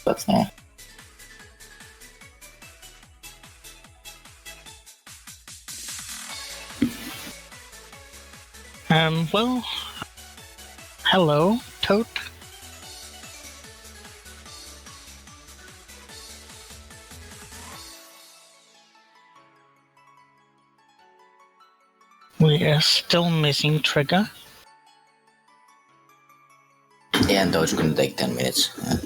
But yeah. Well, hello, Toad. We are still missing Trigger. Yeah, and those gonna take 10 minutes. Yeah.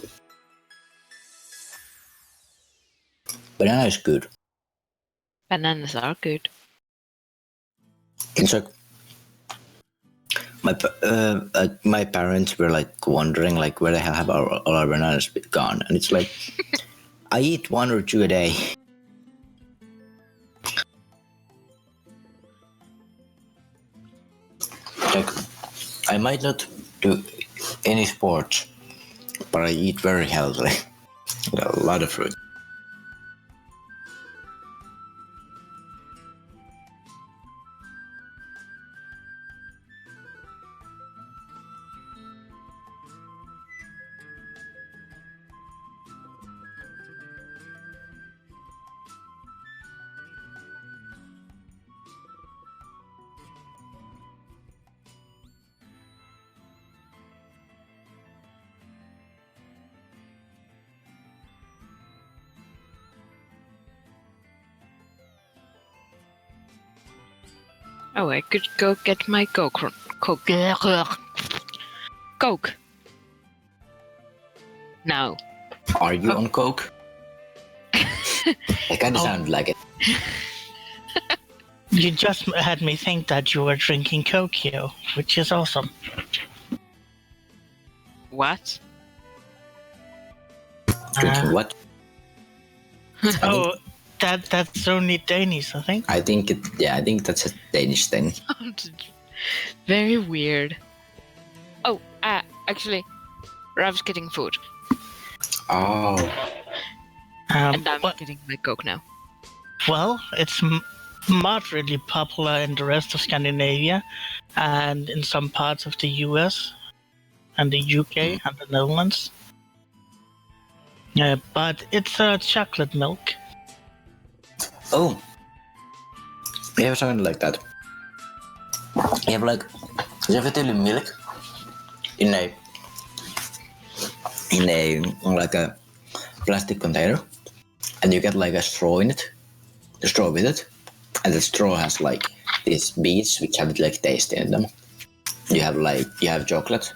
Banana is good. Bananas are good. It's like my parents were like wondering like where the hell have all our bananas gone, and it's like I eat 1 or 2 a day. Like I might not do any sports, but I eat very healthily. A lot of fruit. Oh, I could go get my Coke. Coke. Now. Are you on coke? It kind of sounded like it. You just had me think that you were drinking Coke here, which is awesome. What? Drinking what? Oh, that's only Danish, I think. I think that's a Danish thing. Very weird. Oh, actually, Rav's getting food. Oh. And I'm getting my Coke now. Well, it's moderately popular in the rest of Scandinavia and in some parts of the US and the UK and the Netherlands. But it's chocolate milk. Oh. We have something like that. You have like milk in a like a plastic container, and you get like a straw in it, the straw with it, and the straw has like these beads which have like taste in them. You have chocolate,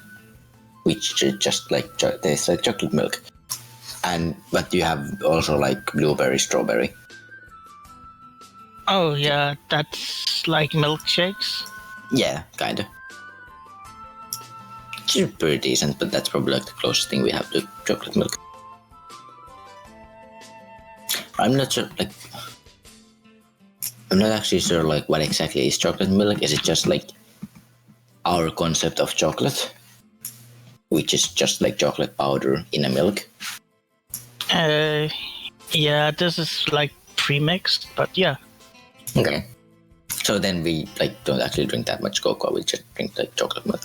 which just like tastes like chocolate milk, but you have also like blueberry, strawberry. Oh yeah, that's like milkshakes. Yeah, kinda. It's pretty decent, but that's probably like the closest thing we have to chocolate milk. I'm not actually sure like what exactly is chocolate milk. Is it just like our concept of chocolate, which is just like chocolate powder in a milk? Yeah, this is like pre-mixed, but yeah. Okay. So then we like don't actually drink that much cocoa. We just drink like chocolate milk.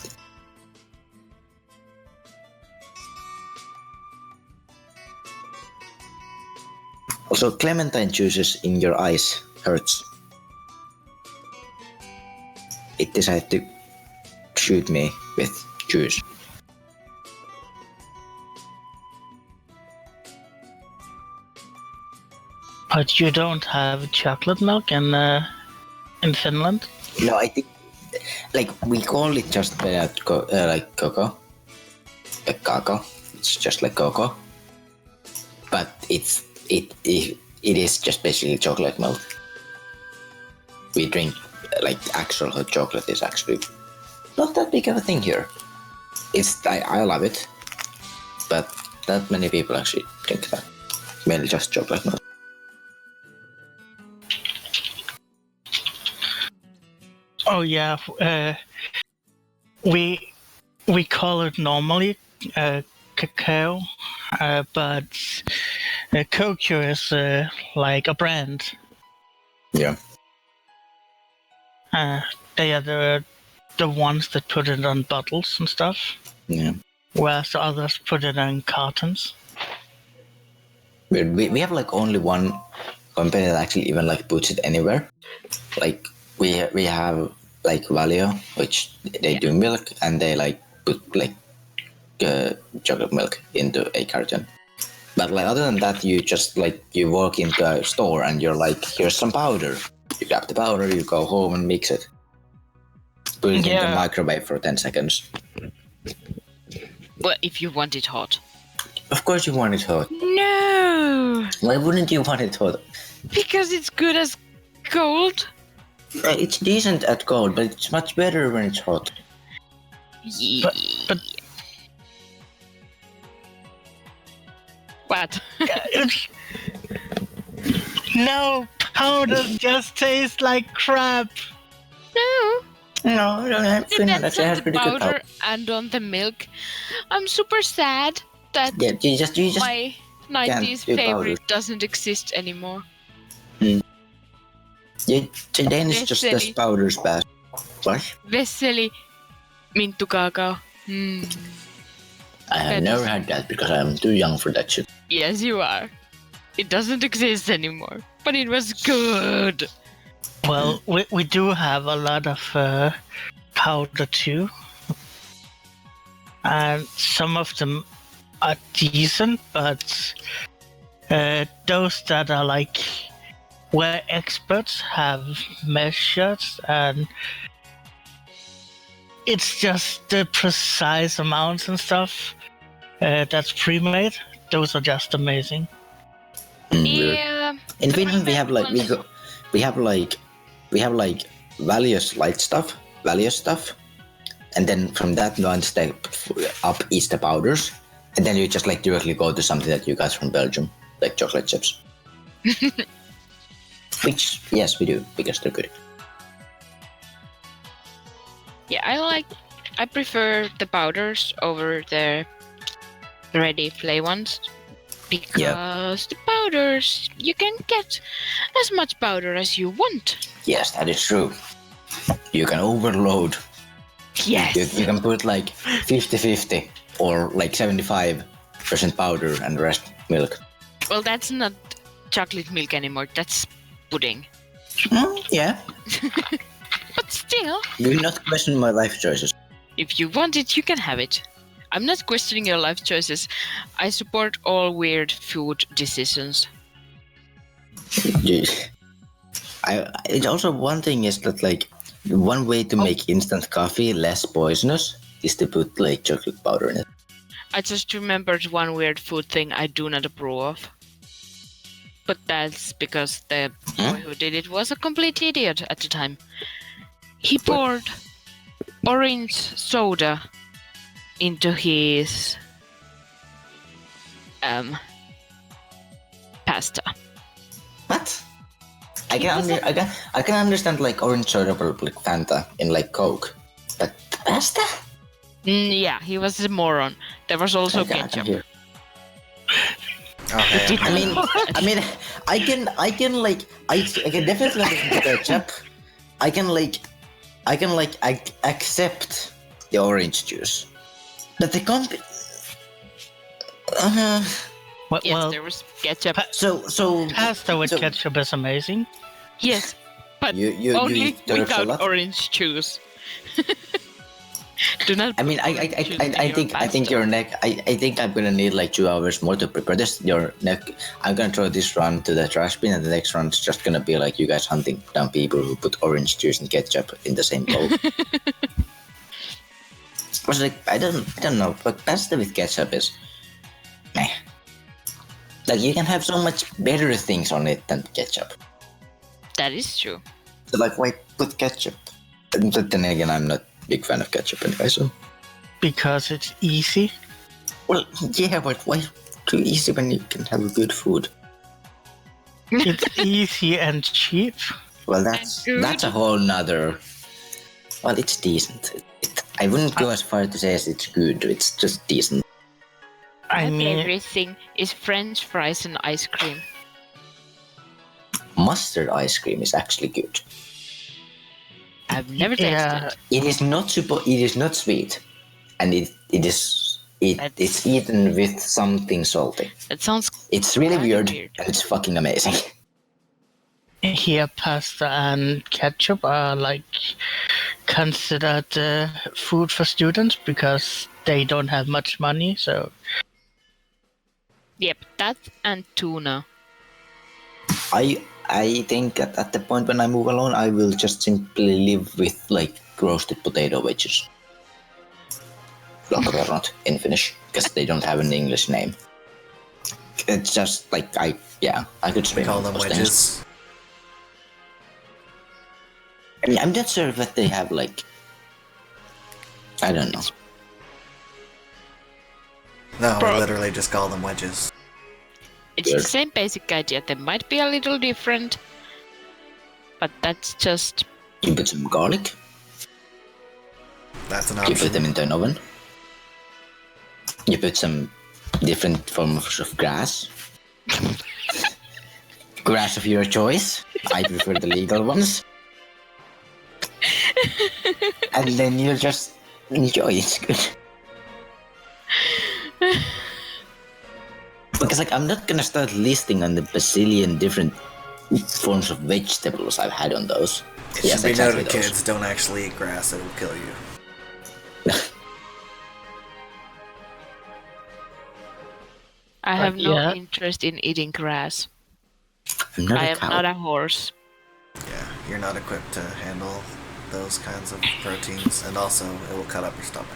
Also, clementine juices in your eyes hurts. It decided to shoot me with juice. But you don't have chocolate milk in Finland? No, I think like we call it just like cocoa. Like cocoa. It's just like cocoa. But it is just basically chocolate milk. We drink like actual hot chocolate is actually not that big of a thing here. I love it, but not many people actually drink that. Mainly just chocolate milk. Oh yeah, we call it normally cacao, but Cocoa is like a brand. Yeah. They are the ones that put it on bottles and stuff. Yeah. Whereas the others put it in cartons. We have like only one company that actually even like puts it anywhere. Like we have like Valio, which they do milk and they like put like chocolate milk into a carton. But like other than that, you just like you walk into a store and you're like, here's some powder. You grab the powder, you go home and mix it. Put it in the microwave for 10 seconds. Well, if you want it hot. Of course you want it hot. No! Why wouldn't you want it hot? Because it's good as cold. It's decent at cold, but it's much better when it's hot. But What? no, powder just tastes like crap. No. No, I don't have Finland Depends actually on has the pretty good powder powder. and on the milk. I'm super sad that Yeah, you just my 90s do favorite powder. doesn't exist anymore. Yeah, Danish just does Vesseli. powders best. What? Vesseli Minttu Kakao. I have That never is- had that because I'm too young for that shit. Yes, you are. It doesn't exist anymore. But it was good. Well, we do have a lot of powder too, and some of them are decent, but those that are like where experts have measured and it's just the precise amounts and stuff that's pre-made. Those are just amazing. Yeah. In Finland, we have various stuff, and then from that one step up is the powders, and then you just like directly go to something that you got from Belgium, like chocolate chips. Which yes, we do because they're good. Yeah, I prefer the powders over the ready play ones. Because the powders, you can get as much powder as you want. Yes, that is true. You can overload. Yes. You can put like 50-50 or like 75% powder and the rest milk. Well, that's not chocolate milk anymore. That's pudding. Yeah. But still, Do not question my life choices. if you want it, you can have it. I'm not questioning your life choices. I support all weird food decisions. It's also one thing is that like one way to make instant coffee less poisonous is to put like chocolate powder in it. I just remembered one weird food thing I do not approve of. But that's because the boy who did it was a complete idiot at the time. He poured orange soda into his pasta. What? I can understand like orange soda or like Fanta in like Coke, but pasta? Yeah, he was a moron. There was also ketchup. Okay. I mean, I can definitely listen to ketchup. I can accept the orange juice, but the Yes, there was ketchup. so Pasta with ketchup is amazing. Yes, but you only eat the without salad? orange juice. Do not. I mean, I think your neck. I think I'm gonna need like 2 hours more to prepare this. Your neck. I'm gonna throw this run to the trash bin, and the next run is just gonna be like you guys hunting down people who put orange juice and ketchup in the same bowl. I was like, I don't know, but pasta with ketchup is, meh. Like you can have so much better things on it than ketchup. That is true. So like, why put ketchup? But then again, I'm not a big fan of ketchup anyway, so. Because it's easy. Well, yeah, but why too easy when you can have good food? It's easy and cheap. Well, that's a whole nother. Well, it's decent. I wouldn't go as far to say as it's good. It's just decent. I My mean, favorite thing is French fries and ice cream. Mustard ice cream is actually good. I've never tasted. yeah, It is not It is not sweet, and it is It's eaten with something salty. That sounds. It's really Kinda weird, weird. and it's fucking amazing. Here, pasta and ketchup are like considered food for students because they don't have much money. So Yep, that and tuna. I think at the point when I move alone, I will just simply live with like roasted potato wedges. Lakrorot in Finnish, because they don't have an English name. It's just like I could We swim call with them those wedges. things. I mean, I'm not sure if they have like, I don't know. No, Bro. we literally just call them wedges. It's Weird. the same basic idea. They might be a little different, but that's just. You put some garlic, That's an you put option. them into an oven. You put some different forms of grass. Grass of your choice. I prefer the legal ones. And then you just enjoy it. It's good. Because like I'm not gonna start listing on the bazillion different forms of vegetables I've had on those. It should be noted, kids, don't actually eat grass, it'll kill you. I have no yeah. interest in eating grass. I'm not I a am cow. not a horse. Yeah, you're not equipped to handle those kinds of proteins, and also it will cut up your stomach.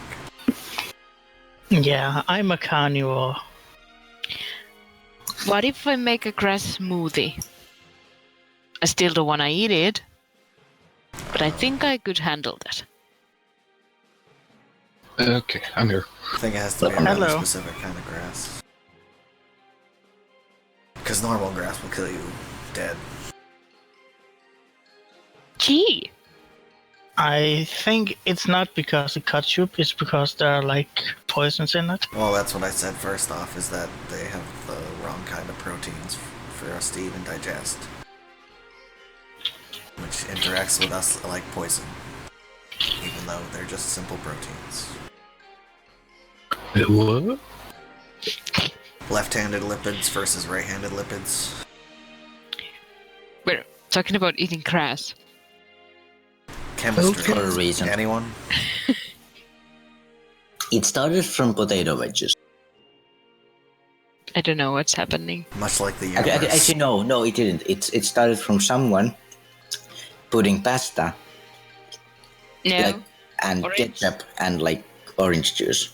yeah, I'm a carnivore. What if I make a grass smoothie? I still don't want to eat it, but I think I could handle that. Okay, I'm here. I think it has to be a really Hello. specific kind of grass. Because normal grass will kill you dead. Gee, I think it's not because it cuts you, it's because there are like poisons in it. Well, that's what I said first off, is that they have the wrong kind of proteins for us to even digest. Which interacts with us like poison. Even though they're just simple proteins. What? Left-handed lipids versus right-handed lipids. we're talking about eating grass. Chemistry. For a reason. Anyone? It started from potato wedges. I don't know what's happening. Much like the universe. Actually, no, it didn't. It started from someone putting pasta No, like, and Orange. ketchup and like orange juice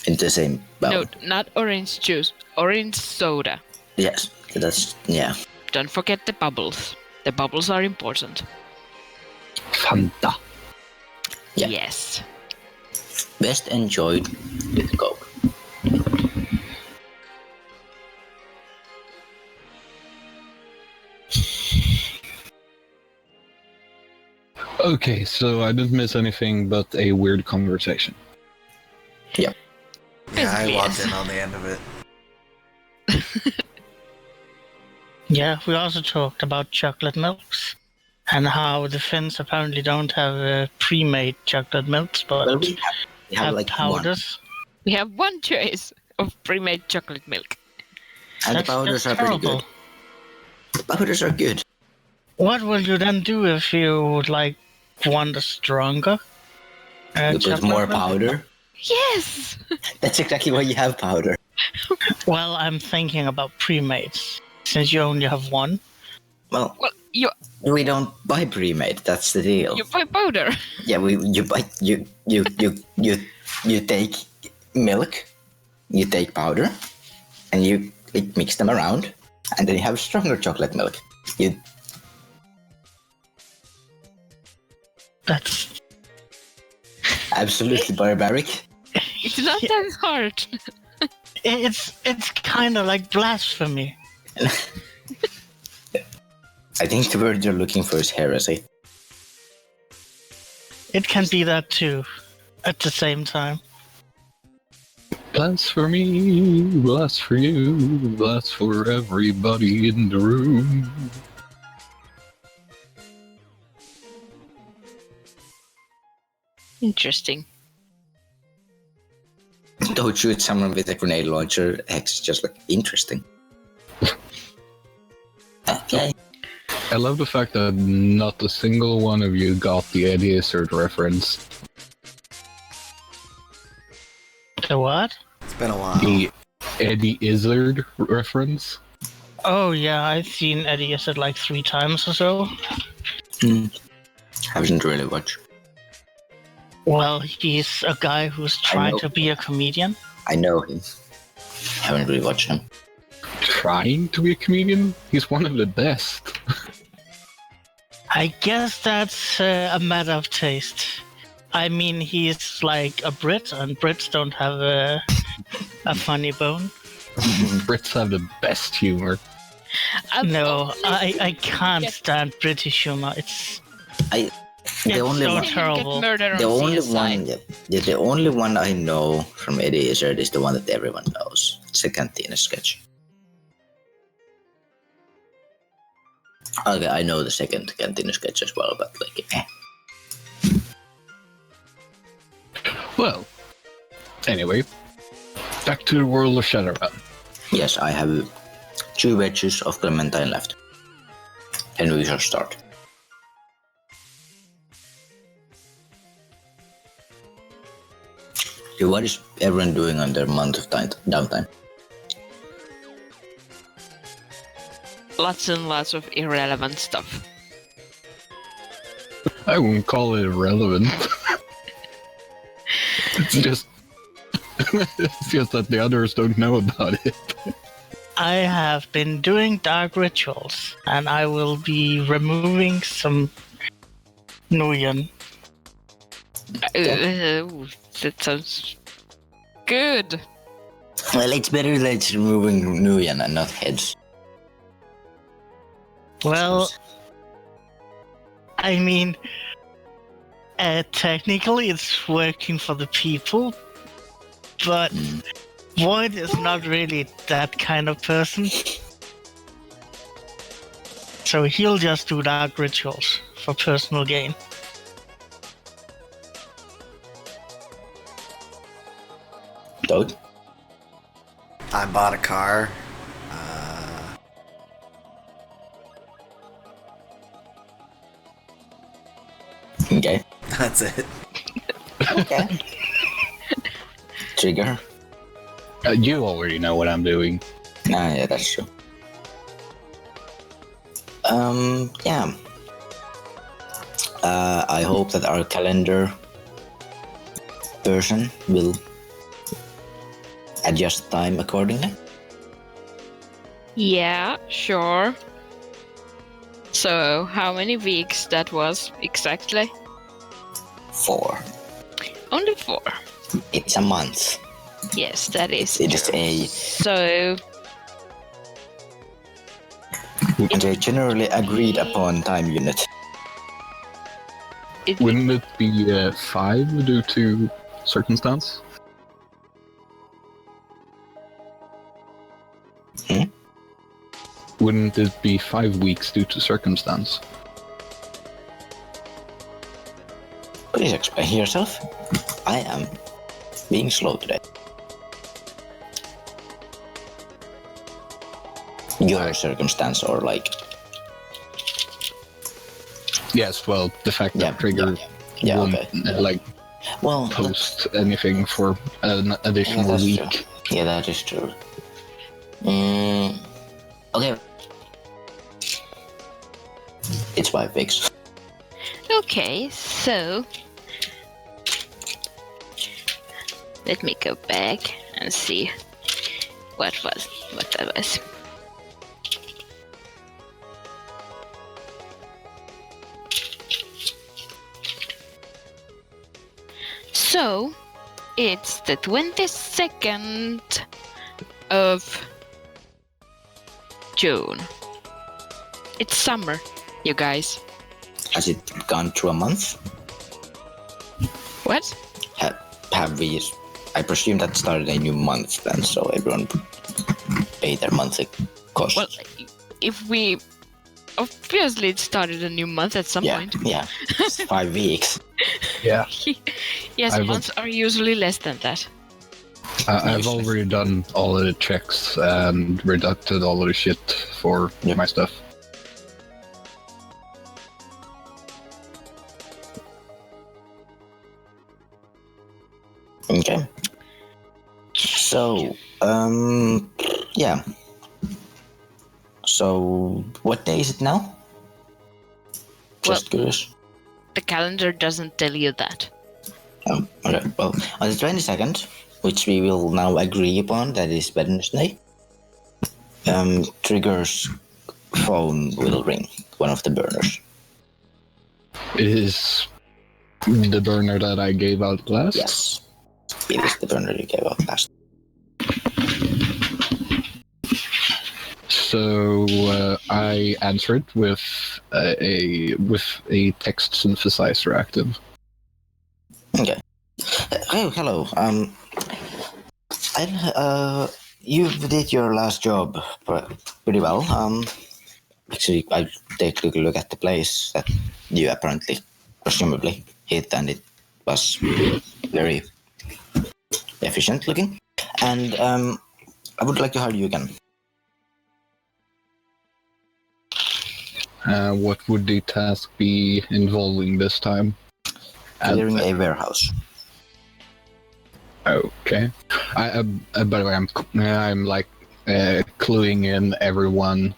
into the same bowl. no, not orange juice. Orange soda. Yes, that's yeah. Don't forget the bubbles. The bubbles are important. Fanta. Yeah. Yes. Best enjoyed with Coke. Okay, so I didn't miss anything but a weird conversation. Yeah. Yeah, I Basically, walked yes. in on the end of it. Yeah, we also talked about chocolate milks and how the Finns apparently don't have pre-made chocolate milks, but Well, we have have like powders. We have one choice of pre-made chocolate milk. one, and the That's powders just are pretty terrible. good. The powders are good. What will you then do if you would like want a stronger? You put chocolate more milk? powder. Yes! That's exactly why you have powder. Well, I'm thinking about pre-mades, since you only have one. Well, Well, you we don't buy pre-made. That's the deal. you buy powder. Yeah, you take milk, you take powder, and you mix them around, and then you have stronger chocolate milk. That's Absolutely barbaric. It's not that hard. it's kind of like blasphemy. I think the word you're looking for is heresy. It can be that too, at the same time. Bless for me, bless for you, bless for everybody in the room. Interesting. Don't shoot someone with a grenade launcher. It's just like interesting. Okay. I love the fact that not a single one of you got the Eddie Izzard reference. The what? It's been a while. The Eddie Izzard reference. Oh yeah, I've seen Eddie Izzard like 3 times or so. Haven't really watched. Well, he's a guy who's trying to be a comedian. I know him. Haven't really watched him. Trying to be a comedian? He's one of the best. I guess that's a matter of taste. I mean, he's like a Brit, and Brits don't have a funny bone. Brits have the best humor. No, I can't stand British humor. It's The only so one, terrible. the only one I know from Eddie Izzard is the one that everyone knows. It's the Cantina sketch. Okay, I know the second Cantina sketch as well, but like, Well, anyway, back to the world of Shadowrun. Yes, I have 2 wedges of clementine left. And we shall start. So what is everyone doing on their month of downtime? Lots and lots of irrelevant stuff. I wouldn't call it irrelevant. it's just that the others don't know about it. I have been doing dark rituals, and I will be removing some Nuyen. That sounds good. Well, it's better that it's removing Nuyen and not heads. Well, I mean, technically it's working for the people, but Void is not really that kind of person. So he'll just do dark rituals for personal gain. Toad? I bought a car. Okay. That's it. Okay. Trigger? You already know what I'm doing. Ah, yeah, that's true. Yeah. I hope that our calendar person will adjust time accordingly. Yeah, sure. So, how many weeks that was exactly? 4. Only 4. It's a month. Yes, that is It is true. a... So, And a generally agreed upon time unit. Wouldn't it be 5 due to circumstance? Wouldn't it be 5 weeks due to circumstance? Please explain yourself. I am being slow today. Your circumstance or like... Yes, well, the fact that Trigger Yeah, won't okay. Well, post anything for an additional that's week. true. Yeah, that is true. Okay. It's 5 weeks. okay, so let me go back and see what that was. So, it's the 22nd of June. It's summer, you guys. Has it gone through a month? What? Have we... I presume that started a new month then, so everyone pay their monthly costs. Well, if we... Obviously, it started a new month at some point. Yeah. It's 5 weeks. Yeah. Yes, I will- months are usually less than that. I've already done all of the checks and reducted all of the shit for my stuff. Okay. So, yeah. So, what day is it now? Just curious. The calendar doesn't tell you that. Oh, okay. Well, on the 22nd, which we will now agree upon, that is Wednesday, Trigger's phone will ring, one of the burners. It is the burner that I gave out last? Yes. It is the burner you gave out last. So I answered with a text synthesizer active. Okay. Oh, hello. You did your last job pretty well. Actually, I take a look at the place that you apparently, presumably, hit, and it was very efficient looking. And I would like to hire you again. What would the task be involving this time? Clearing a warehouse. Okay. By the way, I'm like cluing in everyone,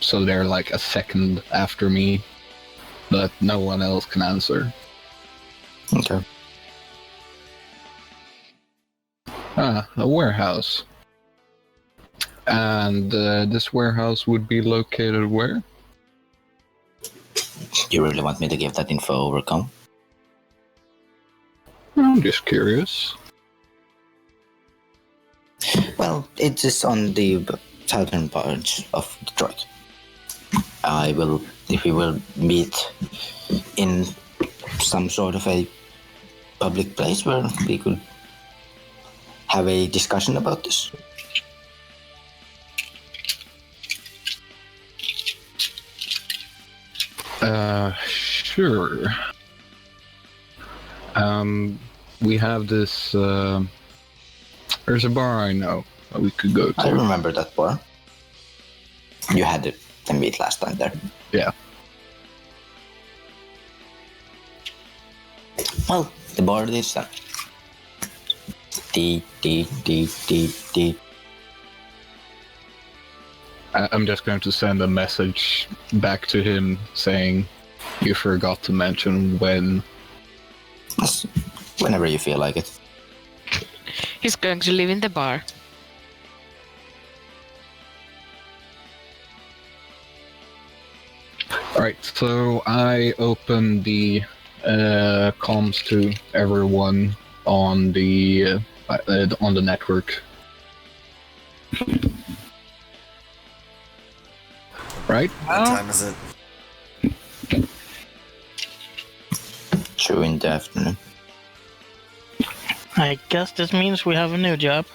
so they're like a second after me, but no one else can answer. Okay. A warehouse. And this warehouse would be located where? You really want me to give that info over com? I'm just curious. Well, it is on the southern part of Detroit. If we will meet in some sort of a public place where we could have a discussion about this. Sure. We have this, there's a bar I know that we could go to. I remember that bar. You had the meet last time there. Yeah. Well, the bar it is then. I'm just going to send a message back to him saying you forgot to mention when. Yes, whenever you feel like it. He's going to live in the bar. Alright, so I open the comms to everyone on the network. Right? What time is it? 2 in the afternoon. I guess this means we have a new job.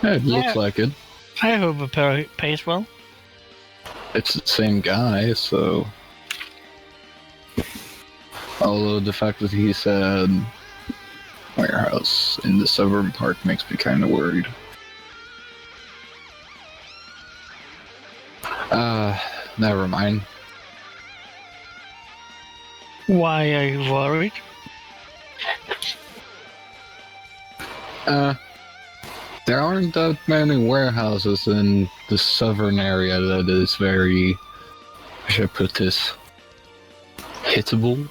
Yeah, it looks Yeah. like it. I hope it pays well. It's the same guy, so... Although the fact that he said warehouse in the southern part makes me kind of worried. Never mind. Why are you worried? There aren't that many warehouses in the southern area that is very, how should I put this, hittable.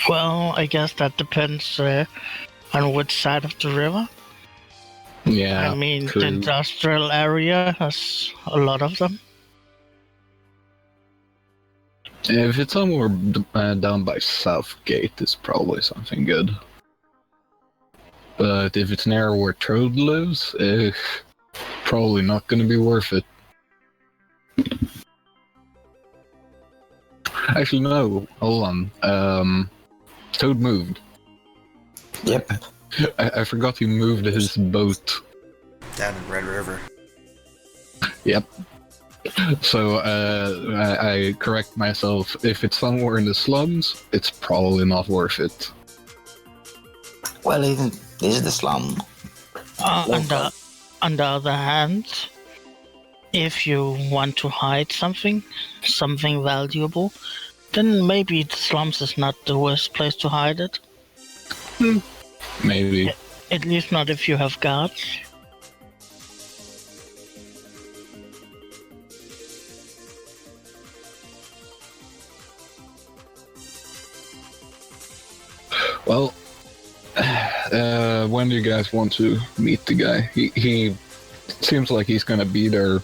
Well, I guess that depends on which side of the river. Yeah, I mean, true. the industrial area has a lot of them. If it's somewhere down by Southgate, it's probably something good. But if it's near where Trode lives, probably not gonna be worth it. Actually, no. Hold on. Toad moved. Yep. I forgot he moved his boat. Down in Red River. Yep. So I correct myself. If it's somewhere in the slums, it's probably not worth it. Well, even this is the slum. On the other hand, if you want to hide something valuable, then maybe the slums is not the worst place to hide it. Maybe. At least not if you have guards. Well, when do you guys want to meet the guy? He seems like he's gonna be there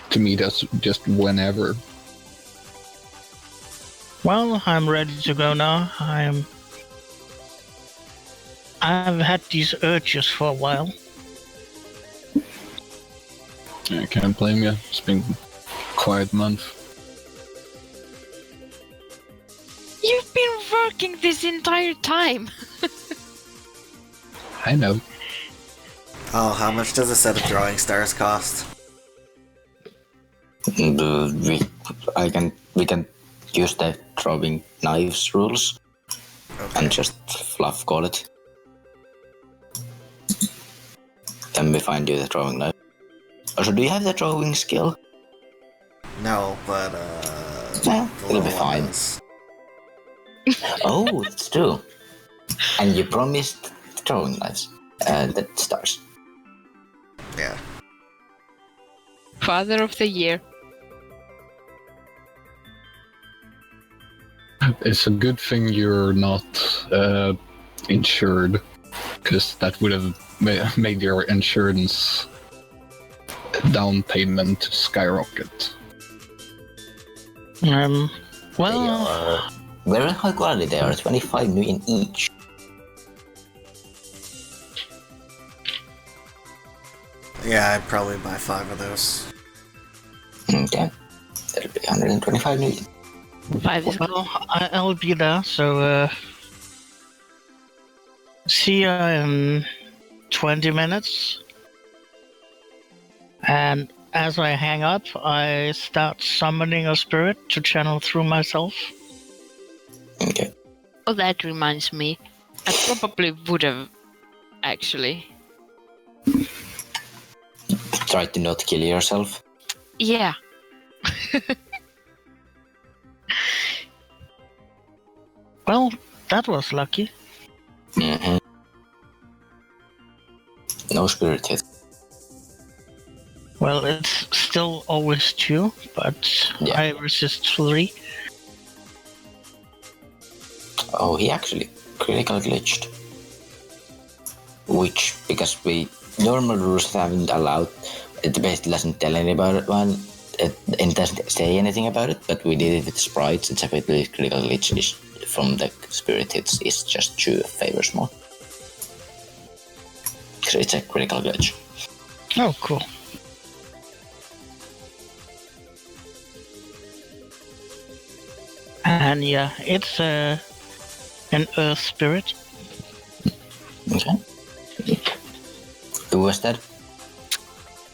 to meet us just whenever. Well, I'm ready to go now. I've had these urges for a while. I can't blame you. It's been a quiet month. You've been working this entire time. I know. Oh, how much does a set of drawing stars cost? We can use the throwing knives rules and just fluff call it. Then we find you the throwing knife. Also, do you have the throwing skill? No, but Yeah, the it'll be little one fine. does. Oh, it's true. And you promised throwing knives. The stars. Yeah. Father of the year. It's a good thing you're not insured, because that would have made your insurance down payment skyrocket. They Well, are very high quality. They are 25 million each. Yeah, I'd probably buy 5 of those. Okay. That'll be 125 million. 5 is well, I'll be there, so see ya in 20 minutes. And as I hang up, I start summoning a spirit to channel through myself. Okay. Oh, that reminds me. I probably would have, actually. Try to not kill yourself. Yeah. Well, that was lucky. Mm-hmm. No spirit hit. Well, it's still always 2, but Yeah. I resist 3. Oh, he actually critical glitched. Which, because we normal rules haven't allowed, it basically doesn't tell anybody, it doesn't say anything about it, but we did it with sprites. It's effectively critical glitch is from the spirit hits is just 2 favors more. So it's a critical glitch. Oh, cool. And yeah, it's an earth spirit. Okay. Who was that?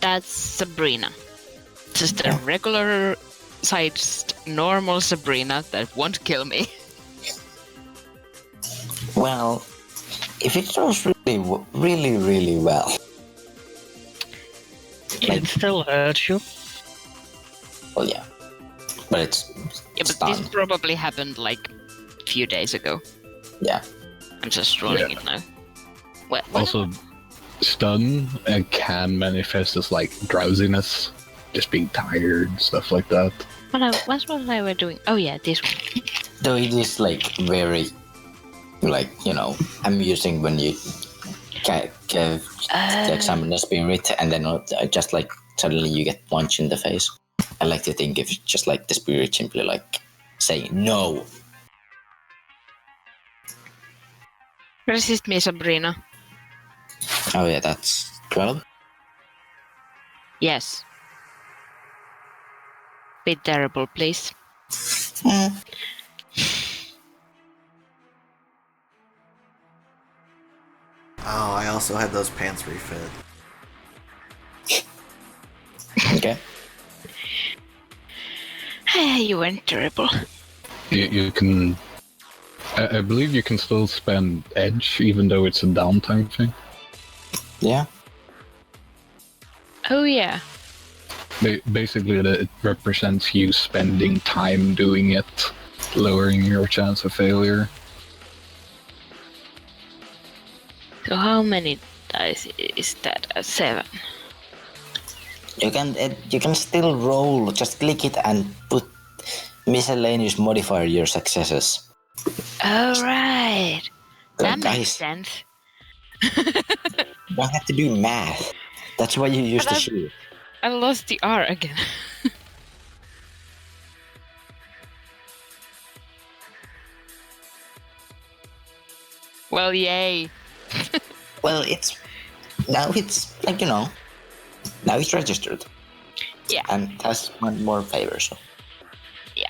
That's Sabrina. Just a regular sized normal Sabrina that won't kill me. Well, if it throws really well. It still hurts you. Well, yeah. But it's Yeah, but stunned. this probably happened like a few days ago. Yeah. I'm just rolling it now. Well, Also, stun can manifest as like drowsiness, just being tired, stuff like that. what was I were doing? Oh yeah, this one. Though it is like very, like, you know, amusing when you examine the spirit and then just like suddenly you get punched in the face. I like to think if it's just like the spirit simply like saying no. Resist me, Sabrina. Oh yeah, that's 12. Yes. Be terrible, please. Oh, I also had those pants refit. Okay. you went terrible. You can. I believe you can still spend edge, even though it's a downtime thing. Yeah. Oh yeah. Basically, it represents you spending time doing it, lowering your chance of failure. So how many dice is that? 7. You can still roll. Just click it and put miscellaneous modifier your successes. All right. That makes Guys, sense. you don't have to do math. That's why you use the sheet. I lost the R again. Well, yay. Well, it's like now it's registered. Yeah. And has one more favor. So Yeah.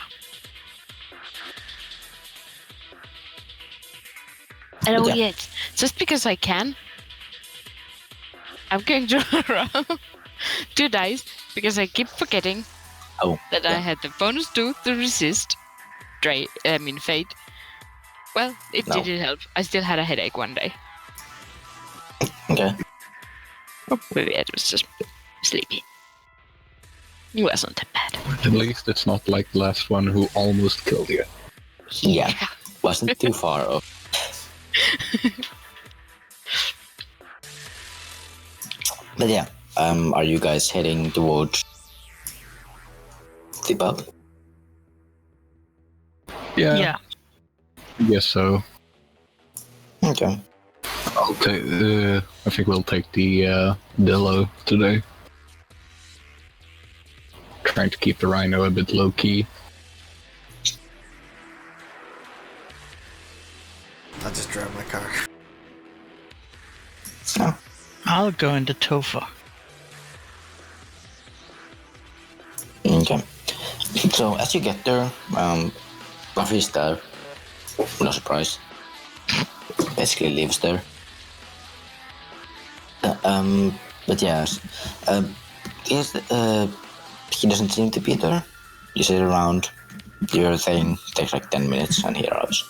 And oh Yeah. yeah, just because I can, I'm going to roll 2 dice because I keep forgetting that I had the bonus 2 to resist. Fate. Well, it No. didn't help. I still had a headache one day. Okay. Or maybe I was just sleepy. It wasn't that bad. At least it's not like the last one who almost killed you. Yeah. Wasn't too far off. But yeah, are you guys heading towards the pub? Yeah. Yes, so Okay. I'll take. I think we'll take the Dillo today. Trying to keep the Rhino a bit low key. I'll just drive my car. Oh, I'll go into Tofa. okay. So as you get there, Buffy's there. No surprise. Basically lives there. But yeah, he doesn't seem to be there. You sit around, your thing takes like 10 minutes and he arrives.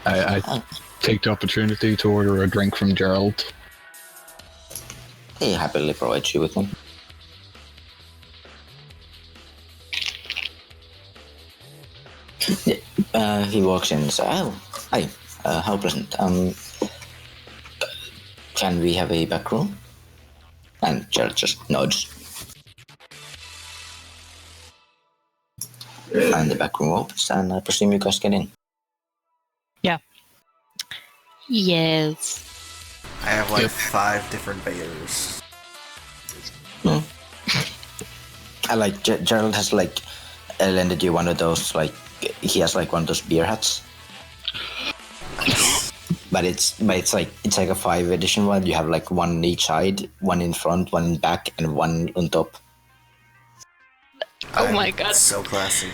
I take the opportunity to order a drink from Gerald. He happily provides you with one. Yeah, he walks in and says, "Oh, hi, how pleasant. Can we have a back room?" And Gerald just nods. And the back room opens, and I presume you guys get in. Yeah. Yes. I have like 5 different bears. I like Gerald has like lended you one of those, like he has like one of those beer hats. But it's like a 5 edition one. You have like one on each side, one in front, one in back, and one on top. Oh my god. So classy.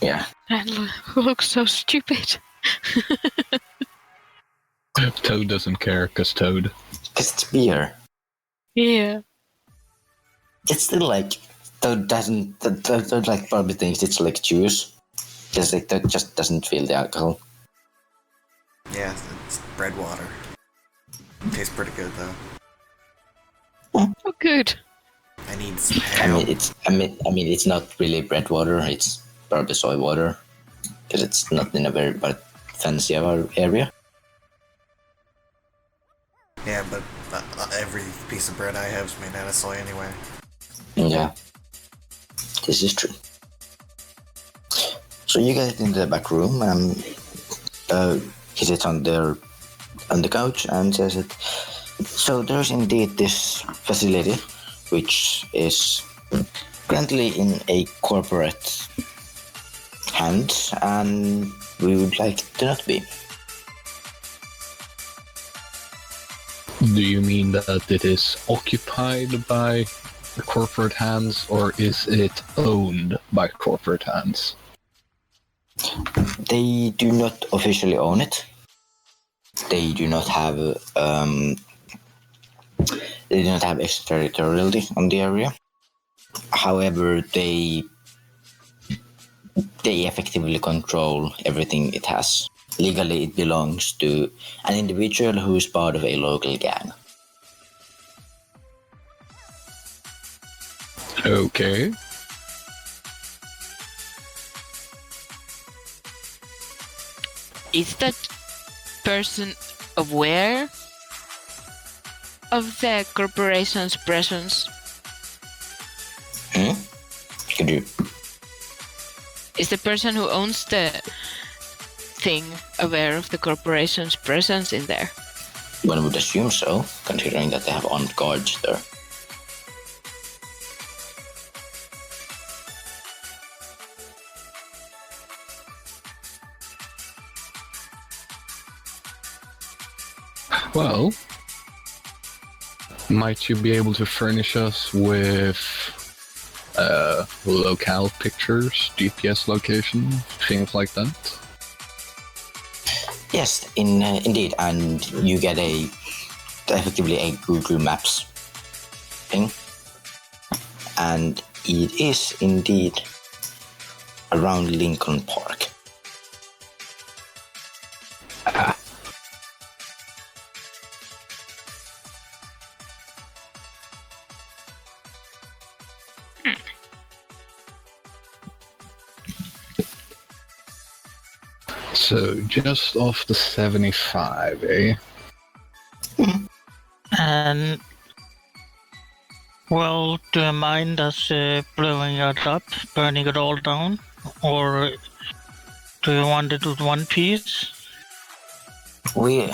Yeah. That looks so stupid. Toad doesn't care, because Toad. Because it's beer. Yeah. It's still like Toad doesn't. Toad like probably thinks it's like juice. Because like Toad just doesn't feel the alcohol. Yeah, it's bread water. Tastes pretty good though. Oh, good. I need some I ale. mean, it's not really bread water. It's probably soy water. Because it's not in a very fancy area. Yeah, but every piece of bread I have is made out of soy anyway. Yeah. This is true. So you get into the back room and he sits on the couch and says it. So there's indeed this facility which is currently in a corporate hands and we would like to not be. Do you mean that it is occupied by the corporate hands, or is it owned by corporate hands? They do not officially own it. They do not have they do not have extraterritoriality on the area. However, they effectively control everything it has. Legally, it belongs to an individual who is part of a local gang. Okay. Is that person aware of the corporation's presence? Could you? Is the person who owns the thing aware of the corporation's presence in there? One would assume so, considering that they have armed guards there. Well, might you be able to furnish us with locale pictures, GPS location, things like that? Yes, indeed, and you get effectively a Google Maps thing, and it is indeed around Lincoln Park. So, just off the 75, eh? And, well, do you mind us blowing it up, burning it all down? Or do you want it with one piece? It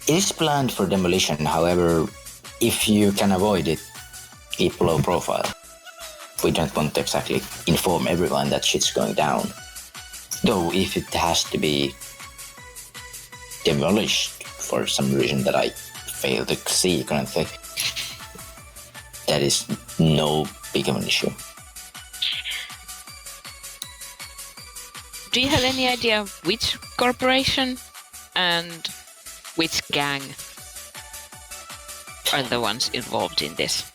is planned for demolition, however, if you can avoid it, keep low profile. We don't want to exactly inform everyone that shit's going down. Though, if it has to be demolished for some reason that I fail to see currently, that is no big of an issue. Do you have any idea which corporation and which gang are the ones involved in this?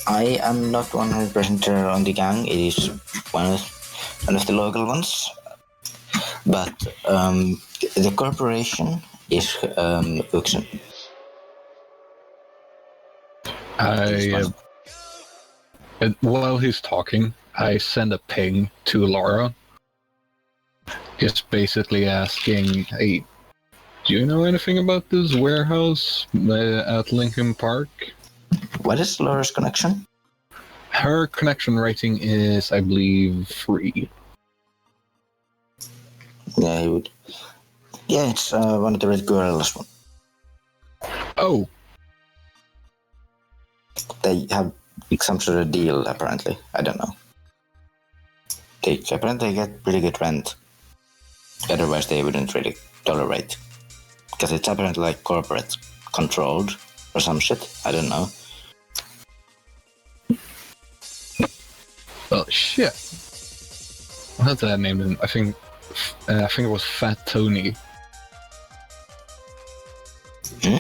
I am not 100% sure on the gang. It is one of the local ones, but the corporation is Uxen. While he's talking, I send a ping to Laura, just basically asking, "Hey, do you know anything about this warehouse at Lincoln Park?" What is Laura's connection? Her connection rating is, I believe, 3. Yeah, he would. Yeah, it's one of the Red Gorillas one. Oh, They have some sort of deal, apparently. I don't know. They apparently get pretty good rent. Otherwise, they wouldn't really tolerate. Because it's apparently like corporate controlled or some shit. I don't know. well, shit. What's that name? I think it was Fat Tony. Hmm?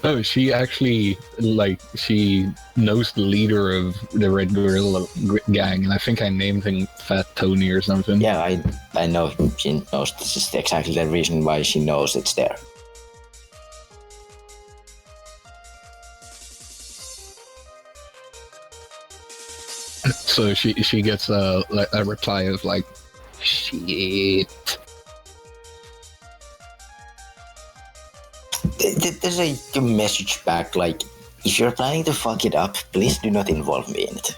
Oh, she actually, she knows the leader of the Red Gorilla gang, and I think I named him Fat Tony or something. Yeah, I know she knows. This is exactly the reason why she knows it's there. So she gets a reply of like, shit. There's a message back like, if you're planning to fuck it up, please do not involve me in it.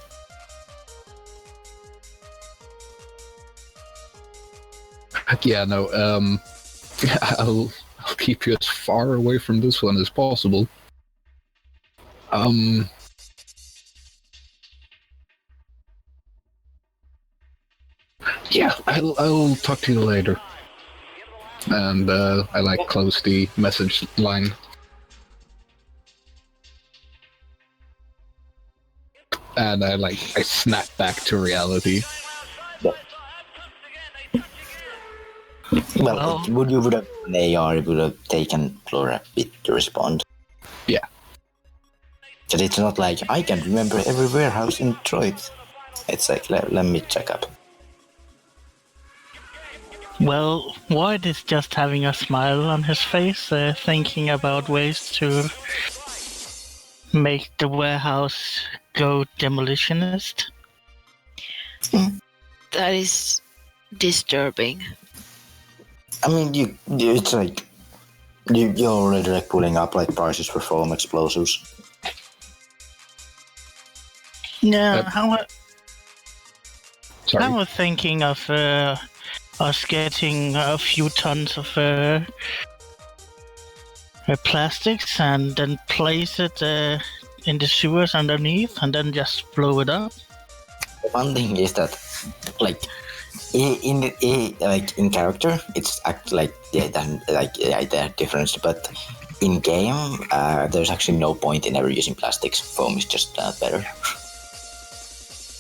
Yeah, no, I'll keep you as far away from this one as possible. Yeah, I'll talk to you later. And I close the message line. And I snap back to reality. Well, you would have an AR, it would have taken Laura a bit to respond. That it's not like I can remember every warehouse in Detroit. It's like let me check up. Well, Void is just having a smile on his face, thinking about ways to make the warehouse go demolitionist. That is disturbing. I mean, it's like you're already like pulling up like prices for foam explosives. Yeah, Sorry. I was thinking of us getting a few tons of plastics and then place it in the sewers underneath and then just blow it up. One thing is that, like, in character, it's like they're different, but in game, there's actually no point in ever using plastics. Foam is just better.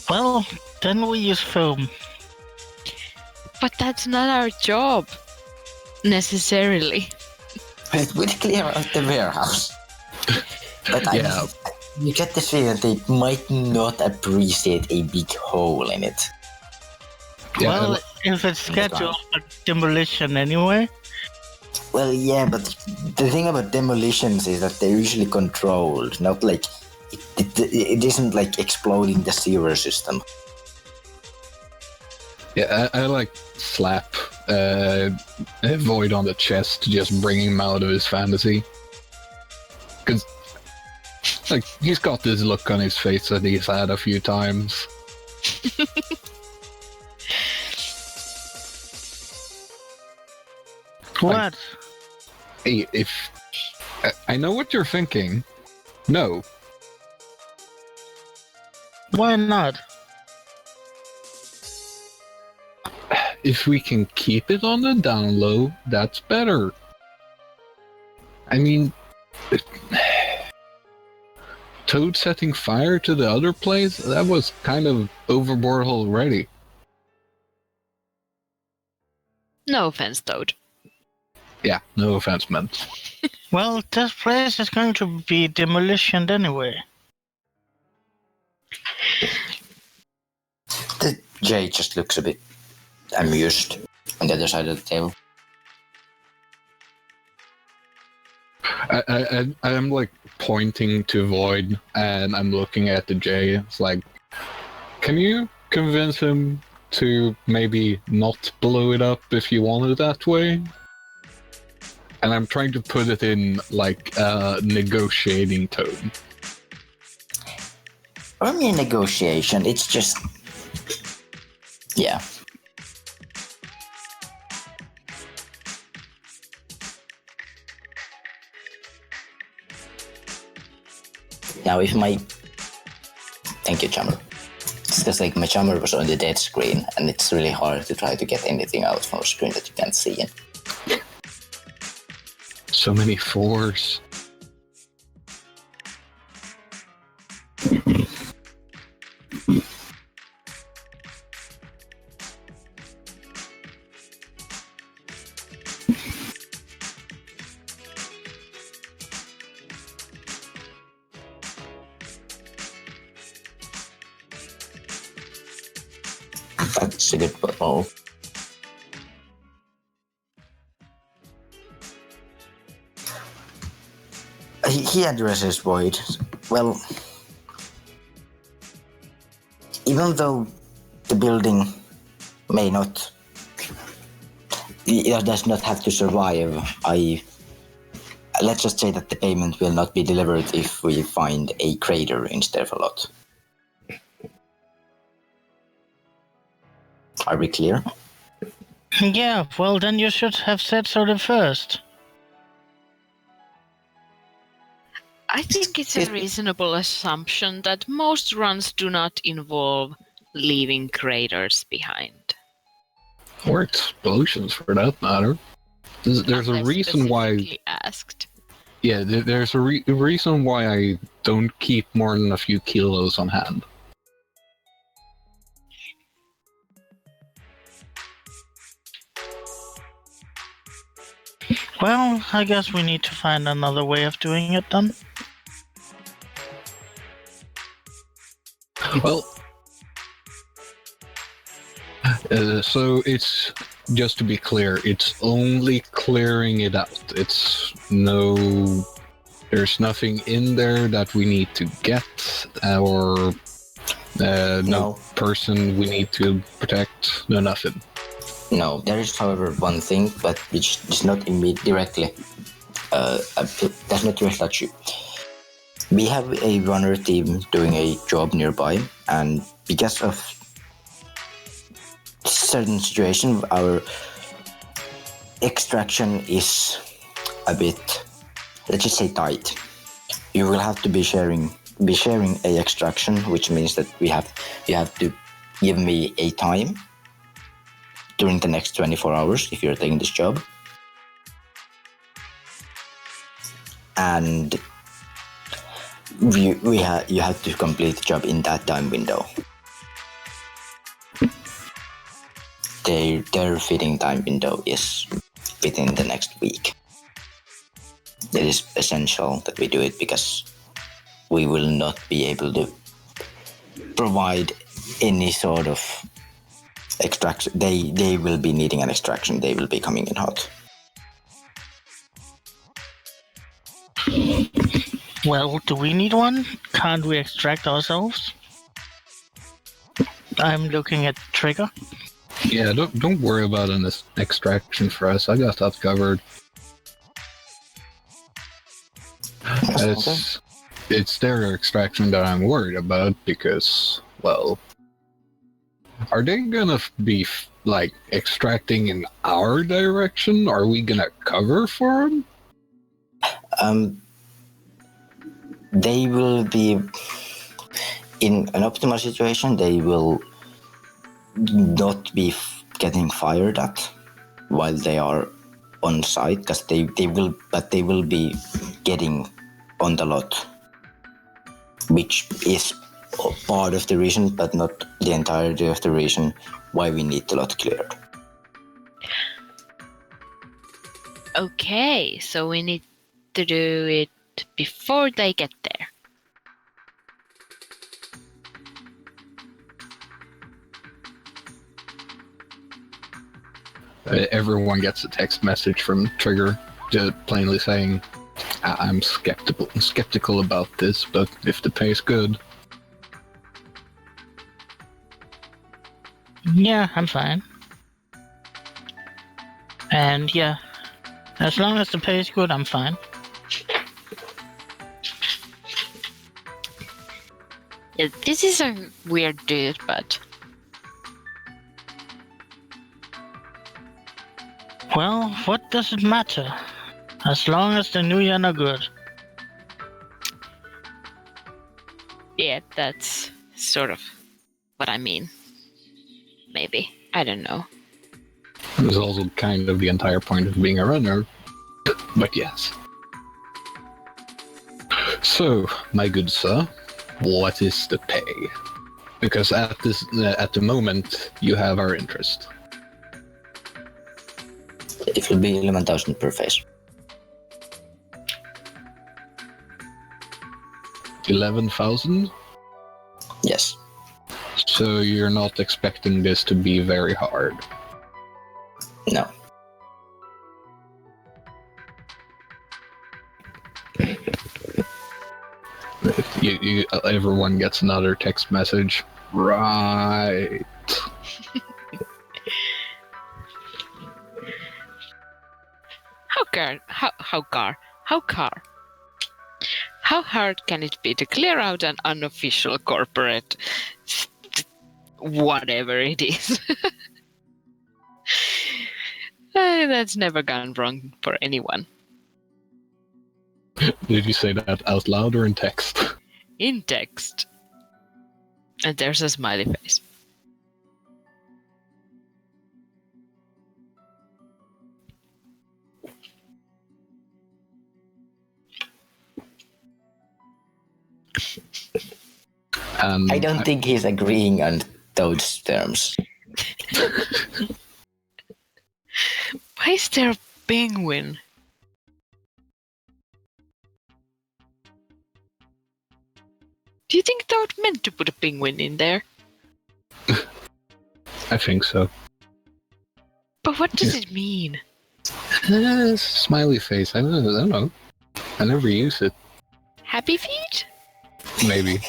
Well, then we use foam. But that's not our job, necessarily. It would clear out the warehouse. But Yeah. You get the feeling that they might not appreciate a big hole in it. Yeah, Well, if it's scheduled for demolition anyway. Well, yeah, but the thing about demolitions is that they're usually controlled, not like it isn't like exploding the sewer system. yeah, I like slap Void on the chest to just bring him out of his fantasy. Because, like, he's got this look on his face that he's had a few times. What? Hey, if I know what you're thinking. No. Why not? If we can keep it on the down low, that's better. I mean, Toad setting fire to the other place, that was kind of overboard already. No offense, Toad. Yeah, no offense meant. Well, this place is going to be demolitioned anyway. The Jay just looks a bit amused on the other side of the table. I'm like pointing to Void and I'm looking at the J. It's like, can you convince him to maybe not blow it up if you want it that way? And I'm trying to put it in like a negotiating tone. Only a negotiation, it's just... Yeah. Now if my... Thank you, Chamber. It's just like my Chamber was on the dead screen and it's really hard to try to get anything out from a screen that you can't see in. So many fours. That's a good ball. He addresses Void. Well, even though the building may not, it does not have to survive, let's just say that the payment will not be delivered if we find a crater instead of a lot. Are we clear? Yeah, well then you should have said so the first. I think it's a reasonable assumption that most runs do not involve leaving craters behind. Or explosions for that matter. There's a Unless reason why... specifically asked. Yeah, there's a reason why I don't keep more than a few kilos on hand. Well, I guess we need to find another way of doing it then. Well, so it's just to be clear, it's only clearing it out. There's nothing in there that we need to get, or no person we need to protect. No, nothing. No, there is, however, one thing, but which is not directly. That's not directly touch you. We have a runner team doing a job nearby, and because of certain situation, our extraction is a bit, let's just say, tight. You will have to be sharing a extraction, which means that you have to give me a time during the next 24 hours if you're taking this job. And you have to complete the job in that time window. Their fitting time window is within the next week. It is essential that we do it because we will not be able to provide any sort of extraction. They will be needing an extraction. They will be coming in hot. Well, do we need one? Can't we extract ourselves? I'm looking at Trigger. Yeah, don't worry about an extraction for us. I got that covered. It's their extraction that I'm worried about because, well, are they gonna be like extracting in our direction? Are we gonna cover for them? They will be in an optimal situation. They will not be getting fired at while they are on site, because they will be getting on the lot, which is part of the reason, but not the entirety of the reason why we need the lot cleared. Okay, so we need to do it before they get there. Everyone gets a text message from Trigger, just plainly saying, "I'm skeptical about this, but if the pay is good." Yeah, I'm fine. And yeah, as long as the pay is good, I'm fine. Yeah, this is a weird dude, but Well, what does it matter? As long as the new yen are good. yeah, that's sort of what I mean. Maybe. I don't know. It's also kind of the entire point of being a runner, but yes. So, my good sir, what is the pay? Because at the moment, you have our interest. It will be 11,000 per phase. 11,000? Yes. So you're not expecting this to be very hard? No. Everyone gets another text message. Right. How hard can it be to clear out an unofficial corporate whatever it is? That's never gone wrong for anyone. Did you say that out loud or in text? In text. And there's a smiley face. I don't think he's agreeing on those terms. Why is there a penguin? Do you think they were meant to put a penguin in there? I think so. But what does it mean? Smiley face. I don't know. I never use it. Happy feet? Maybe.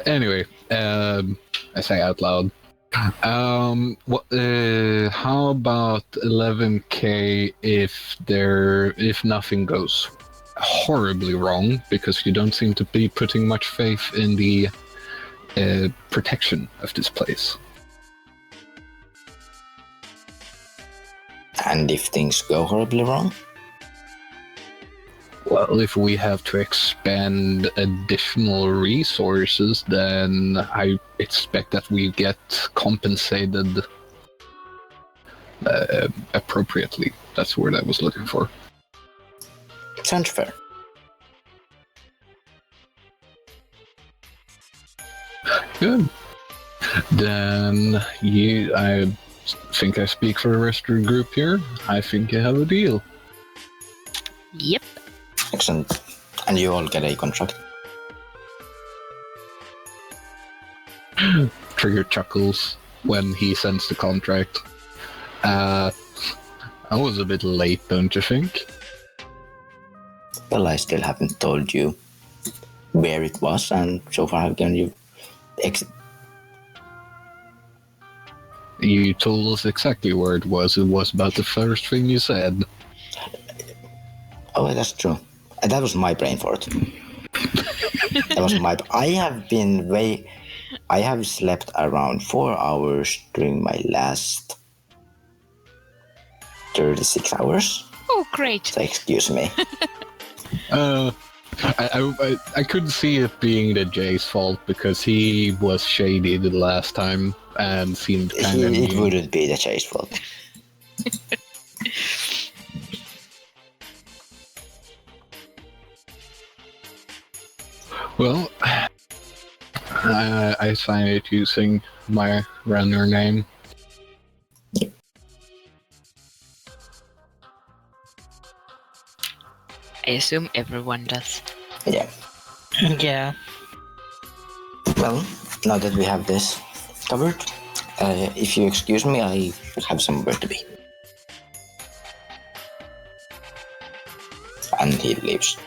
Anyway, I say out loud. What? How about 11k if nothing goes horribly wrong, because you don't seem to be putting much faith in the protection of this place. And if things go horribly wrong? Well, if we have to expend additional resources, then I expect that we get compensated appropriately. That's the word I was looking for. Sounds fair. Good. Then I think I speak for the rest of the group here. I think you have a deal. Yep. Excellent. And you all get a contract. Trigger chuckles when he sends the contract. I was a bit late, don't you think? Well, I still haven't told you where it was, and so far I've given you You told us exactly where it was. It was about the first thing you said. Oh, that's true. That was my brain fart. That was my. I have slept around 4 hours during my last 36 hours. Oh, great. So excuse me. I couldn't see it being the Jay's fault because he was shady the last time and seemed kind of. It wouldn't be the Jay's fault. Well, I signed it using my runner name. I assume everyone does. Yeah. Yeah. Well, now that we have this covered, if you excuse me, I have somewhere to be. And he leaves.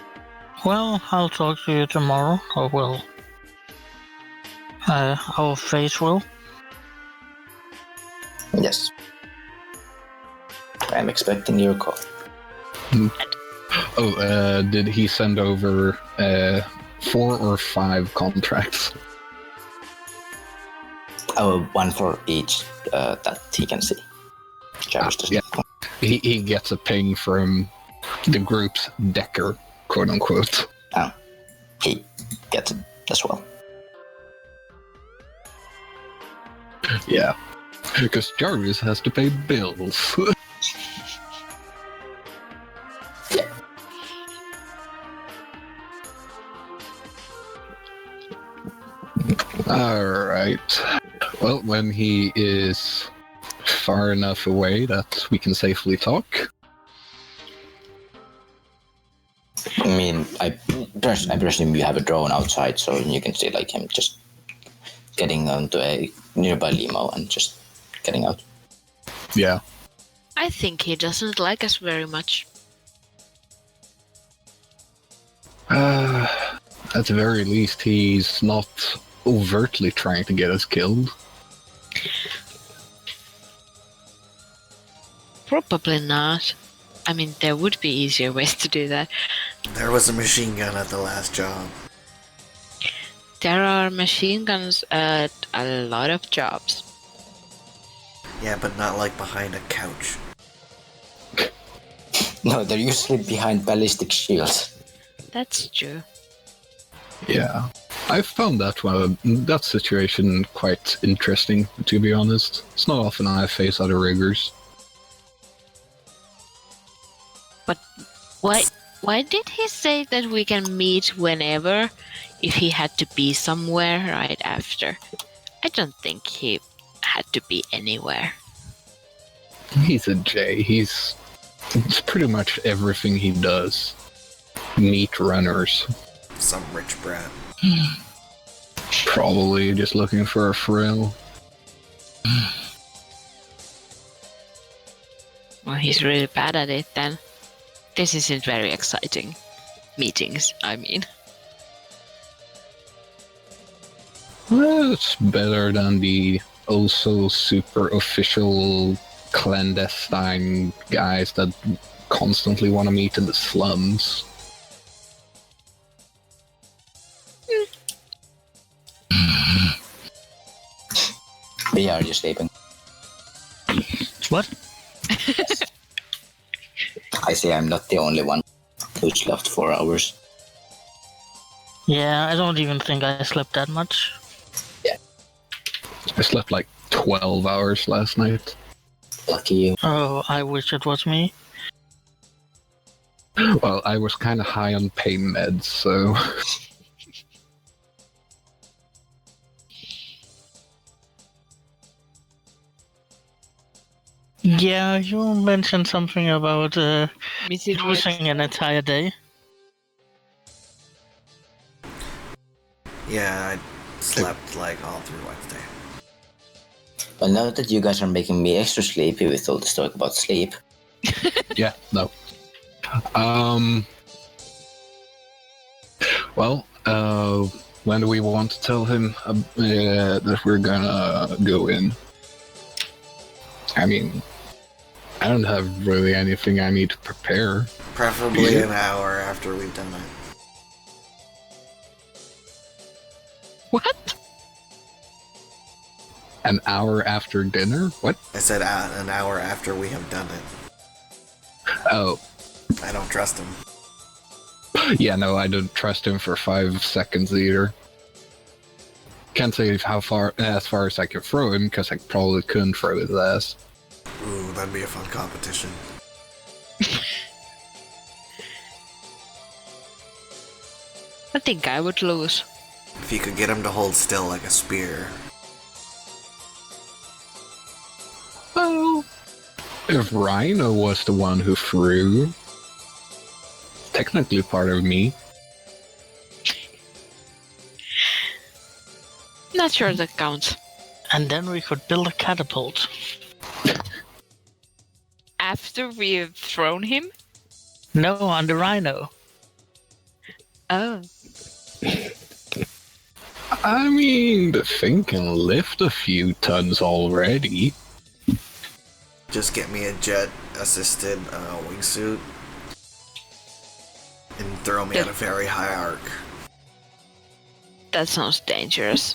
Well, I'll talk to you tomorrow, or will. Our face will. Yes. I'm expecting your call. Oh, did he send over 4 or 5 contracts? Oh, one for each that he can see. Jarvis doesn't. Yeah. He gets a ping from the group's decker, quote unquote. Oh, he gets it as well. Yeah. Because Jarvis has to pay bills. Yeah. Alright. Well, when he is far enough away that we can safely talk. I mean, I presume you have a drone outside, so you can see like him just getting onto a nearby limo and just getting out. Yeah. I think he doesn't like us very much. At the very least, he's not overtly trying to get us killed. Probably not. I mean, there would be easier ways to do that. There was a machine gun at the last job. There are machine guns at a lot of jobs. Yeah, but not like behind a couch. No, they're usually behind ballistic shields. That's true. Yeah. I found that situation quite interesting, to be honest. It's not often I face other riggers. But why did he say that we can meet whenever if he had to be somewhere right after? I don't think he had to be anywhere. He's a J. It's pretty much everything he does. Meat runners. Some rich brat. Probably just looking for a thrill. Well, he's really bad at it then. This isn't very exciting. Meetings, I mean. Well, it's better than the also super official clandestine guys that constantly want to meet in the slums. We are you sleeping? What? I say I'm not the only one who slept 4 hours. Yeah, I don't even think I slept that much. I slept like 12 hours last night. Lucky you. Oh, I wish it was me. Well, I was kind of high on pain meds, so... Yeah, you mentioned something about Missing losing an entire day. Yeah, I slept like all through Wednesday. Well, now that you guys are making me extra sleepy with all this talk about sleep, Yeah, no. Well, when do we want to tell him that we're gonna go in? I mean, I don't have really anything I need to prepare. Preferably an hour after we've done it. What? An hour after dinner? What? I said an hour after we have done it. Oh, I don't trust him. yeah, no, I don't trust him for 5 seconds either. Can't say as far as I can throw him, because I probably couldn't throw his ass. Ooh, that'd be a fun competition. I think I would lose. If you could get him to hold still like a spear. Well, if Rhino was the one who threw, technically part of me. Not sure that counts. And then we could build a catapult. After we've thrown him? No, on the rhino. Oh. I mean, the thing can lift a few tons already. Just get me a jet-assisted wingsuit and throw me at a very high arc. That sounds dangerous.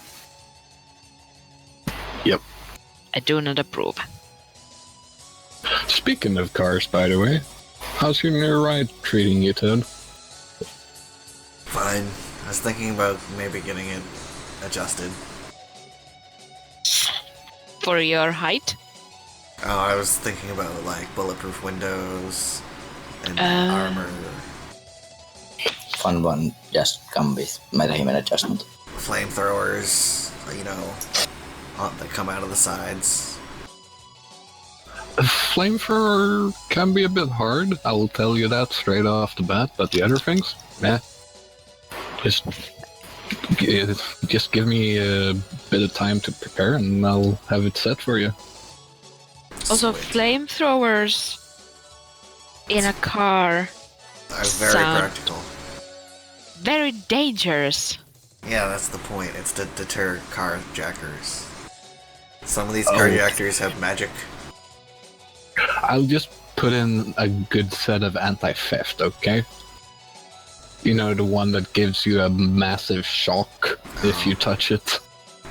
Yep. I do not approve. Speaking of cars, by the way, how's your new ride treating you, Toad? Fine. I was thinking about maybe getting it adjusted. For your height? Oh, I was thinking about like bulletproof windows and armor, fun one just come with metahuman adjustment. flamethrowers, you know, that come out of the sides. A flamethrower can be a bit hard, I will tell you that straight off the bat, but the other things, meh. Just give me a bit of time to prepare and I'll have it set for you. Also, Sweet. flamethrowers in a car. Very Sound- practical. Very dangerous. Yeah, that's the point. It's to deter carjackers. Some of these Oh. carjackers have magic. I'll just put in a good set of anti-theft, okay? You know, the one that gives you a massive shock if you touch it.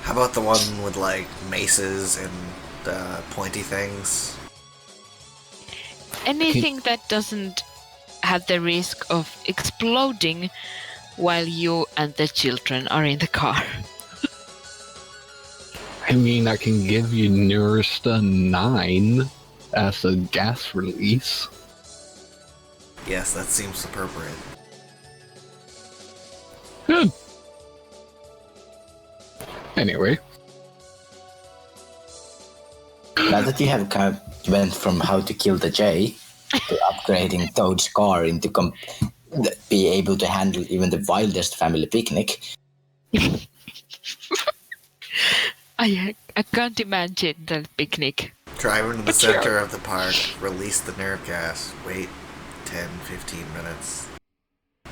How about the one with like maces and pointy things? Anything that doesn't have the risk of exploding while you and the children are in the car. I mean, I can give you Nursta 9 as a gas release. Yes, that seems appropriate. Good. Anyway, Now that you have kind of went from how to kill the J to upgrading Toad's car into be able to handle even the wildest family picnic. I can't imagine that picnic. Drive into the center of the park, release the nerve gas, wait 10-15 minutes,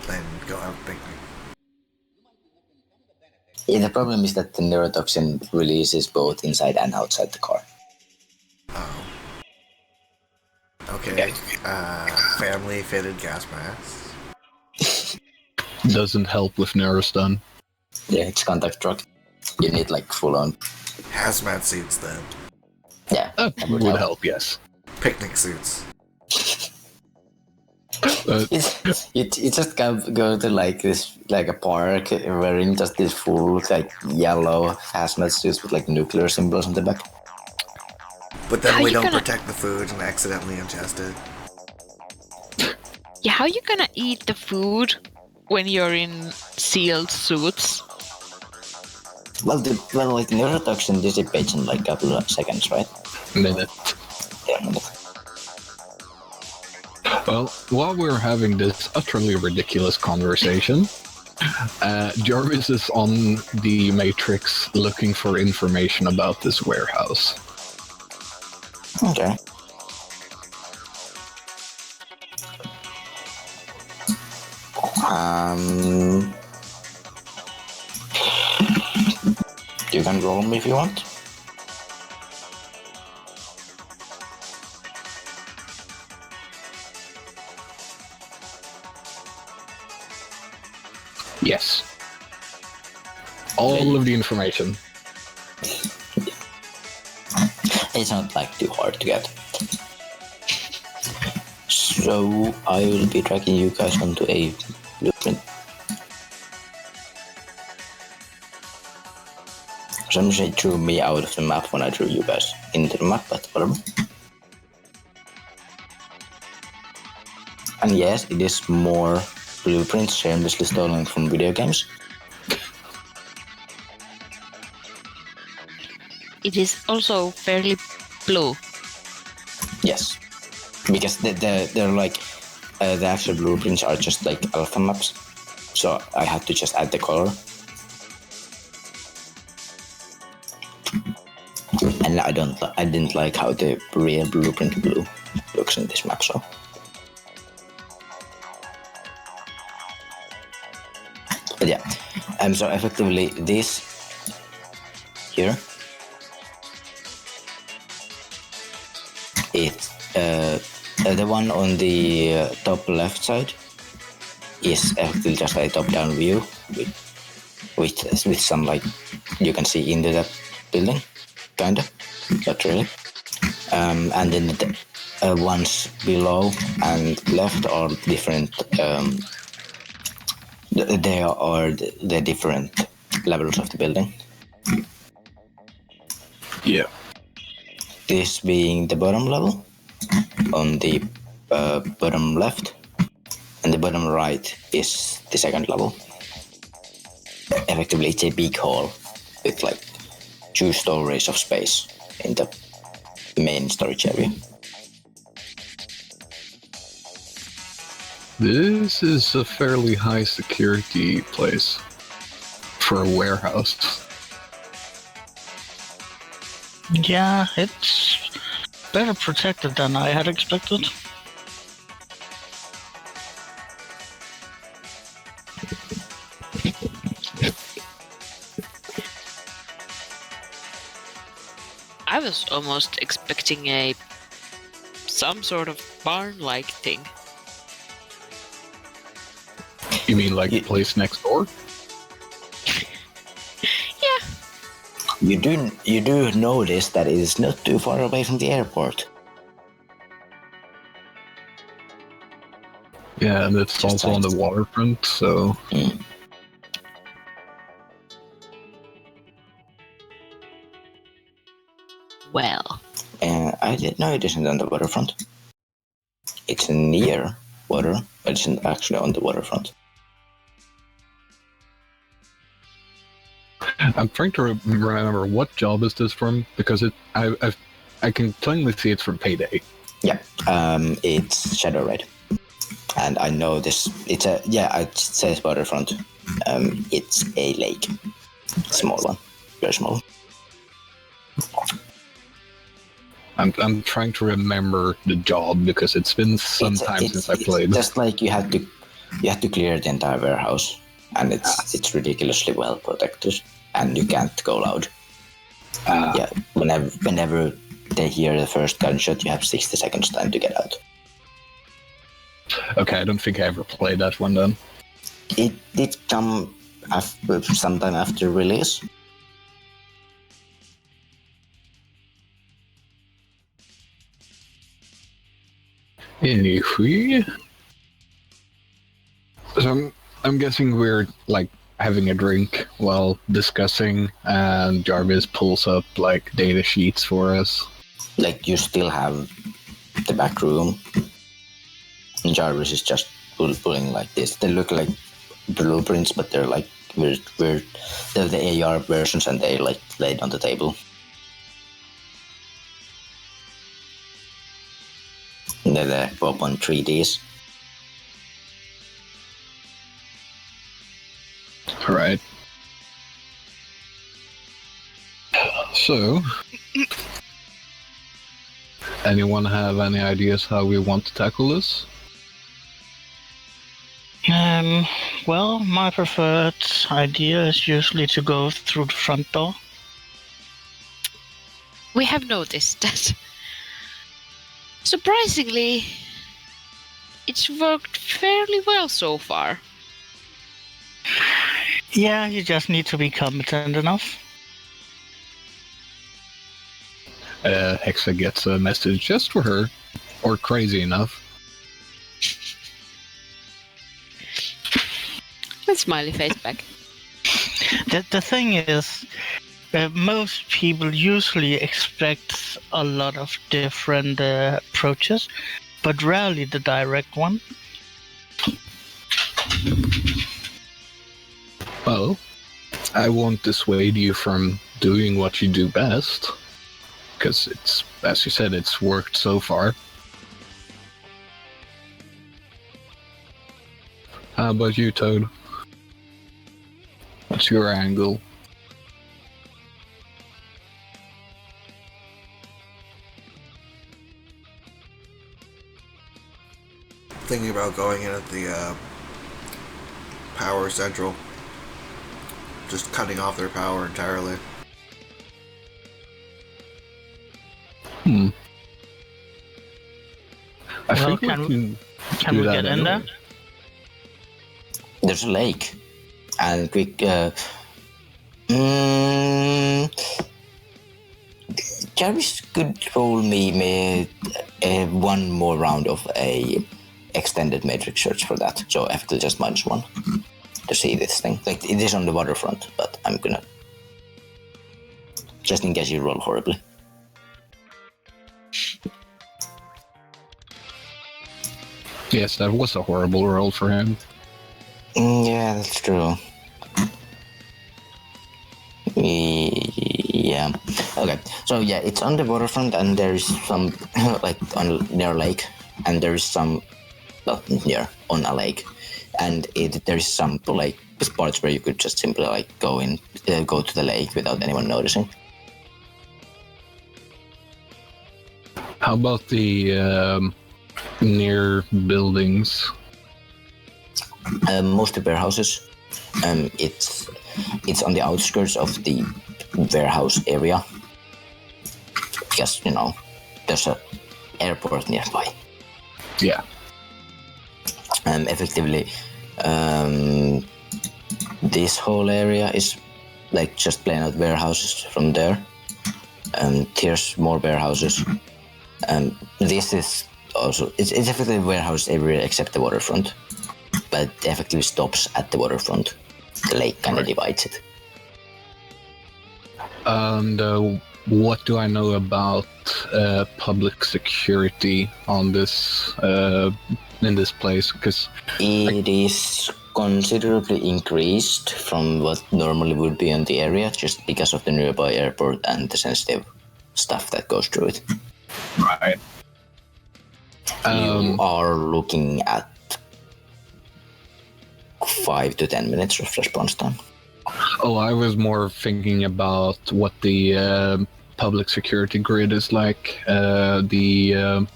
then go have a picnic. Yeah, the problem is that the neurotoxin releases both inside and outside the car. Oh. Okay. Family fitted gas masks. Doesn't help with neurostun. Yeah, it's contact drug. You need like full on. Hazmat suits then. Yeah, That would help, yes. Picnic suits. You just go to like this, like a park wearing just this full like yellow hazmat suits with like nuclear symbols on the back. But then we don't protect the food and accidentally ingest it. Yeah, how you gonna eat the food when you're in sealed suits? Well, like neurotoxin dissipates in like a couple of seconds, right? Minute. Yeah, minute. Well, while we're having this utterly ridiculous conversation, Jarvis is on the Matrix looking for information about this warehouse. Okay. You can roll me if you want. Yes. All of the information. It's not like too hard to get. So I will be tracking you guys onto a blueprint. Somebody drew me out of the map when I drew you guys into the map, but whatever. And yes, it is more blueprints shamelessly stolen from video games. It is also fairly blue. Yes, because they're like the actual blueprints are just like alpha maps, so I had to just add the color. And I didn't like how the real blueprint blue looks in this map, so. But yeah, so effectively this here, it's the one on the top left side is effectively just a top-down view with some like you can see into the building, kinda, not really. And then the ones below and left are different. They are the different levels of the building. Yeah. This being the bottom level on the bottom left, and the bottom right is the second level. Effectively, it's a big hall with like 2 stories of space in the main storage area. This is a fairly high security place for a warehouse. Yeah, it's better protected than I had expected. I was almost expecting some sort of barn-like thing. You mean like the place next door? Yeah. You do notice that it is not too far away from the airport. Yeah, and it's Just also on the waterfront, so... Well. I didn't know it isn't on the waterfront. It's near water, but it's not actually on the waterfront. I'm trying to remember what job is this from, because I can plainly see it's from Payday. Yeah, it's Shadowrun. And I know this. It's a it says waterfront. It's a lake, small one, very small. I'm trying to remember the job because it's been some time since I played. It's just like you had to clear the entire warehouse, and it's ridiculously well protected, and you can't go loud. Yeah, whenever they hear the first gunshot, you have 60 seconds time to get out. Okay, I don't think I ever played that one then. It did come sometime after release. Anyway, so I'm guessing we're like having a drink while discussing, and Jarvis pulls up like data sheets for us. Like you still have the back room. And Jarvis is just pulling like this. They look like blueprints, but they're like weird. They're the AR versions, and they like laid on the table. And they're up on 3Ds. All right. So, anyone have any ideas how we want to tackle this? Well, my preferred idea is usually to go through the front door. We have noticed that. Surprisingly, it's worked fairly well so far. Yeah, you just need to be competent enough. Hexa gets a message just for her, or crazy enough. With smiley face back. The thing is, most people usually expect a lot of different approaches, but rarely the direct one. Well, I won't dissuade you from doing what you do best, because it's, as you said, it's worked so far. How about you, Toad? What's your angle? Thinking about going in at the power central. Just cutting off their power entirely. I Well, think we can can do we that get in there? anyway. There's a lake, and quick. Jarvis could roll me one more round of a extended matrix search for that. So I have to just -1 to see this thing. Like it is on the waterfront, but I'm gonna just in case you roll horribly. Yes, that was a horrible roll for him. Yeah, that's true. Yeah. Okay. So yeah, it's on the waterfront, and there is some like near a lake, and there is some near on a lake, and there is some like spots where you could just simply like go to the lake without anyone noticing. How about the near buildings? Most of the warehouses. It's on the outskirts of the warehouse area because there's an airport nearby. Yeah. Effectively, this whole area is like just plain out warehouses from there. There's more warehouses. This is also it's effectively warehouse everywhere except the waterfront, but it effectively stops at the waterfront. The lake kind of divides it. And what do I know about public security on this in this place? Because it is considerably increased from what normally would be in the area, just because of the nearby airport and the sensitive stuff that goes through it. Right. You are looking at 5 to 10 minutes of response time. Oh, I was more thinking about what the public security grid is like, the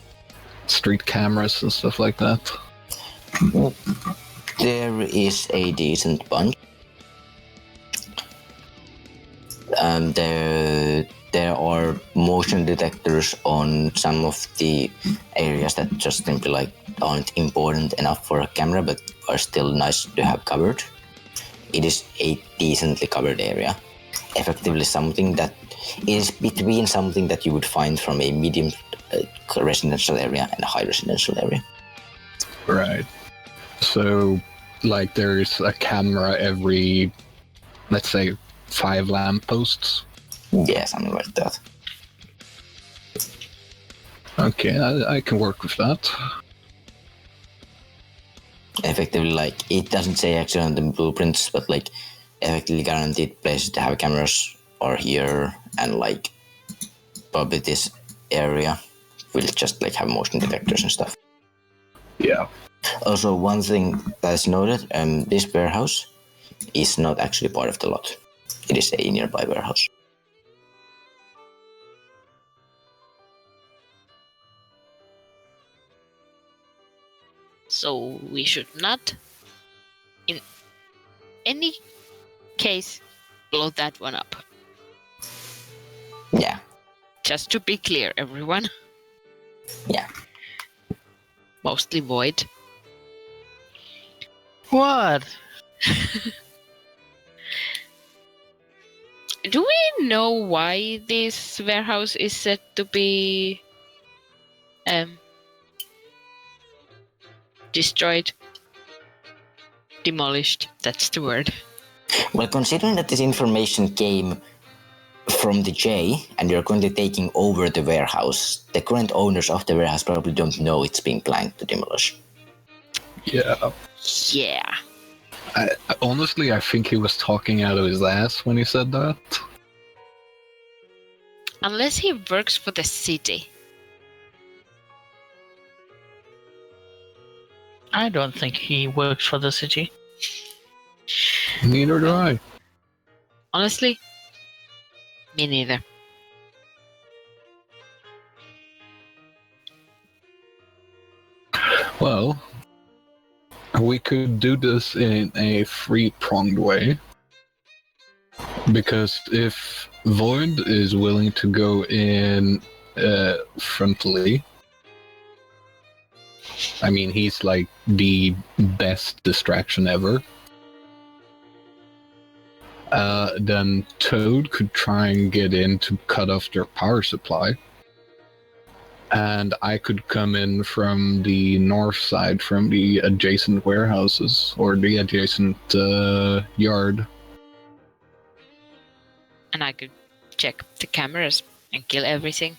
street cameras and stuff like that. There is a decent bunch. There are motion detectors on some of the areas that just simply like aren't important enough for a camera, but are still nice to have covered. It is a decently covered area. Effectively something that is between something that you would find from a medium residential area and a high residential area. Right. So, like, there's a camera every, let's say, 5 lampposts. Yeah, something like that. Okay, I can work with that. Effectively, like, it doesn't say actually on the blueprints, but like, effectively guaranteed places to have cameras are here, and like, probably this area will just like have motion detectors and stuff. Yeah. Also, one thing that's noted, this warehouse is not actually part of the lot. It is a nearby warehouse. So we should not, in any case, blow that one up. Yeah, Just to be clear, everyone. yeah. Mostly void. What? Do we know why this warehouse is said to be destroyed? Demolished, that's the word. Well, considering that this information came from the J and you're currently taking over the warehouse, the current owners of the warehouse probably don't know it's being planned to demolish. Yeah. Yeah. Honestly, I think he was talking out of his ass when he said that. Unless he works for the city. I don't think he works for the city. Neither do I. Honestly, me neither. Well, we could do this in a three-pronged way. Because if Void is willing to go in frontally, I mean, he's like the best distraction ever. Then Toad could try and get in to cut off their power supply. And I could come in from the north side, from the adjacent warehouses, or the adjacent yard. And I could check the cameras and kill everything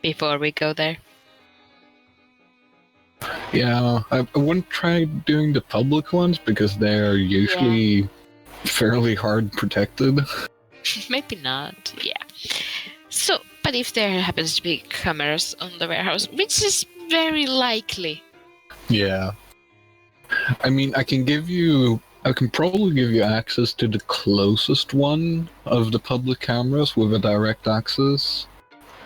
before we go there. Yeah, I wouldn't try doing the public ones because they're usually fairly hard protected. Maybe not, yeah. So, but if there happens to be cameras on the warehouse, which is very likely. Yeah. I mean, I can probably give you access to the closest one of the public cameras with a direct access,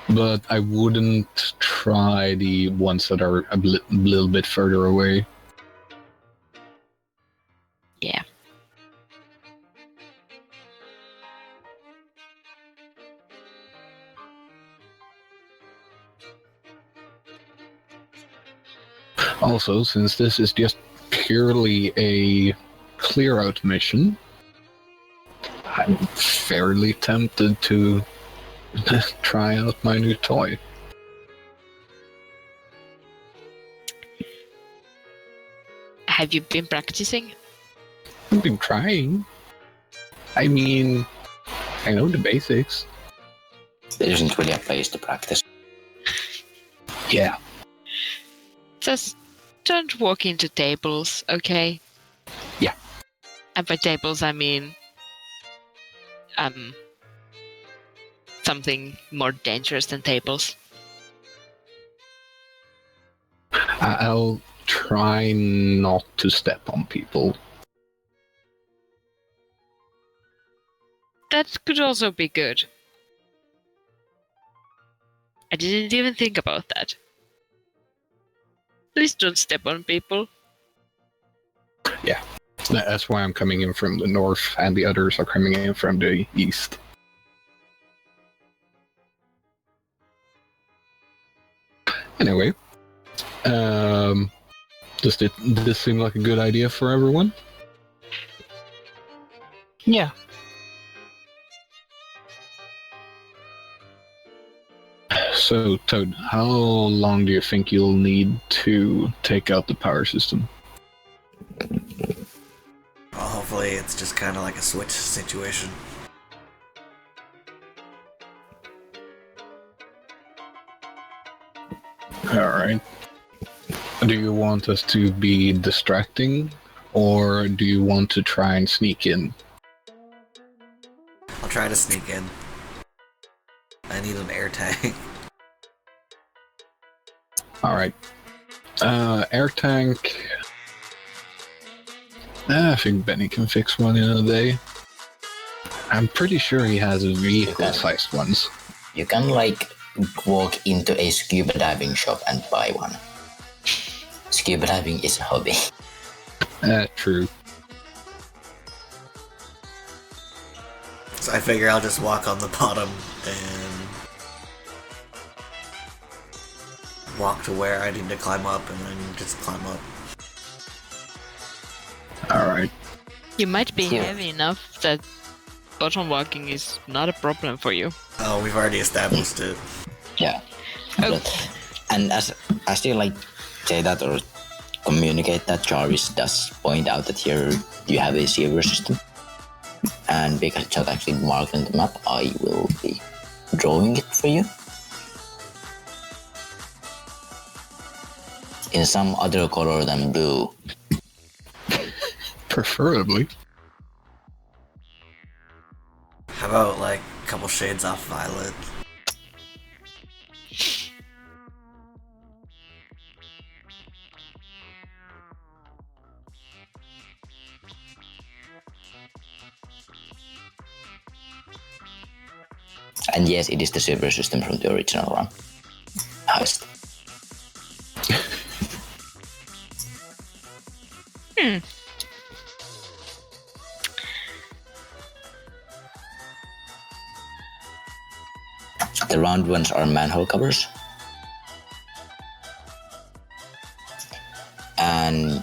but I wouldn't try the ones that are a little bit further away. Yeah. Also, since this is just purely a clear-out mission, I'm fairly tempted to try out my new toy. Have you been practicing? I've been trying. I mean, I know the basics. There isn't really a place to practice. Yeah. Just don't walk into tables, okay? Yeah. And by tables I mean something more dangerous than tables. I'll try not to step on people. That could also be good. I didn't even think about that. Please don't step on people. Yeah. That's why I'm coming in from the north, and the others are coming in from the east. Anyway, does this seem like a good idea for everyone? Yeah. So, Toad, how long do you think you'll need to take out the power system? Well, hopefully it's just kind of like a switch situation. Alright. Do you want us to be distracting, or do you want to try and sneak in? I'll try to sneak in. I need an air tag. Alright. Air tank. I think Benny can fix one in a day. I'm pretty sure he has vehicle-sized ones. You can like walk into a scuba diving shop and buy one. Scuba diving is a hobby. True. So I figure I'll just walk on the bottom and walk to where I need to climb up and then just climb up. Alright. You might be Yeah. heavy enough that bottom walking is not a problem for you. Oh, we've already established it. Yeah. Oh. But, and as you like say that or communicate that, Jarvis does point out that here you have a sewer system. And because it's not actually marked on the map, I will be drawing it for you. In some other color than blue. Preferably. How about like a couple shades off violet? And yes, it is the sewer system from the original run. Heist. The round ones are manhole covers. And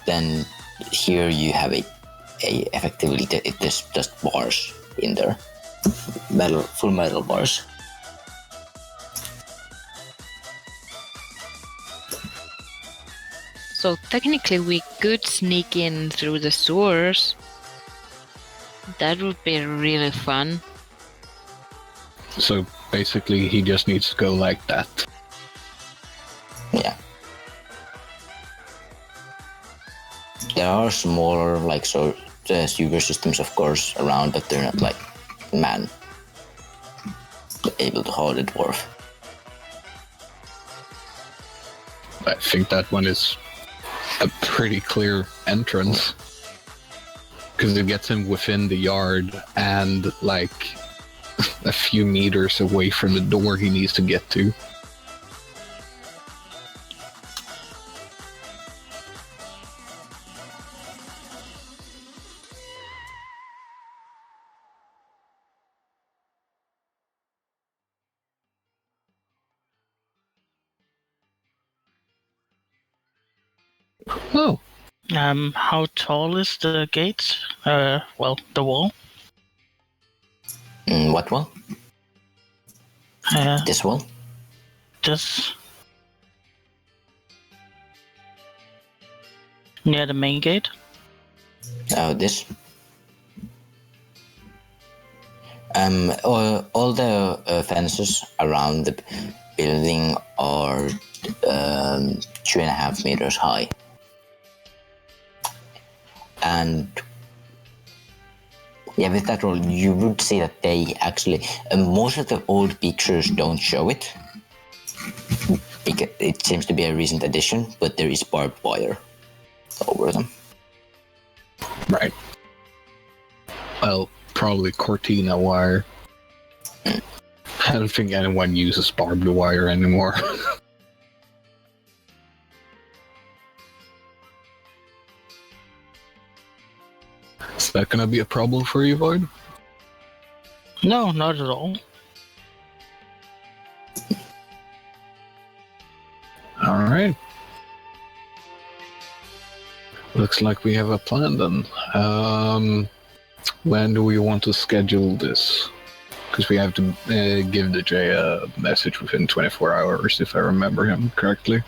then here you have a effectively this just bars in there. Full metal bars. So technically we could sneak in through the sewers. That would be really fun. So basically he just needs to go like that. Yeah. There are smaller like sewer systems of course around, but they're not like able to hold a dwarf. I think that one is a pretty clear entrance. Because it gets him within the yard and like a few meters away from the door he needs to get to. Oh, How tall is the gate? Well, the wall. What wall? This wall? Just near the main gate. Oh, this. All the fences around the building are 2.5 meters high. And yeah, with that role, you would see that they actually, most of the old pictures don't show it, It seems to be a recent addition, but there is barbed wire over them. Right. Well, probably Cortina wire. I don't think anyone uses barbed wire anymore. Is that gonna be a problem for you, Void? No, not at all. Alright. Looks like we have a plan then. When do we want to schedule this? Because we have to give the J a message within 24 hours, if I remember him correctly.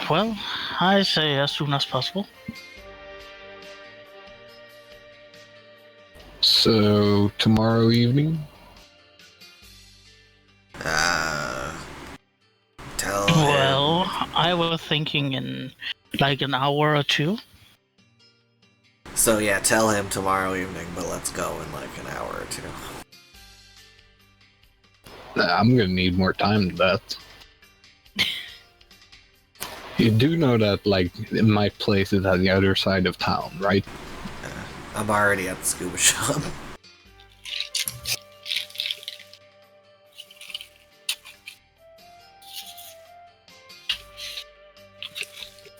Well, I say as soon as possible. So, tomorrow evening? Tell him. Well, I was thinking in like an hour or two. So yeah, tell him tomorrow evening, but let's go in like an hour or two. I'm gonna need more time than that. You do know that, like, my place is at the other side of town, right? I'm already at the scuba shop.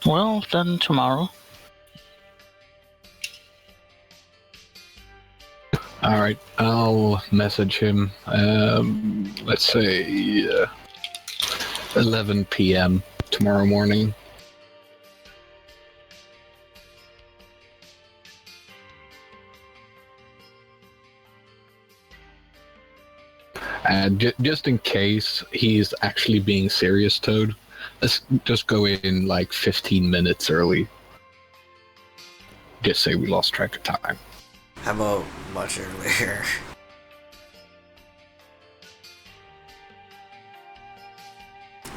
Well, then tomorrow. Alright, I'll message him, let's say, 11 p.m. tomorrow morning. Just in case he's actually being serious, Toad, let's just go in like 15 minutes early. Just say we lost track of time. How about much earlier?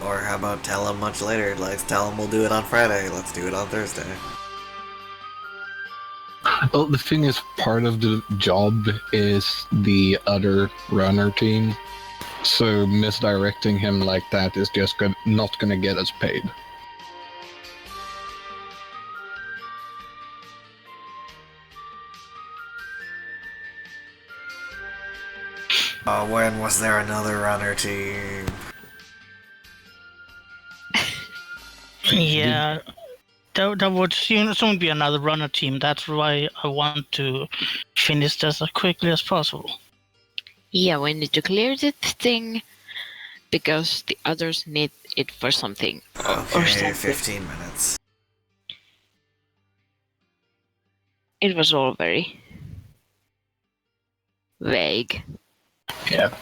Or how about tell him much later? Like, tell him we'll do it on Friday. Let's do it on Thursday. Well, the thing is, part of the job is the other runner team. So misdirecting him like that is just not gonna get us paid. When was there another runner team? Yeah, there would soon be another runner team. That's why I want to finish this as quickly as possible. Yeah, we need to clear this thing because the others need it for something. Or Okay, something. 15 minutes. It was all very vague, Yeah.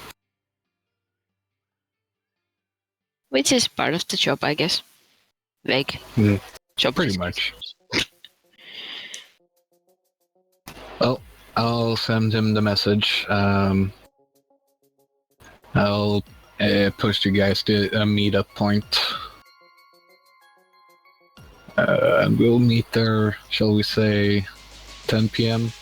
which is part of the job, I guess. Vague. Mm, Job pretty much. Well, I'll send him the message. I'll post you guys to a meetup point. And we'll meet there, shall we say, 10 p.m.?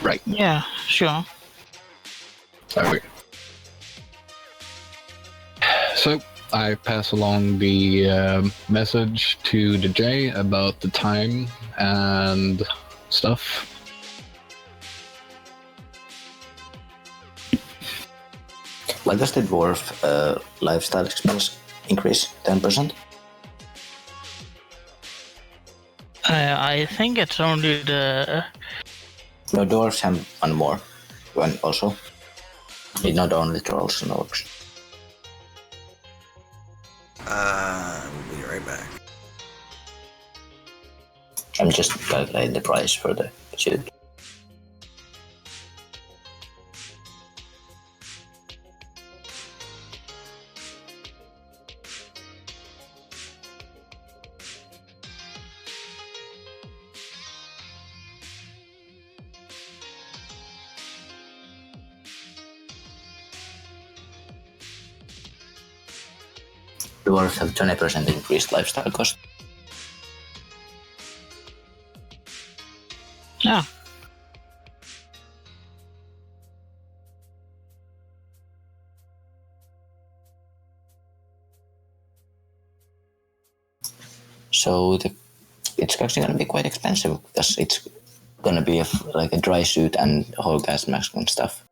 Right. Yeah, sure. Okay. So, I pass along the message to the J about the time and stuff. Why does the dwarf lifestyle expense increase 10%? I think it's only the... No, dwarves have one also. It's not only trolls and orcs. We'll be right back. I'm just calculating the price for the suit. Dwarves have 20% increased lifestyle cost. Ah, So it's actually gonna be quite expensive because it's gonna be like a dry suit and whole gas mask and stuff.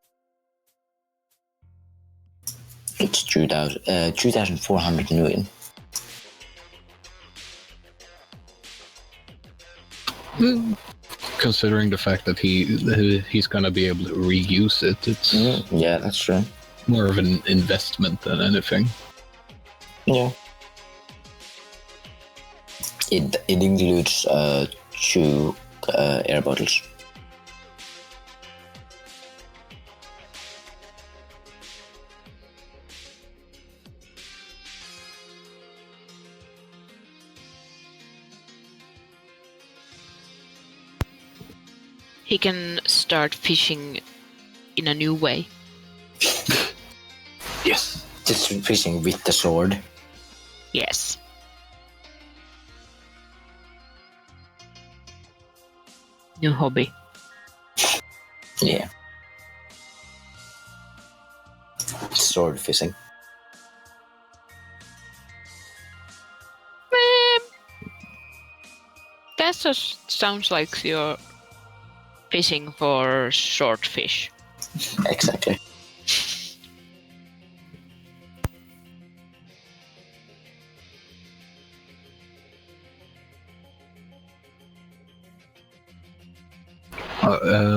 It's 2,400 million. Considering the fact that he's gonna be able to reuse it, it's Yeah, that's true. more of an investment than anything. Yeah. It includes 2 air bottles. He can start fishing in a new way. Yes. Just fishing with the sword. Yes. New hobby. Yeah. Sword fishing. That just sounds like you're fishing for short fish. Exactly.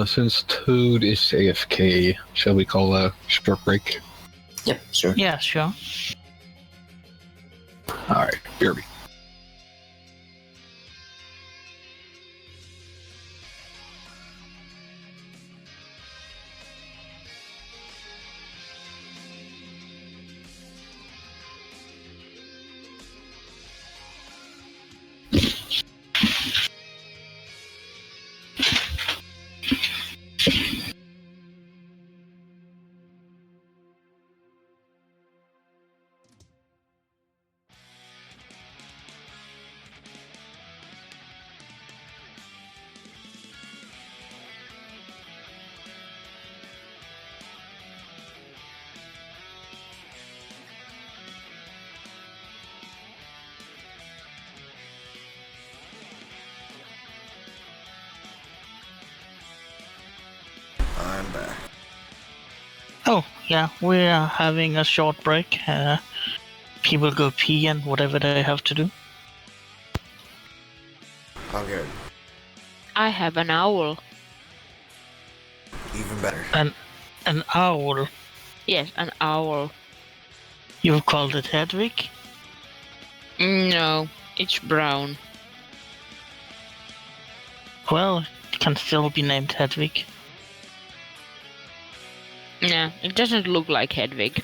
Since Toad is AFK, shall we call a short break? Yep, sure. yeah, sure. Alright, BRB. I'm back. Oh, yeah, we are having a short break. People go pee and whatever they have to do. Oh, good. I have an owl. Even better. An owl. Yes, an owl. You've called it Hedwig? No, it's brown. Well, it can still be named Hedwig. Nah, it doesn't look like Hedwig.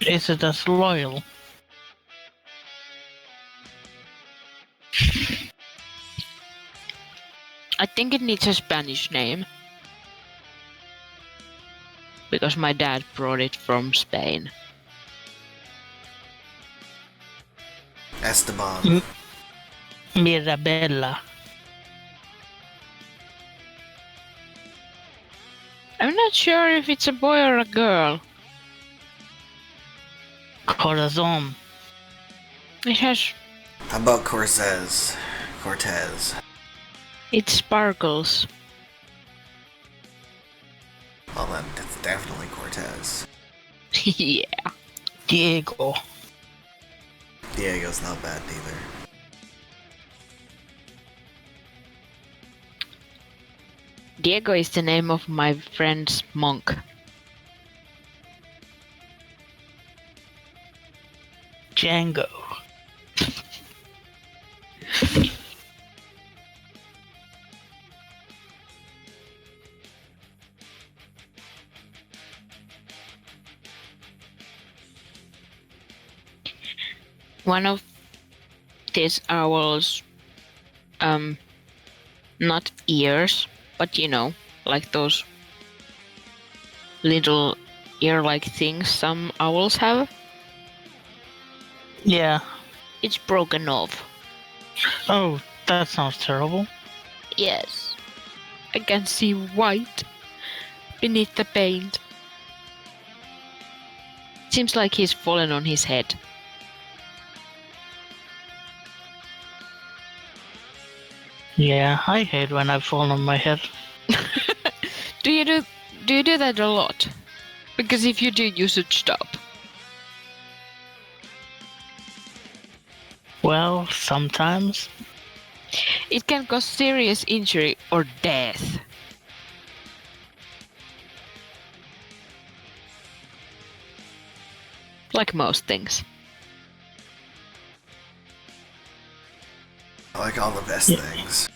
Is it as loyal? I think it needs a Spanish name. Because my dad brought it from Spain. Esteban. Mirabella. I'm not sure if it's a boy or a girl. Corazon. It has... How about Cortez? Cortez. It sparkles. Well, then it's definitely Cortez. Yeah. Diego. Diego's not bad either. Diego is the name of my friend's monk. Django. One of these owls, not ears, but you know, like those little ear-like things some owls have. Yeah. It's broken off. Oh, That sounds terrible. Yes. I can see white beneath the paint. Seems like he's fallen on his head. Yeah, I hate when I fall on my head. Do you do that a lot? Because if you do, you should stop. Well, sometimes. It can cause serious injury or death. Like most things. Like all the best things.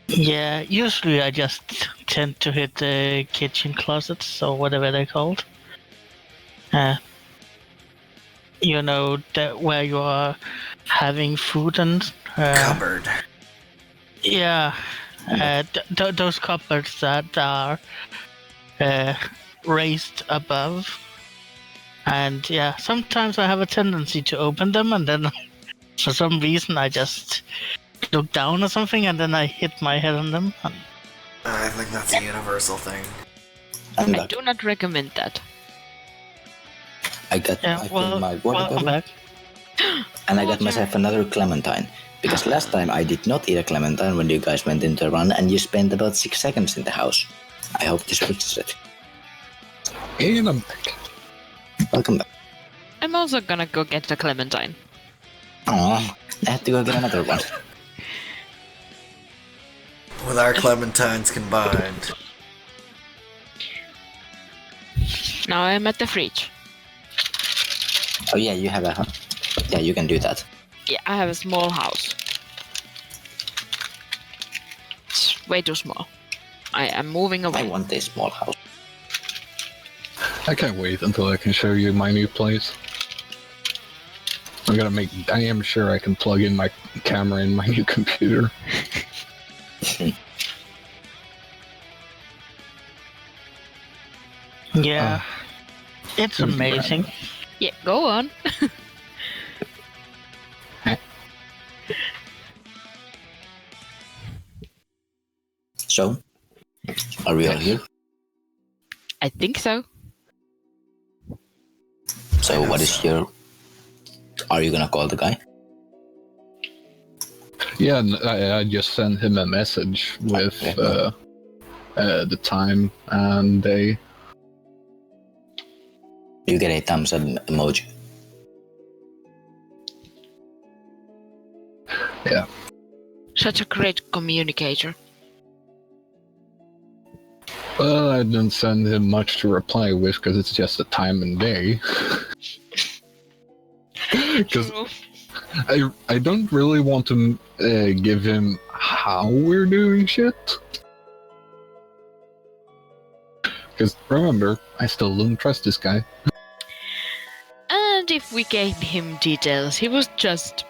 Yeah, usually I just tend to hit the kitchen closets or whatever they're called. You know, where you are having food and... Cupboard. Yeah, those cupboards that are raised above. And yeah, sometimes I have a tendency to open them and then for some reason I just look down or something and then I hit my head on them. I think that's a universal thing. I do not recommend that. I got Yeah, I filled my water welcome bottle, back. and I got myself another clementine. Because last time I did not eat a clementine when you guys went into the run, and you spent about 6 seconds in the house. I hope this fixes it. And I'm back. Welcome back. I'm also gonna go get the clementine. Aw, I have to go get another one. With our clementines combined. Now I'm at the fridge. Oh yeah, you have a... Yeah, you can do that. Yeah, I have a small house. It's way too small. I am moving I away. want a small house. I can't wait until I can show you my new place. I am sure I can plug in my camera in my new computer. Yeah, it's amazing. Yeah, go on. So, are we all here? I think so. So what is your... Are you gonna call the guy? Yeah, I just sent him a message with the time and day. You get a thumbs up emoji. Yeah. Such a great communicator. Well, I didn't send him much to reply with because it's just the time and day. Because I don't really want to give him how we're doing shit. Because remember, I still don't trust this guy. And if we gave him details, he was just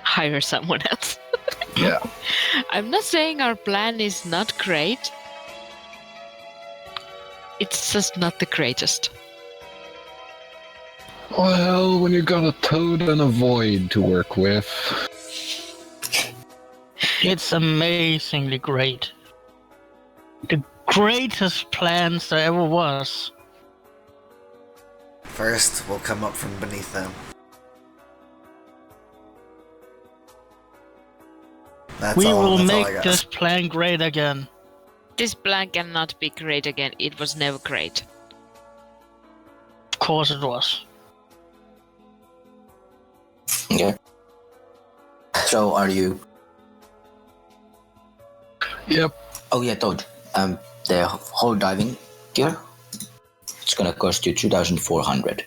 hire someone else. Yeah. I'm not saying our plan is not great. It's just not the greatest. Well, when you got a toad and a void to work with. It's amazingly great. The greatest plans there ever was. First, we'll come up from beneath them. That's We all, will that's all I make got. this plan great again. This plan cannot be great again. It was never great. Of course it was. Okay. So are you... Yep. Oh yeah, Toad. The whole diving gear, it's gonna cost you 2,400.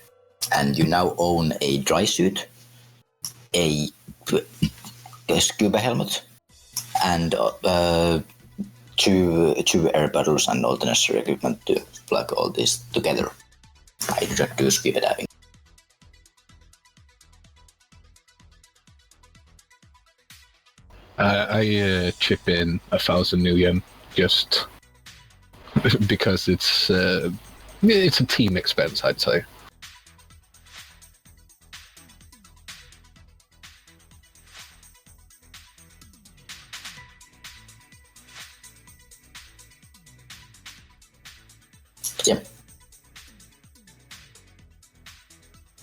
And you now own a dry suit, a scuba helmet, and two air bottles and all the necessary equipment to plug all this together. I just do scuba diving. I chip in 1,000 new yen just because it's a team expense, I'd say. Yep.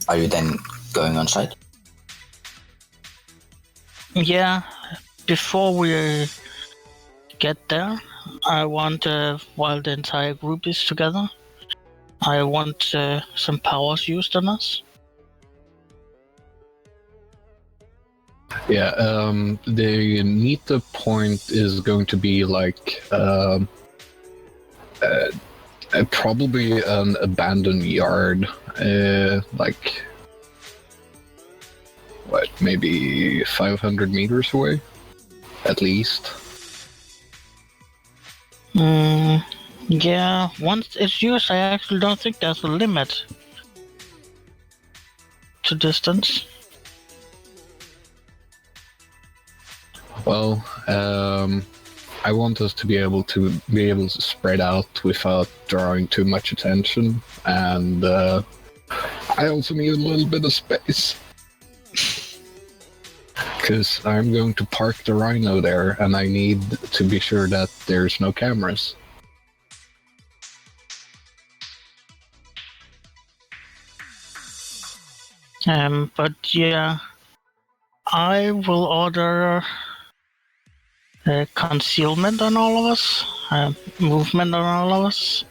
Are you then going on site? Yeah, before we get there, I want, while the entire group is together, I want some powers used on us. Yeah, the meetup point is going to be like probably an abandoned yard, like what, maybe 500 meters away, at least. Yeah, once it's used, I actually don't think there's a limit to distance. Well, I want us to be able to spread out without drawing too much attention, and I also need a little bit of space. Because I'm going to park the Rhino there, and I need to be sure that there's no cameras. But yeah, I will order concealment on all of us, movement on all of us,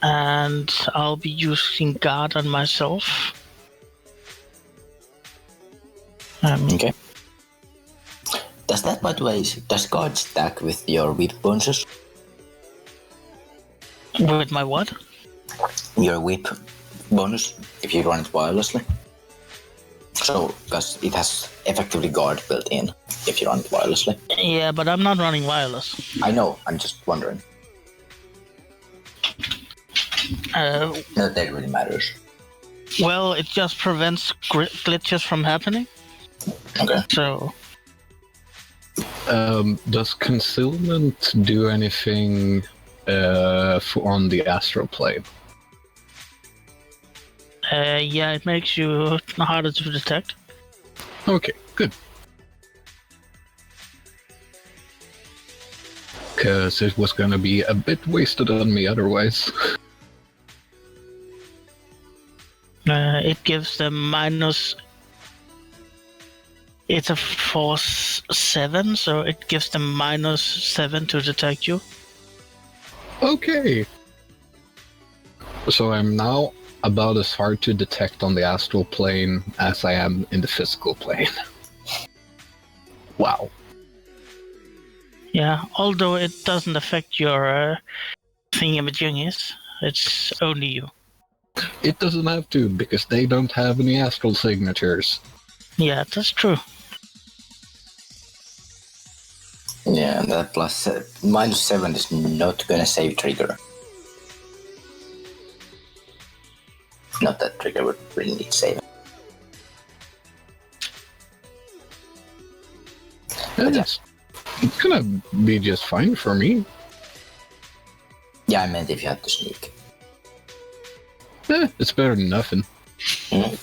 and I'll be using guard on myself. Okay. Does that, by the way, does guard stack with your whip bonuses? With my what? Your whip bonus, if you run it wirelessly. So, because it has effectively guard built in if you run it wirelessly. Yeah, but I'm not running wireless. I know, I'm just wondering. Not that it really matters. Well, it just prevents glitches from happening. Okay. So, Does concealment do anything on the astral plane? yeah, it makes you harder to detect. Okay, good. Because it was gonna be a bit wasted on me otherwise. It gives them minus. It's a force 7, so it gives them minus 7 to detect you. Okay. So I'm now about as hard to detect on the astral plane as I am in the physical plane. Wow. Yeah, although it doesn't affect your thingamajiggies, it's only you. It doesn't have to, because they don't have any astral signatures. Yeah, that's true. Yeah, that plus minus 7 is not gonna save trigger. Not that trigger would really need saving. Yes. It's gonna be just fine for me. Yeah, I meant if you had to sneak. It's better than nothing. Mm-hmm.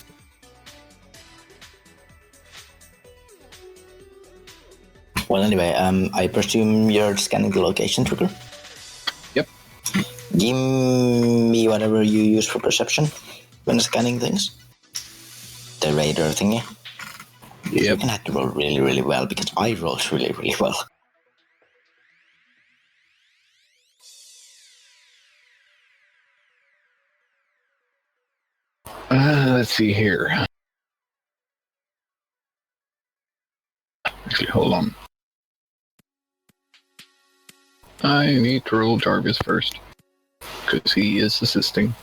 Well, anyway, I presume you're scanning the location trigger? Yep. Give me whatever you use for perception when scanning things. The radar thingy. Yep. You're gonna have to roll really, really well, because I rolled really, really well. Let's see here. Actually, hold on. I need to roll Jarvis first, because he is assisting.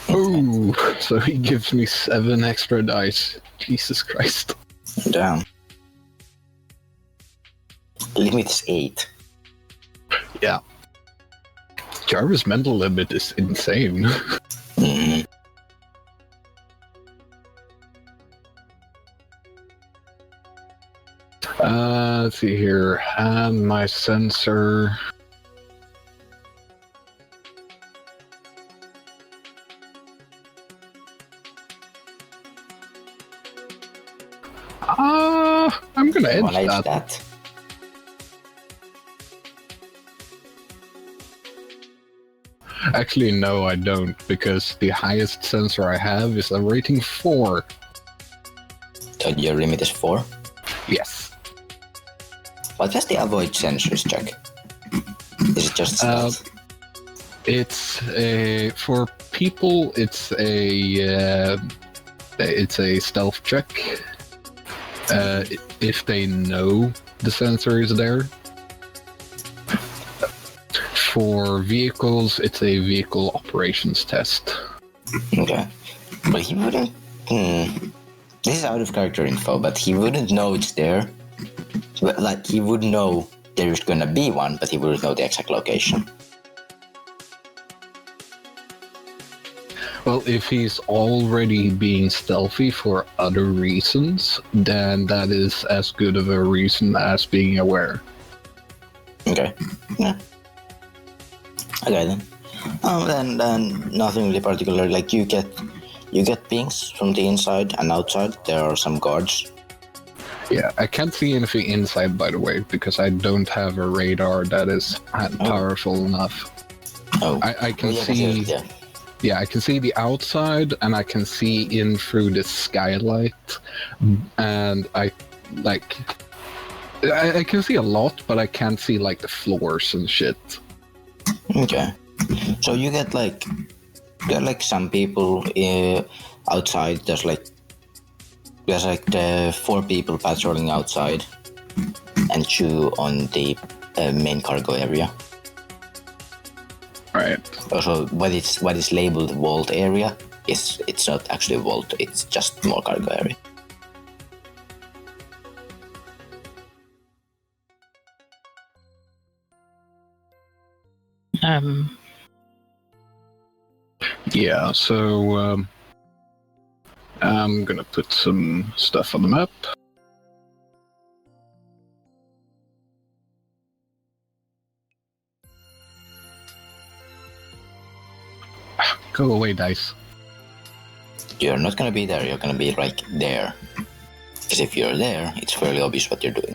Oh, so he gives me 7 extra dice. Jesus Christ. Damn. Limit is 8. Yeah. Jarvis' mental limit is insane. Mm. Let's see here. And my sensor. I'm gonna edge Wanna edge that. that? Actually, no, I don't, because the highest sensor I have is a rating 4. So your limit is 4? Yes. What does the avoid sensors check? Is it just stealth? It's a for people. It's a stealth check. If they know the sensor is there. For vehicles, it's a vehicle operations test. Okay. But he wouldn't... This is out of character info, but he wouldn't know it's there. But, like, he would know there's gonna be one, but he wouldn't know the exact location. Well, if he's already being stealthy for other reasons, then that is as good of a reason as being aware. Okay. Yeah. Okay then. Then nothing really particular. Like you get pings from the inside and outside. There are some guards. Yeah, I can't see anything inside, by the way, because I don't have a radar that is powerful enough. Oh. I can yeah, see. Yeah. Yeah, I can see the outside, and I can see in through the skylight, and I can see a lot, but I can't see like the floors and shit. Okay. So you get like some people outside. There's like the 4 people patrolling outside, and 2 on the main cargo area. Right. Also, what is labeled vault area it's not actually vault. It's just more cargo area. Yeah, so I'm gonna put some stuff on the map. Go away, dice. You're not gonna be there. You're gonna be like there. Because if you're there, it's fairly obvious what you're doing.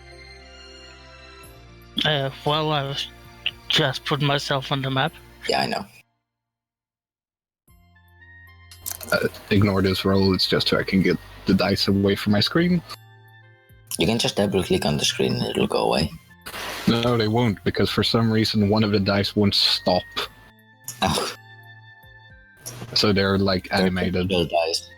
Well, I was just put myself on the map. Yeah, I know. Ignore this roll. It's just so I can get the dice away from my screen. You can just double click on the screen and it'll go away. No, they won't, because for some reason one of the dice won't stop. Oh. So they're like animated. They're dice.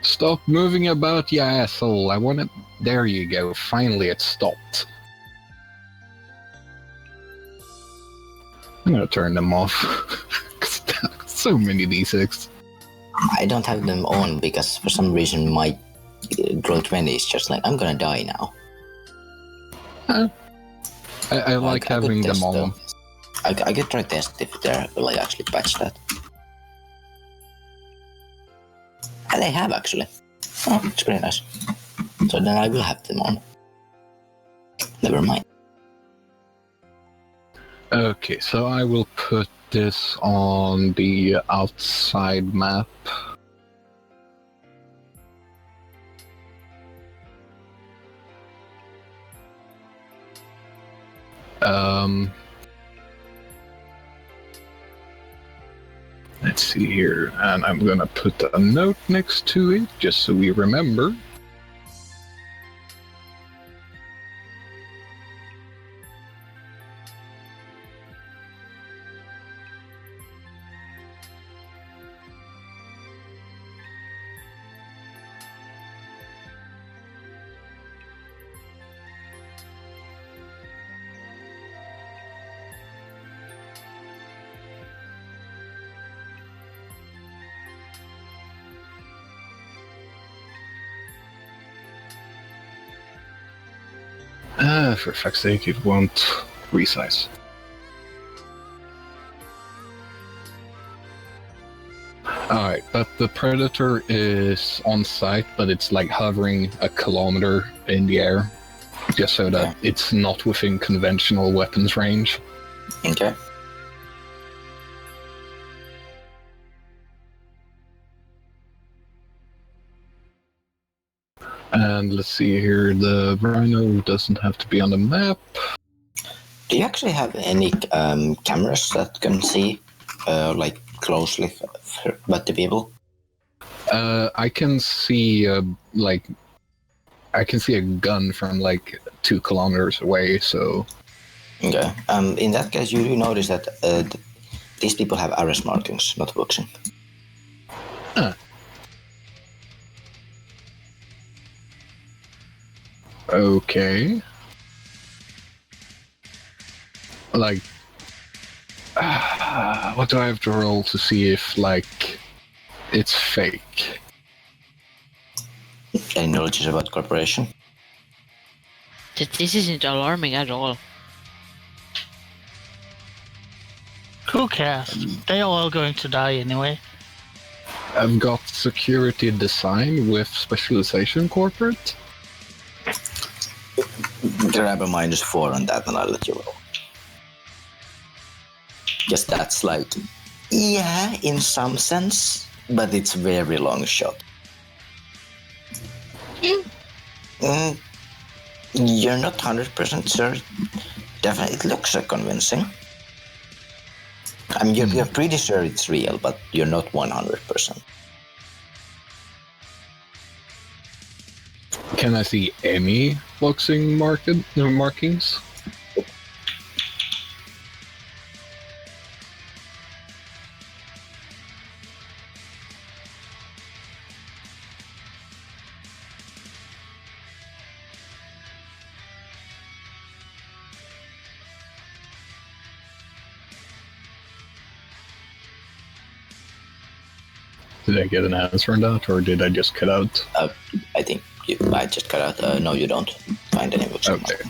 Stop moving about, you asshole. I want it. There you go. Finally, it stopped. I'm gonna turn them off. So many D6. I don't have them on because for some reason my roll 20 is just like, I'm gonna die now. I like having them on. I could try test if they're like actually patch that. And they have actually. Oh, it's pretty nice. So then I will have them on. Never mind. Okay, so I will put this on the outside map. Let's see here, and I'm gonna put a note next to it just so we remember. For fuck's sake, it won't resize. Alright, but the Predator is on site, but it's like hovering a kilometer in the air, just so that it's not within conventional weapons range. Okay. And let's see here, the rhino doesn't have to be on the map. Do you actually have any cameras that can see like closely but the people? I can see I can see a gun from like 2 kilometers away, so... Okay. In that case, you do notice that these people have arrest markings, not boxing. Huh. Okay. Like... what do I have to roll to see if, like, it's fake? Any knowledge about corporation? This isn't alarming at all. Who cares? They're all going to die anyway. I've got security design with specialization corporate. Grab a -4 on that and I'll let you roll. Guess that's like, yeah, in some sense, but it's very long shot. You're not 100% sure. Definitely, it looks convincing. I mean, you're pretty sure it's real, but you're not 100%. Can I see any boxing markings? Did I get an answer on that, or did I just cut out? I think I just cut out. No, you don't find any books. Okay.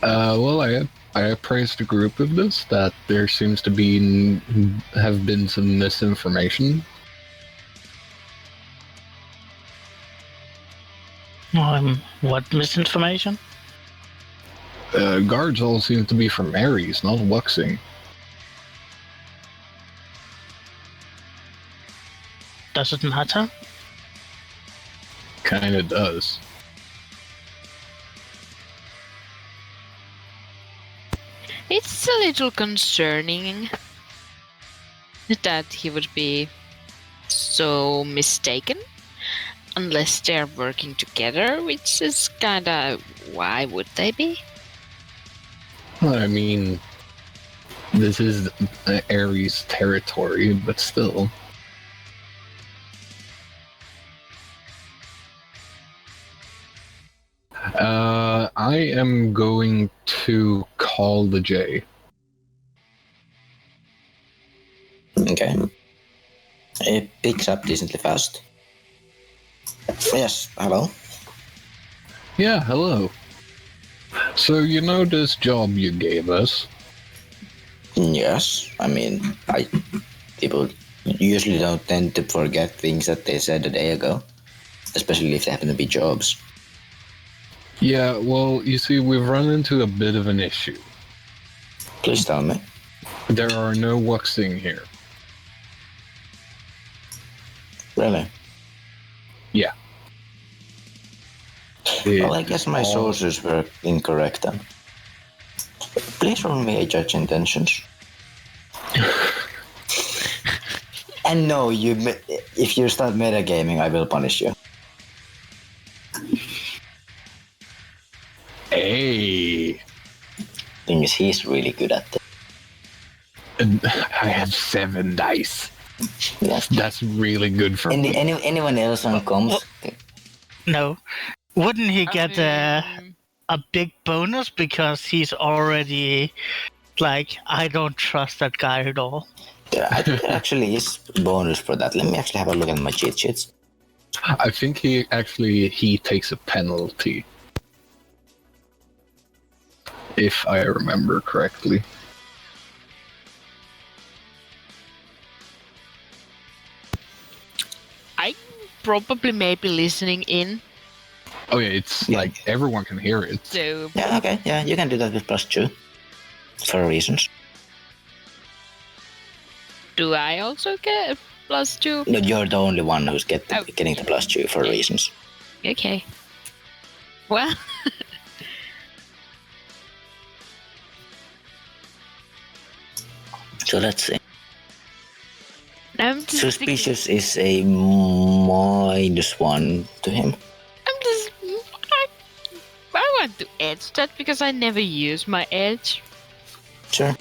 Well, I appraised the group of this, that there seems to have been some misinformation. What misinformation? Guards all seem to be from Ares, not Wuxing. Does it matter? Kinda does. It's a little concerning that he would be so mistaken, unless they're working together, which is kinda, why would they be? I mean, this is Ares territory, but still. I am going to call the J. Okay. It picks up decently fast. Yes, hello? Yeah, hello. So you know this job you gave us? Yes, I mean, people usually don't tend to forget things that they said a day ago, especially if they happen to be jobs. Yeah, well, you see, we've run into a bit of an issue. Please tell me. There are no Wuxing here. Really? Yeah. Well, I guess my sources were incorrect then. Please roll me a judge intentions. And no, if you start metagaming, I will punish you. Hey. Thing is, he's really good at it. I have 7 dice. Yes. That's really good for me. Anyone else on comms? No. Wouldn't he get a Um, big bonus because he's already like, I don't trust that guy at all? Yeah, I think there actually is bonus for that. Let me actually have a look at my cheat sheets. I think he takes a penalty. If I remember correctly. I probably may be listening in, Oh yeah, it's like everyone can hear it. so Yeah, okay, yeah, you can do that with +2. For reasons. do I also get +2. No, you're the only one who's Oh. getting the +2 for reasons. Okay. Well, So let's see. I'm just thinking- Suspicious is a -1 to him. I want to edge that because I never use my edge. Sure.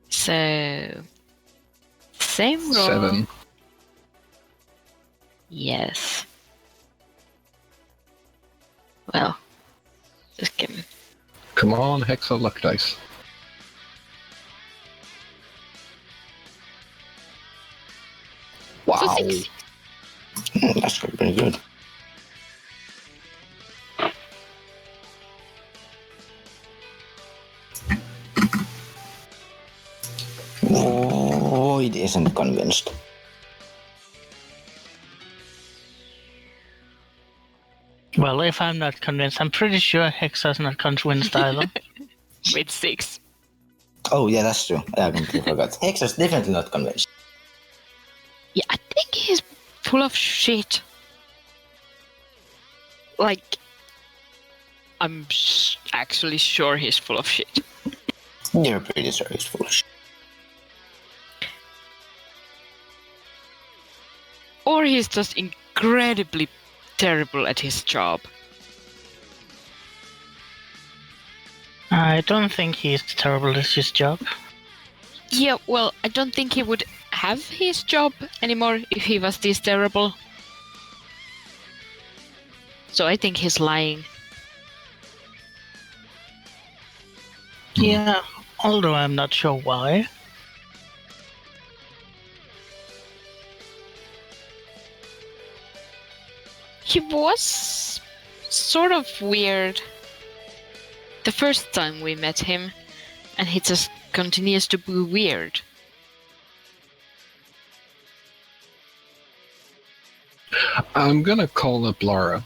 So, same roll. 7. Yes. Well, just kidding. Come on, Hexa luck dice. Wow. So 6. That's pretty good. Void isn't convinced. Well, if I'm not convinced, I'm pretty sure Hexa's not convinced either. With 6. Oh yeah, that's true. Yeah, I completely forgot. Hexa's definitely not convinced. Yeah, I think he's full of shit. Like, I'm actually sure he's full of shit. You're pretty sure he's foolish. Or he's just incredibly terrible at his job. I don't think he's terrible at his job. Yeah, well, I don't think he would have his job anymore if he was this terrible. So I think he's lying. Yeah, although I'm not sure why. He was sort of weird the first time we met him, and he just continues to be weird. I'm gonna call up Lara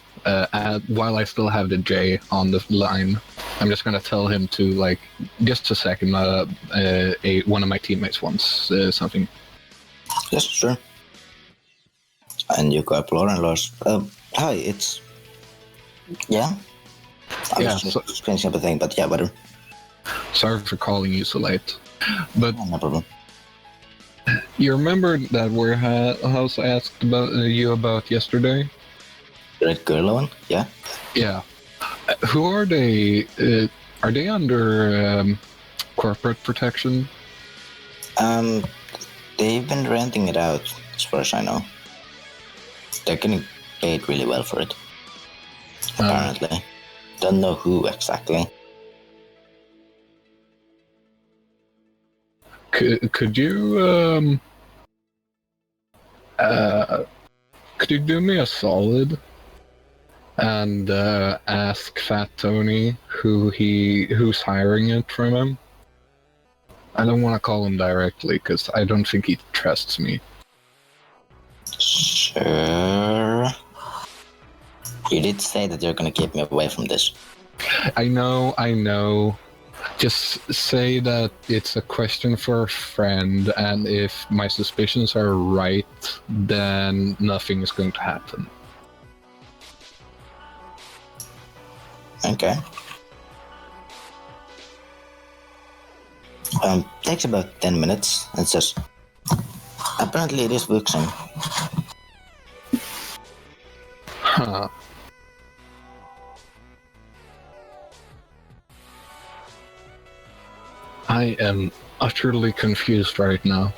while I still have the J on the line. I'm just gonna tell him to, like, just a second. One of my teammates wants something. Yes, sure. And you got Laura and Lars. Hi, it's... Yeah? I Yeah, was just so- finishing up a thing, but yeah, whatever. Sorry for calling you so late. But No problem. you remember that warehouse I asked about you about yesterday? The red girl one? Yeah? Yeah. Who are they? Are they under corporate protection? They've been renting it out, as far as I know. They're getting paid really well for it. Apparently. Don't know who exactly. Could you could you do me a solid and ask Fat Tony who's hiring it from him? I don't want to call him directly because I don't think he trusts me. Sure. You did say that you're gonna keep me away from this. I know. Just say that it's a question for a friend, and if my suspicions are right, then nothing is going to happen. Okay. Takes about 10 minutes. It says, apparently it is Vuxen. Huh. I am utterly confused right now.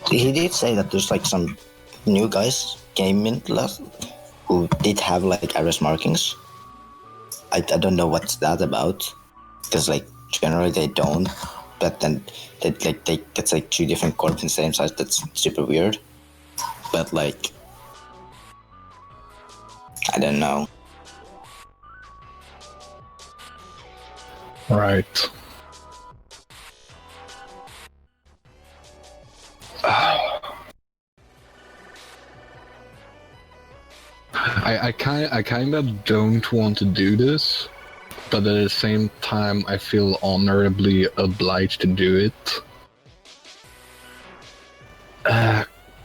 He did say that there's like some new guys came in last who did have like arrest markings. I don't know what's that about, because like generally they don't, but then that's like two different corps in the same size. That's super weird. But like, I don't know. Right. I kind of don't want to do this, but at the same time, I feel honorably obliged to do it.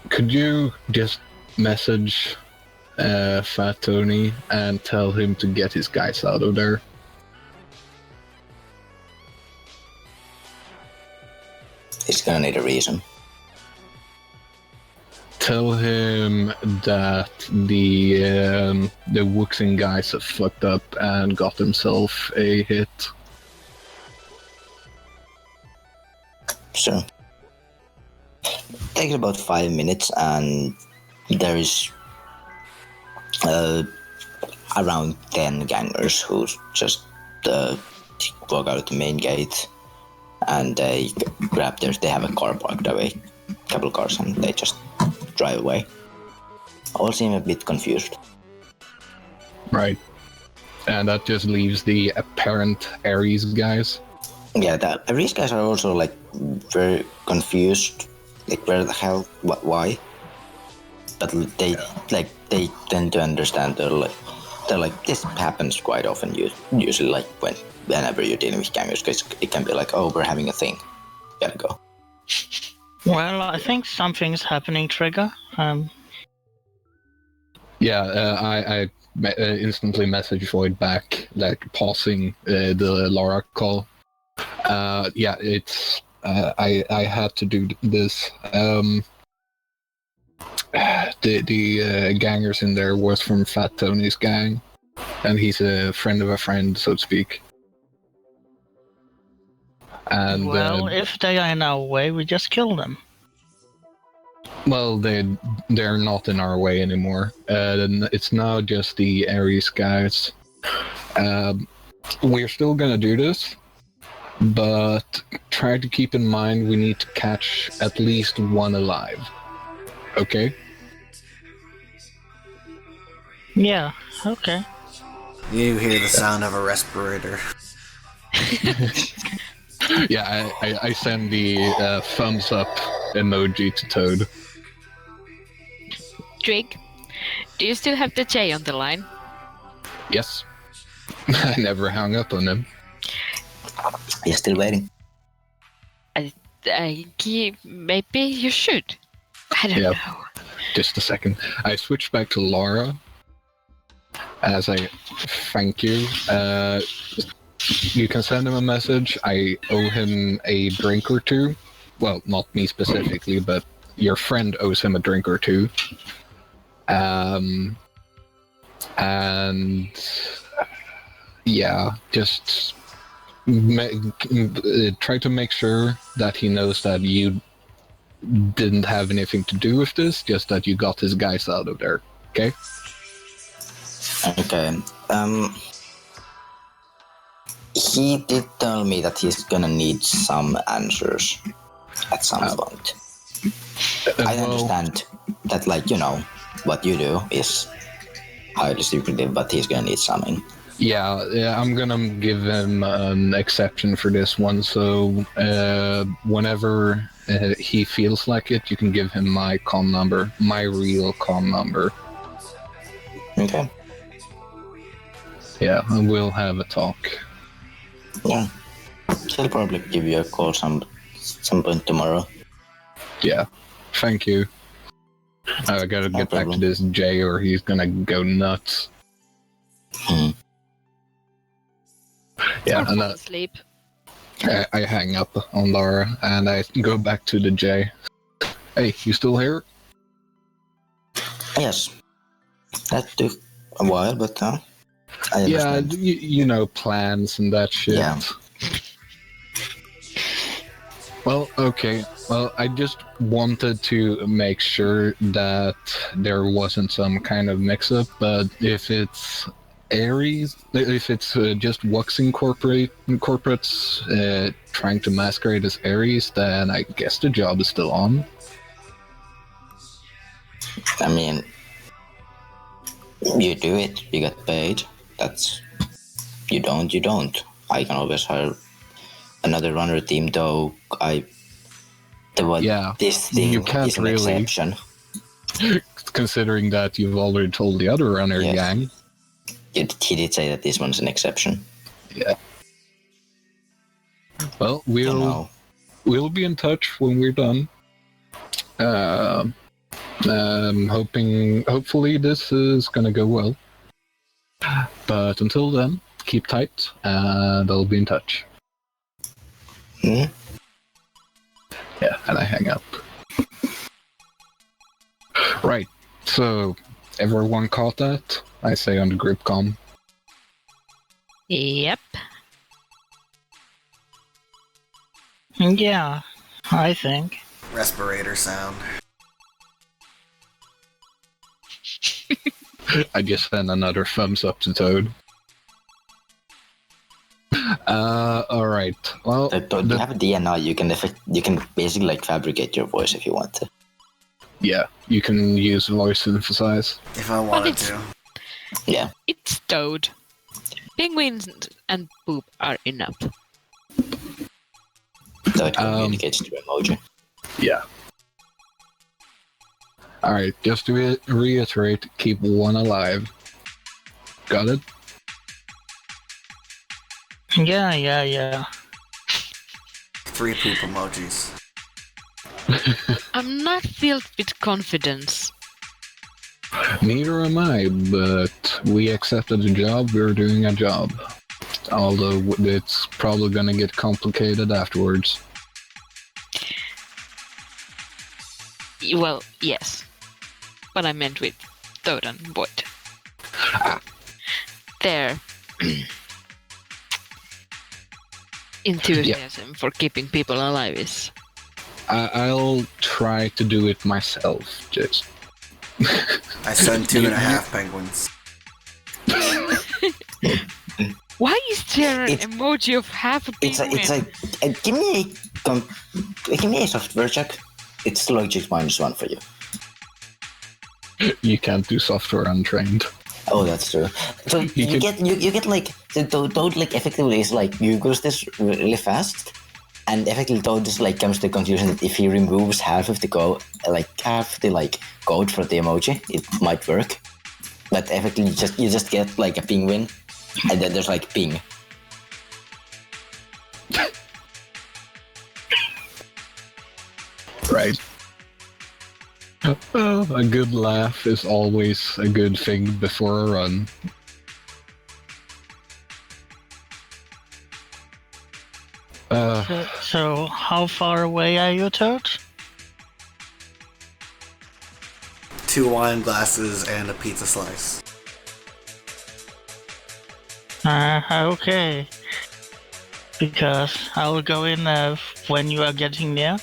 Could you just message Fat Tony and tell him to get his guys out of there? He's gonna need a reason. Tell him that the Wuxing guys have fucked up and got themselves a hit. Sure. Takes about 5 minutes, and there is around 10 gangers who just walk out the main gate, and they grab theirs. They have a car parked away, a couple cars, and they just drive away. All seem a bit confused. Right. And that just leaves the apparent Ares guys. Yeah, the Ares guys are also like very confused. Like, where the hell? Why? But they tend to understand. They're like this happens quite often. Usually, like whenever you're dealing with gangers, because it can be like, oh, we're having a thing, gotta go. Well, I think something's happening, Trigger. Yeah, I instantly message Void back, like pausing the Laura call. Yeah, it's I had to do this. The gangers in there was from Fat Tony's gang, and he's a friend of a friend, so to speak. And well, if they are in our way, we just kill them. well, they're not in our way anymore. It's now just the Ares guys. We're still gonna do this, but try to keep in mind we need to catch at least one alive. Okay? Yeah, okay. You hear the sound of a respirator. Yeah, I send the thumbs up emoji to Toad. Trig, do you still have the J on the line? Yes. I never hung up on him. You're still waiting. Maybe you should. I don't Yep. know. Just a second. I switched back to Laura as a thank you. You can send him a message. I owe him a drink or two. Well, not me specifically, but your friend owes him a drink or two. And yeah, just try to make sure that he knows that you didn't have anything to do with this, just that you got his guys out of there, okay? Okay. He did tell me that he's gonna need some answers at some point. I understand that, like, you know, what you do is highly secretive, but he's gonna need something. Yeah, I'm gonna give him an exception for this one, so whenever he feels like it, you can give him my comm number, my real comm number. Okay. Yeah, and we'll have a talk. Yeah. He'll probably give you a call some point tomorrow. Yeah, thank you. I gotta No get back to problem. this Jay or he's gonna go nuts. Yeah, and Sleep. I hang up on Laura and I go back to the J. Hey, you still here? Yes. That took a while, but I Yeah, understand. you know, plans and that shit. Yeah. Well, okay. Well, I just wanted to make sure that there wasn't some kind of mix-up, but if it's Ares, if it's just Wuxing corporates trying to masquerade as Ares, then I guess the job is still on. I mean, you do it, you get paid. That's... You don't. I can always hire another runner team, though Yeah, this thing you can't is an really. exception. Considering that you've already told the other runner Yes. gang. He did say that this one's an exception. Yeah. Well, You know. we'll be in touch when we're done. Hopefully this is gonna go well. But until then, keep tight, and I'll be in touch. Hmm? Yeah, and I hang up. Right. So, everyone caught that? I say on the group comm. Yep. Yeah, I think. Respirator sound. I just sent another thumbs up to Toad. Alright. Well, You have a DNI, you can basically like fabricate your voice if you want to. yeah, you can use voice synthesize. If I wanted to. Yeah. It's Toad. Penguins and poop are enough. So it communicates to emoji. Yeah. Alright, just to reiterate, keep one alive. Got it? Yeah. 3 poop emojis. I'm not filled with confidence. Neither am I, but we accepted the job, we're doing a job. Although it's probably gonna get complicated afterwards. Well, yes. But I meant with Toad and Boyd. Their enthusiasm for keeping people alive is... I'll try to do it myself, just... I sent 2.5 penguins. Why is there an It's- emoji of half a penguin? It's like give me a software check. It's logic -1 for you. You can't do software untrained. Oh, that's true. So you get like the Toad like effectively is like Googles this really fast, and effectively Toad just like comes to the conclusion that if he removes half of the code for the emoji, it might work. But effectively, you just get like a penguin, and then there's like ping. Right. Oh, a good laugh is always a good thing before a run. So how far away are you, Toad? 2 wine glasses and a pizza slice. Okay. Because I'll go in when you are getting near.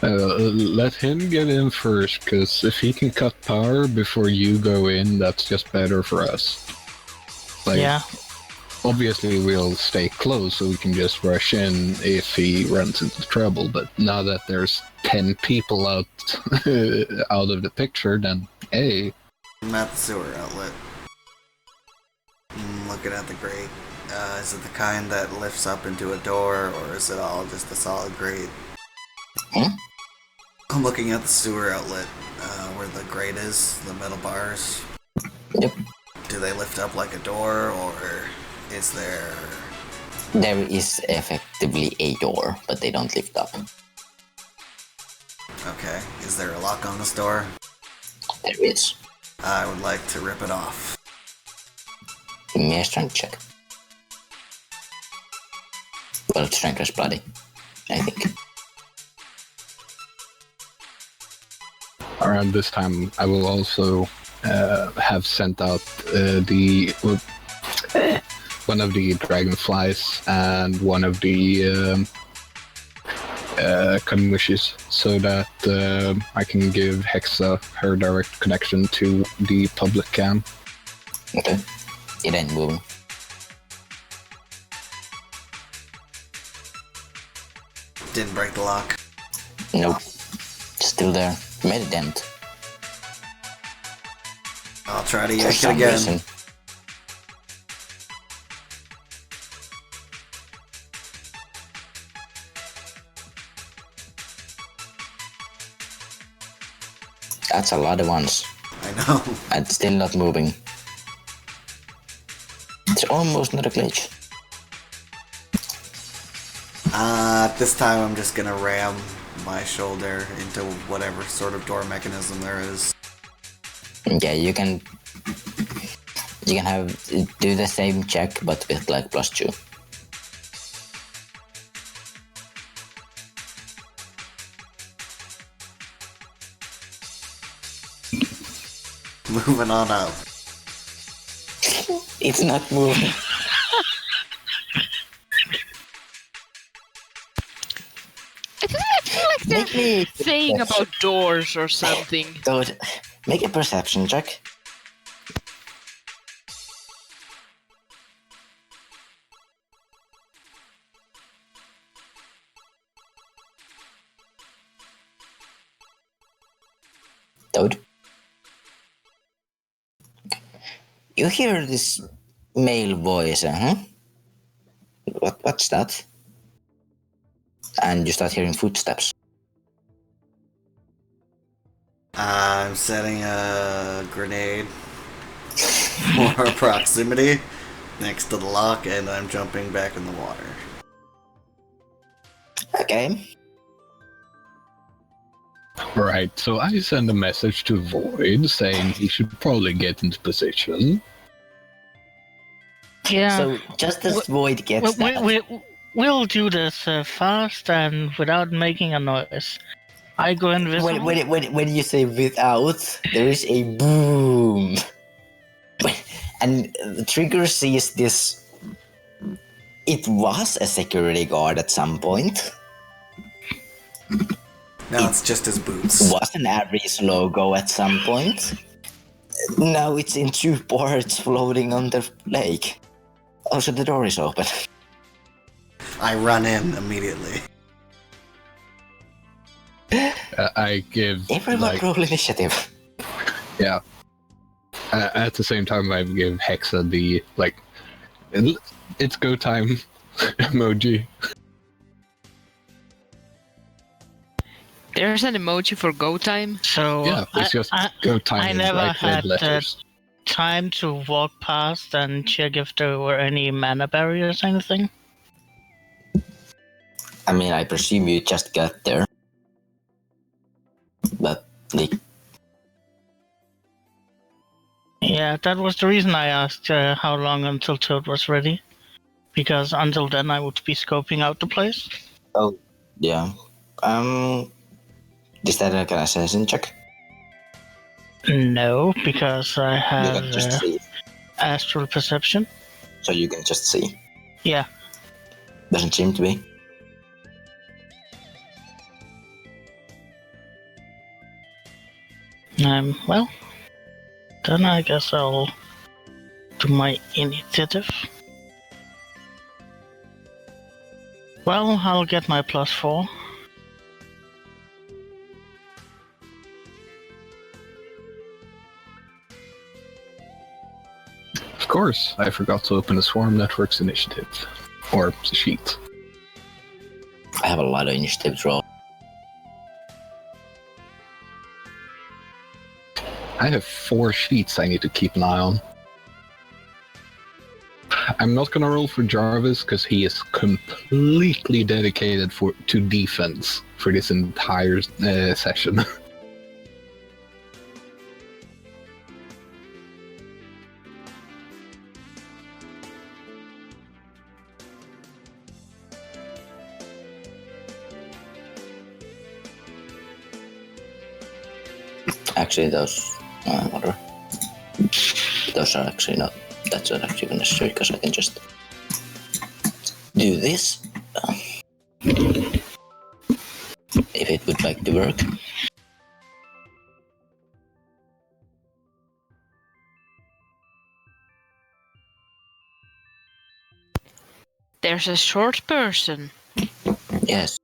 Let him get in first, because if he can cut power before you go in, that's just better for us. Like, Yeah. obviously we'll stay close so we can just rush in if he runs into trouble, but now that there's 10 people out out of the picture, then hey. I'm at the sewer outlet. Looking at the grate. Is it the kind that lifts up into a door, or is it all just a solid grate? Hmm? I'm looking at the sewer outlet, where the grate is, the metal bars. Yep. Do they lift up like a door, or is there... There is effectively a door, but they don't lift up. Okay, is there a lock on this door? There is. I would like to rip it off. Give me a strength check. Well, strength is bloody, I think. Around this time, I will also have sent out one of the dragonflies and one of the Kamushes, so that I can give Hexa her direct connection to the public cam. Okay. It ain't moving. Didn't break the lock. Nope. Still there. Made a dent. I'll try to For yank it some again. reason. That's a lot of ones. I know. And still not moving. almost not a glitch. This time I'm just gonna ram my shoulder into whatever sort of door mechanism there is. Yeah, you can have do the same check but with like +2. Moving on up. It's not moving. I feel like Make me they're saying about doors or something. Toad, make a perception check. Toad. You hear this male voice, What's that? And you start hearing footsteps. I'm setting a grenade for proximity next to the lock, and I'm jumping back in the water. Okay. Right, so I send a message to Void saying he should probably get into position. Yeah. So just as Void gets We'll do this fast and without making a noise. I go invisible. when you say without, there is a boom. And the trigger sees this. It was a security guard at some point. Now it's just his boots. It was an Ares logo at some point. Now it's in 2 parts floating on the lake. Oh, so the door is open. I run in immediately. I give Everyone roll initiative. Yeah. At the same time, I give Hexa the it's go time emoji. There's an emoji for go time. So Yeah, it's just go time. I in never red had letters. time to walk past and check if there were any mana barriers or anything. I mean, I presume you just got there. But, Yeah, that was the reason I asked how long until Toad was ready. Because until then I would be scoping out the place. Oh, yeah. Is that like an assassin check? No, because I You have can just see. astral perception. So you can just see. Yeah. Doesn't seem to be. Well, then I guess I'll do my initiative. Well, I'll get my +4. Of course, I forgot to open the Swarm Networks initiative. Or the sheet. I have a lot of initiative roll. I have 4 sheets I need to keep an eye on. I'm not gonna roll for Jarvis because he is completely dedicated to defense for this entire session. Actually, those whatever. Those are actually not. That's not actually necessary because I can just do this. If it would like to work. There's a short person. Yes,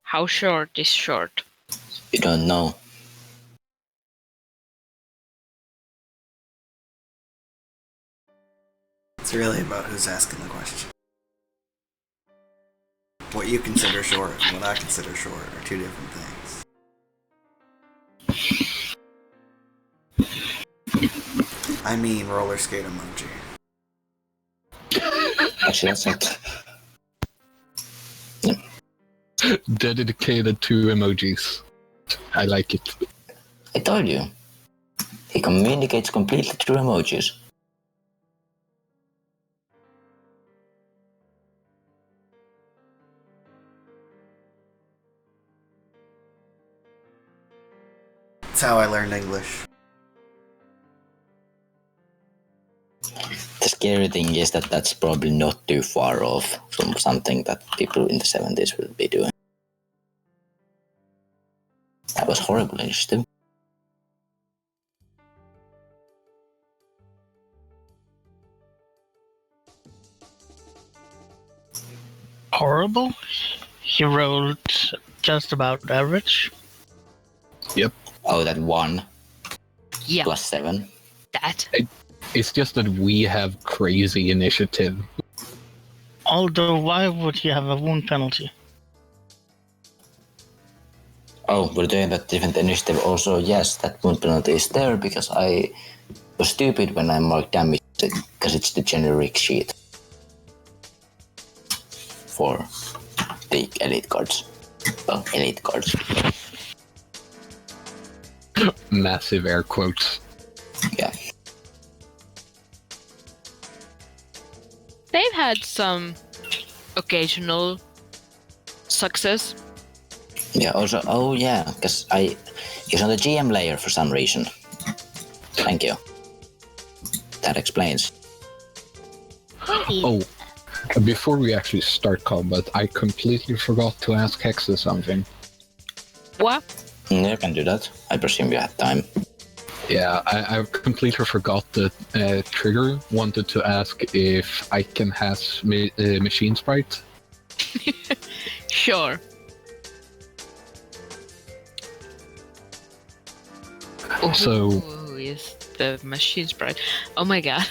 How short is short? you don't know. It's really about who's asking the question. What you consider short and what I consider short are 2 different things. I mean roller skate emoji. Actually, that's not. Dedicated to emojis. I like it. I told you. He communicates completely through emojis. That's how I learned English. The scary thing is that that's probably not too far off from something that people in the 70s will be doing. That was horrible initiative. Horrible? He rolled just about average. Yep. Oh, that 1 Yeah, plus 7. that. It's just that we have crazy initiative. Although, why would he have a wound penalty? Oh, we're doing that different initiative. Also, yes, that wound penalty is there because I was stupid when I marked damage because it's the generic sheet for the elite cards. Well, elite cards. Massive air quotes. Yeah. They've had some occasional success. Yeah, also, oh yeah, because he's on the GM layer for some reason. Thank you. That explains. Oh, before we actually start combat, I completely forgot to ask Hexa something. What? You can do that. I presume you had time. Yeah, I completely forgot that Trigger wanted to ask if I can have machine sprite. Sure. So- Ooh, is the machine sprite? Oh my god.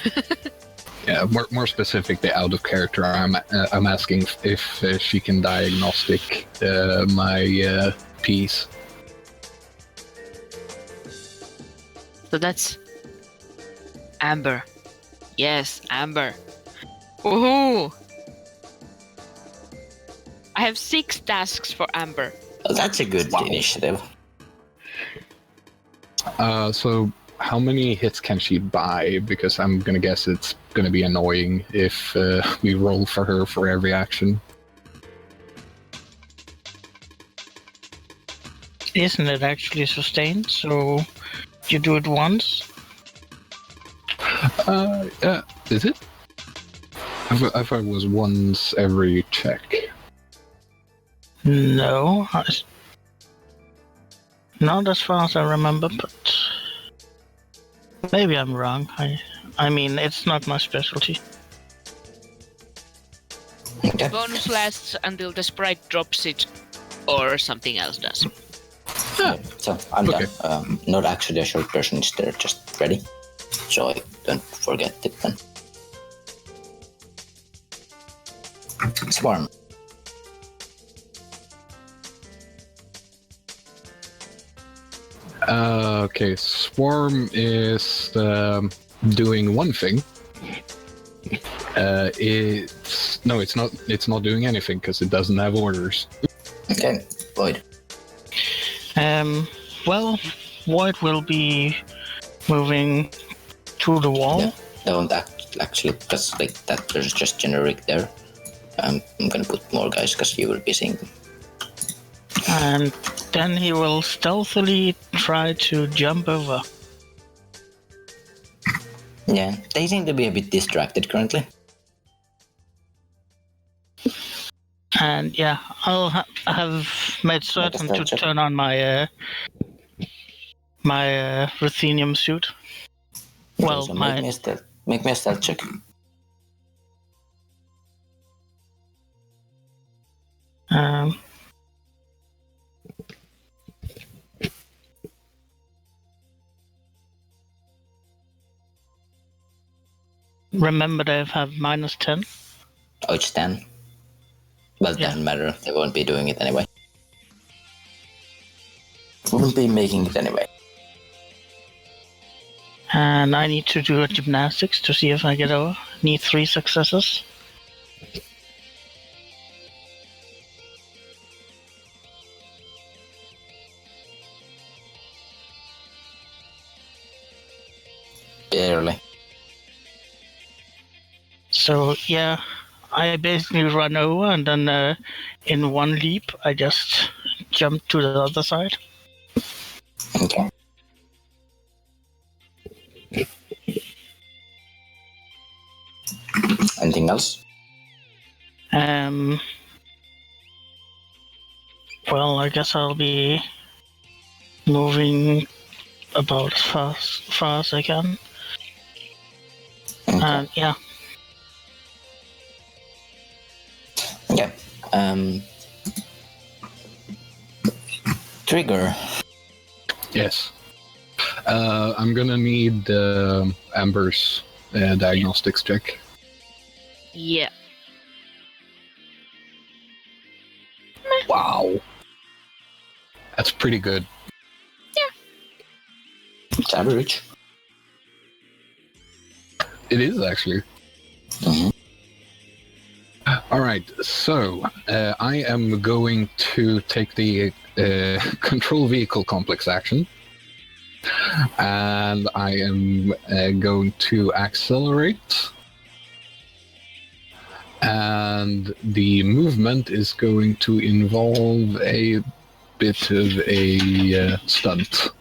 Yeah, more specifically, out of character, I'm asking if she can diagnostic my piece. So that's Amber. Yes, Amber. Woohoo! I have 6 tasks for Amber. Oh, that's a good initiative. So how many hits can she buy? Because I'm gonna guess it's gonna be annoying if we roll for her for every action. Isn't it actually sustained? So you do it once? Yeah, is it? I thought it was once every check. No. Not as far as I remember, but maybe I'm wrong. I mean, it's not my specialty. Okay. Bonus lasts until the sprite drops it, or something else does. Yeah, so I'm Okay. done. Not actually a short person is there, just ready. So I don't forget it then. Swarm. Okay, Swarm is doing one thing. It's not. It's not doing anything because it doesn't have orders. Okay, Void. Well, Void will be moving to the wall. Yeah, don't actually, because like that there's just generic there. I'm gonna put more guys because you will be seeing them. And then he will stealthily try to jump over. Yeah, they seem to be a bit distracted currently. And yeah, I'll have made certain to stealth check. turn on my ruthenium suit. Well, So make me a stealth check. Remember they have -10. Oh, it's 10. Well, it Yeah. doesn't matter. They won't be doing it anyway. Won't be making it anyway. And I need to do a gymnastics to see if I get over. Need 3 successes. Barely. So yeah, I basically run over and then in one leap I just jump to the other side. Okay. Anything else? Well, I guess I'll be moving about as far as I can. Okay. And yeah. Yeah. Trigger. Yes. I'm gonna need Amber's diagnostics check. Yeah. Wow. That's pretty good. It's average. It is, actually. Mhm. Alright, so I am going to take the control vehicle complex action. And I am going to accelerate. And the movement is going to involve a bit of a stunt.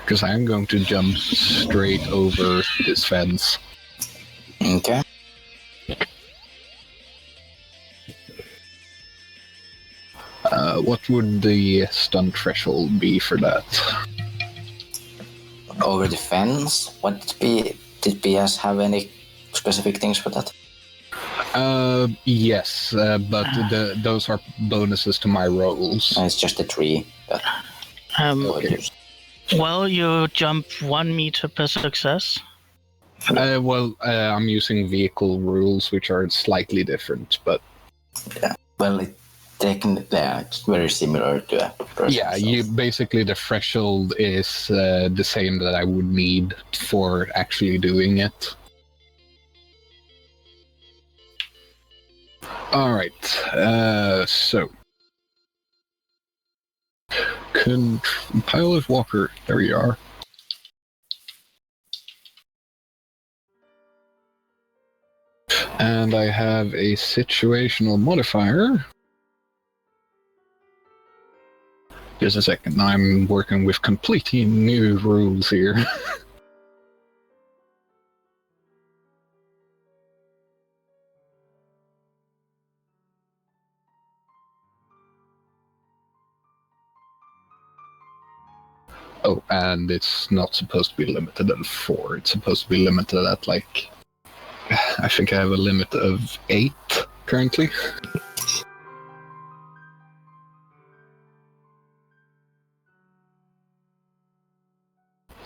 Because I am going to jump straight over this fence. Okay. What would the stunt threshold be for that? Over the fence. What did BS have any specific things for that? Yes, but those are bonuses to my rolls. It's just a tree. But Okay. Well, you jump 1 meter per success. I'm using vehicle rules, which are slightly different, but yeah. Well, it's very similar to a person. Yeah, basically the threshold is the same that I would need for actually doing it. Alright, so... Pilot Walker, there you are. And I have a situational modifier. Just a second, I'm working with completely new rules here. Oh, and it's not supposed to be limited at 4. It's supposed to be limited at, like... I think I have a limit of 8 currently.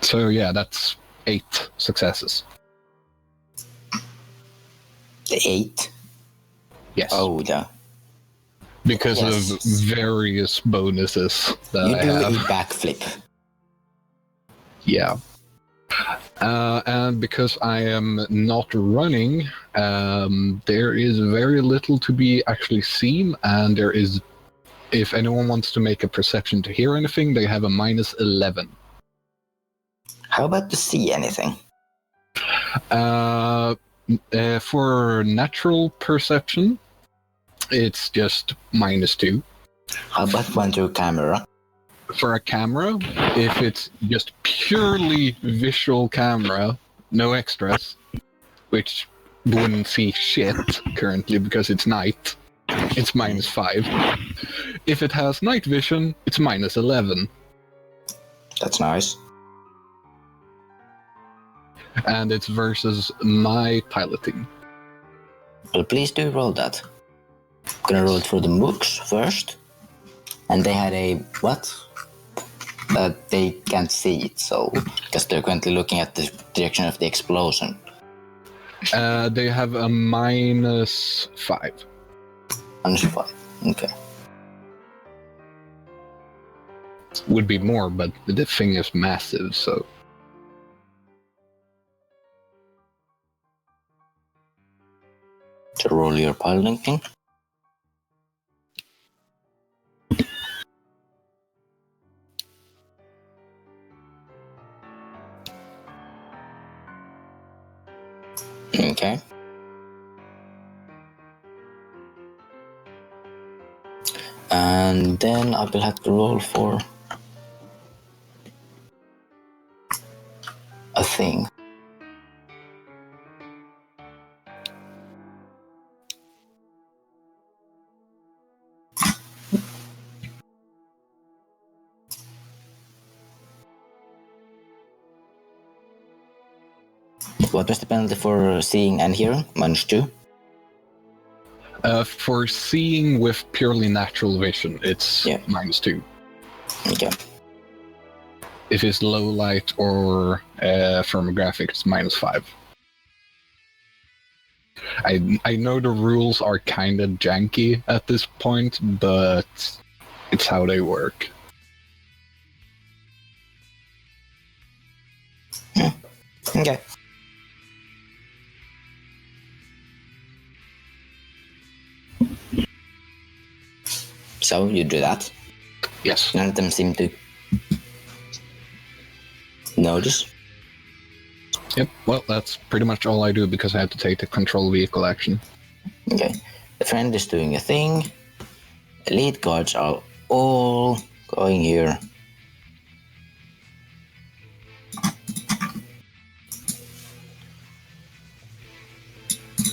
So yeah, that's 8 successes. 8? Yes. Oh, yeah. Because of various bonuses that I have. You do a backflip. Yeah. And because I am not running, there is very little to be actually seen, and there is, if anyone wants to make a perception to hear anything, they have a -11. How about to see anything? For natural perception, it's just -2. How about one to camera? For a camera, if it's just purely visual camera, no extras, which wouldn't see shit currently because it's night, it's -5. If it has night vision, it's -11. That's nice. And it's versus my piloting. Well, please do roll that. I'm gonna roll it for the mooks first. And they had a what? They can't see it, so because they're currently looking at the direction of the explosion. They have a -5. -5. Okay. Would be more, but the thing is massive, so. To roll your piloting thing. Okay. And then I will have to roll for a thing. What was the penalty for seeing and hearing? -2? For seeing with purely natural vision, it's -2. Okay. If it's low light or firmographic, it's -5. I know the rules are kind of janky at this point, but it's how they work. Okay. So you do that. Yes. None of them seem to notice. Yep, well, that's pretty much all I do because I have to take the control vehicle action. Okay. The friend is doing a thing. Elite guards are all going here.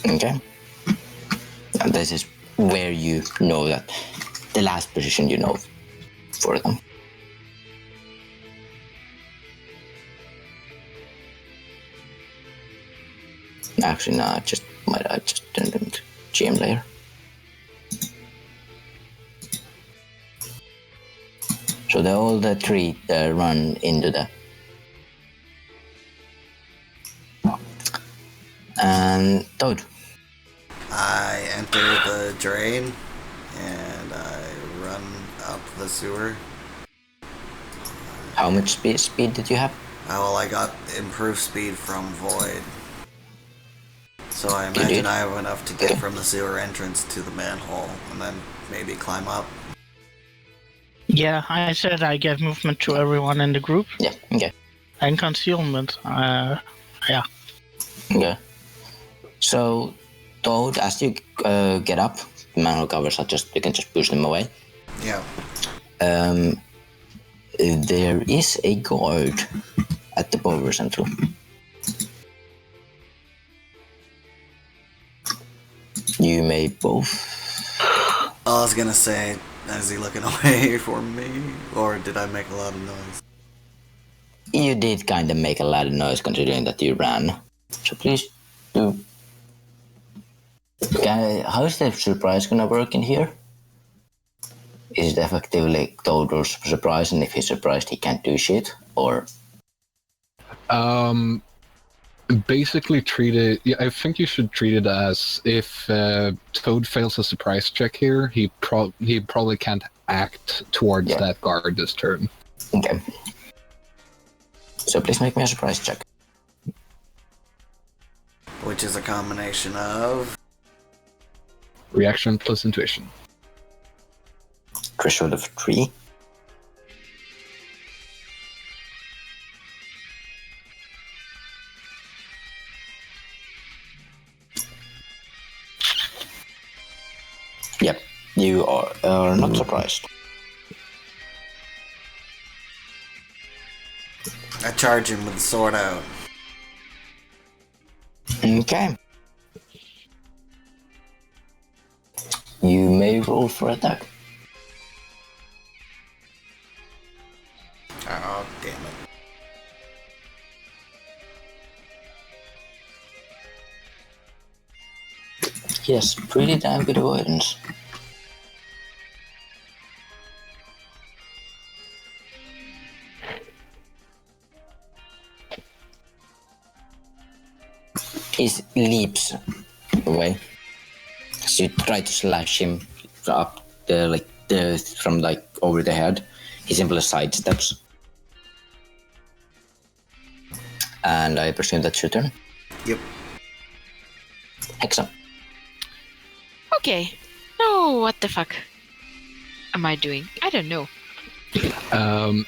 Okay. And this is where you know that the last position you know for them. Actually, no, I just turned them to GM layer. So all the three run into the and Toad. I enter the drain and I run up the sewer. How much speed did you have? Well, I got improved speed from Void. So I You imagine did? I have enough to get from the sewer entrance to the manhole and then maybe climb up. Yeah, I said I gave movement to everyone in the group. Yeah, okay. And concealment. Yeah. Okay. So, Toad, as you get up, the manhole covers you can just push them away. Yeah. There is a guard at the power central. You may both. I was gonna say, is he looking away from me? Or did I make a lot of noise? You did kind of make a lot of noise considering that you ran. So please do. How is the surprise gonna work in here? Is it effectively total surprise, and if he's surprised he can't do shit? Or Basically treat it... Yeah, I think you should treat it as if Toad fails a surprise check here, he probably can't act towards that guard this turn. Okay. So please make me a surprise check. Which is a combination of... Reaction plus intuition. Threshold of 3. Yep, you are not surprised. I charge him with the sword out. Okay. You may roll for attack. Oh, damn it. Yes, pretty damn good avoidance. He leaps away. So you try to slash him up from over the head. He simply sidesteps. And I presume that's your turn. Yep. Excellent. Okay. No, what the fuck am I doing? I don't know.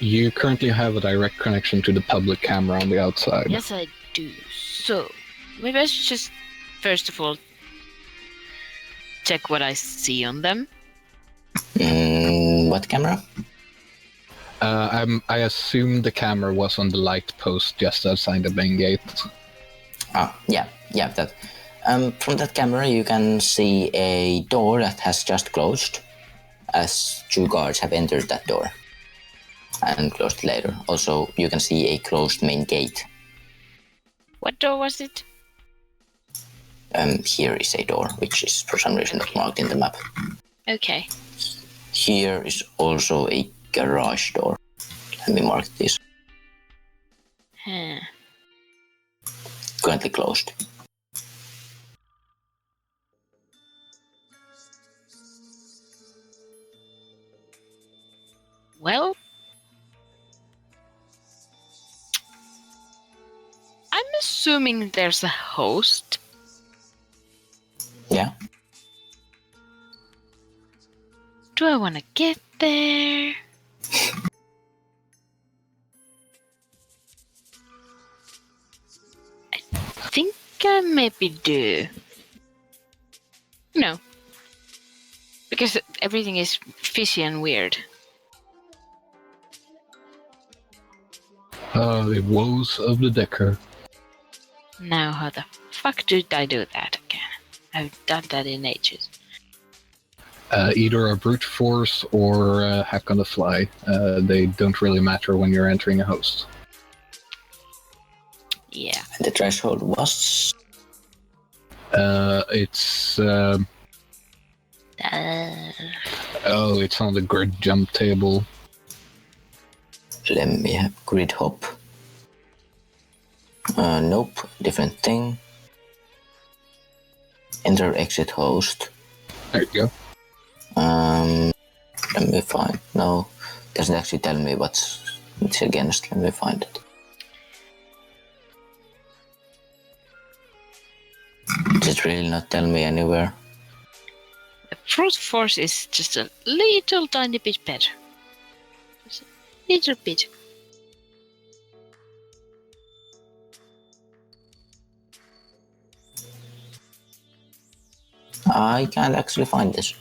You currently have a direct connection to the public camera on the outside. Yes, I do. So, maybe I should just, first of all, check what I see on them. What camera? I assume the camera was on the light post just outside the main gate. Yeah, that. From that camera, you can see a door that has just closed, as 2 guards have entered that door and closed later. Also, you can see a closed main gate. What door was it? Here is a door, which is for some reason not marked in the map. Okay. Here is also a garage door. Let me mark this. Huh. Currently closed. Well, I'm assuming there's a host. Yeah. Do I want to get there? I think I maybe do. No. Because everything is fishy and weird. The woes of the Decker. Now, how the fuck did I do that again? I've done that in ages. Either a brute force or a hack on the fly. They don't really matter when you're entering a host. Yeah. And the threshold was... It's it's on the grid jump table. Let me have grid hop. Nope, different thing. Enter exit host. There you go. Let me find. No, doesn't actually tell me what's it's against. Let me find it. Does it really not tell me anywhere? The brute force is just a little tiny bit better. Just a little bit. I can't actually find this.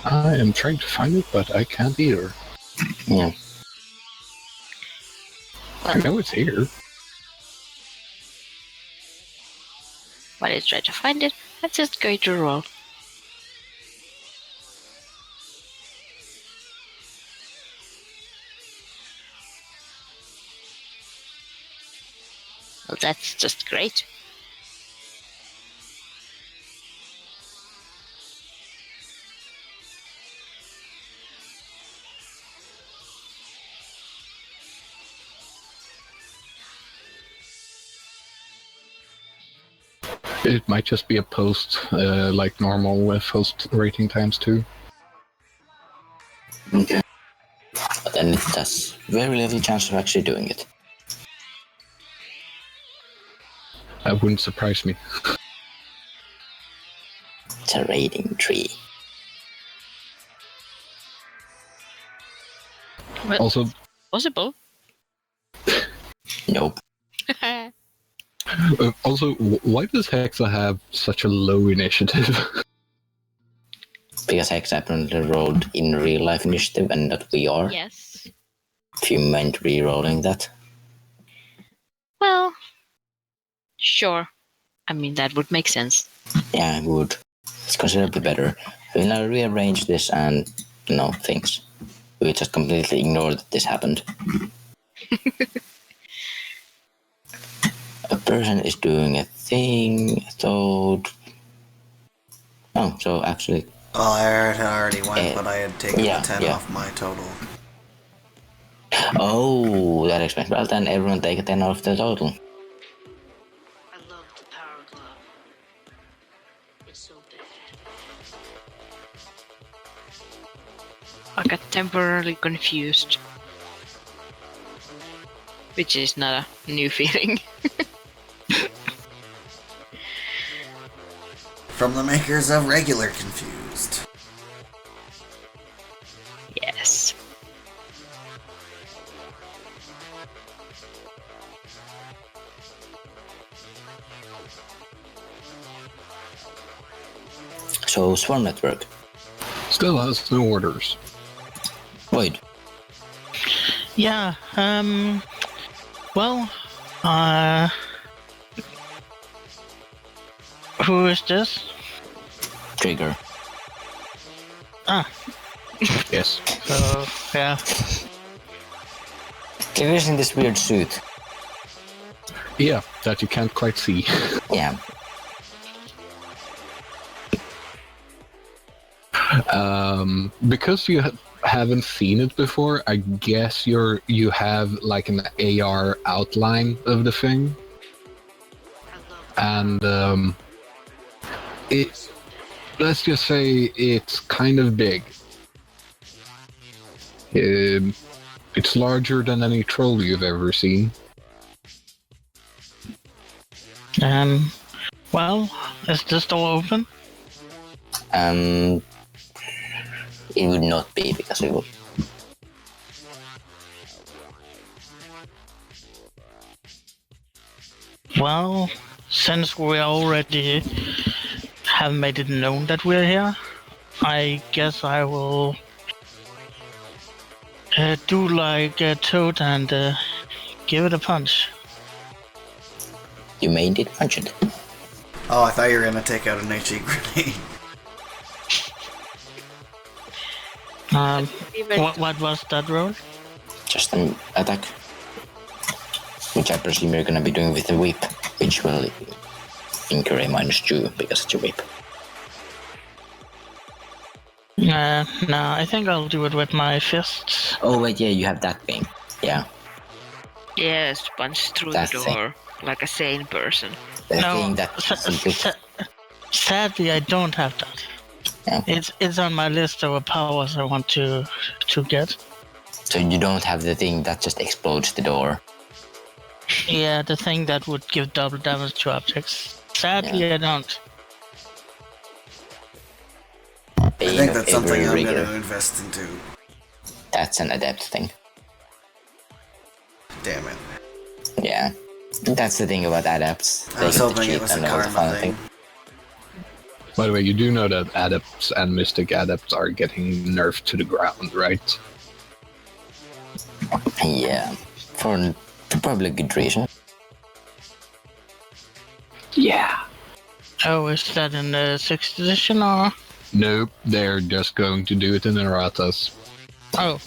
I am trying to find it, but I can't either. Yeah. I know it's here. While I try to find it, I'm just going to roll. Well, that's just great. It might just be a post, like normal with host rating times 2. Okay. But then it has very little chance of actually doing it. That wouldn't surprise me. It's a rating tree. Well, Also, possible. Nope. why does Hexa have such a low initiative? Because Hex apparently rolled in real life initiative and not VR. Yes. If you meant re-rolling that. Well, sure. I mean, that would make sense. Yeah, it would. It's considerably better. We'll now rearrange this and, things. We just completely ignore that this happened. A person is doing a thing, I thought... Oh, so actually Oh, I had already went, but I had taken the 10 off my total. Oh, that explains. Well, then everyone take a 10 off the total. I love the power glove. It's so bad. I got temporarily confused. Which is not a new feeling. From the makers of Regular Confused. Yes. So, Swarm Network. Still has no orders. Wait. Yeah, well, who is this? Trigger. Ah, Yes. so, yeah. You're using this weird suit. Yeah, that you can't quite see. Yeah. Because you haven't seen it before, I guess you have like an AR outline of the thing, and let's just say it's kind of big. It's larger than any troll you've ever seen. Well, is this door open? It would not be because it would. Well, since we already have made it known that we're here, I guess I will do like a Toad and give it a punch. You made it punch it. Oh, I thought you were gonna take out an HE grenade. What was that roll? Just an attack. Which I presume you're gonna be doing with the whip, which will incur a -2 because it's a whip. No, I think I'll do it with my fists. Oh wait, yeah, you have that thing. Yeah, Yes, punch through That the thing. door like a sane person. the No, thing that sadly I don't have that. Yeah. It's on my list of powers I want to get. So you don't have the thing that just explodes the door. Yeah, the thing that would give double damage to objects. Sadly, I don't. I Bane think of that's something every I'm rigger. gonna invest into. That's an adept thing. Damn it. Yeah. That's the thing about adepts. I was get to hoping cheat it was a and know the karma fun thing. By the way, you do know that adepts and mystic adepts are getting nerfed to the ground, right? Yeah. For probably good reason. Yeah. Oh, is that in the 6th edition or? Nope, they're just going to do it in Erratas. Oh,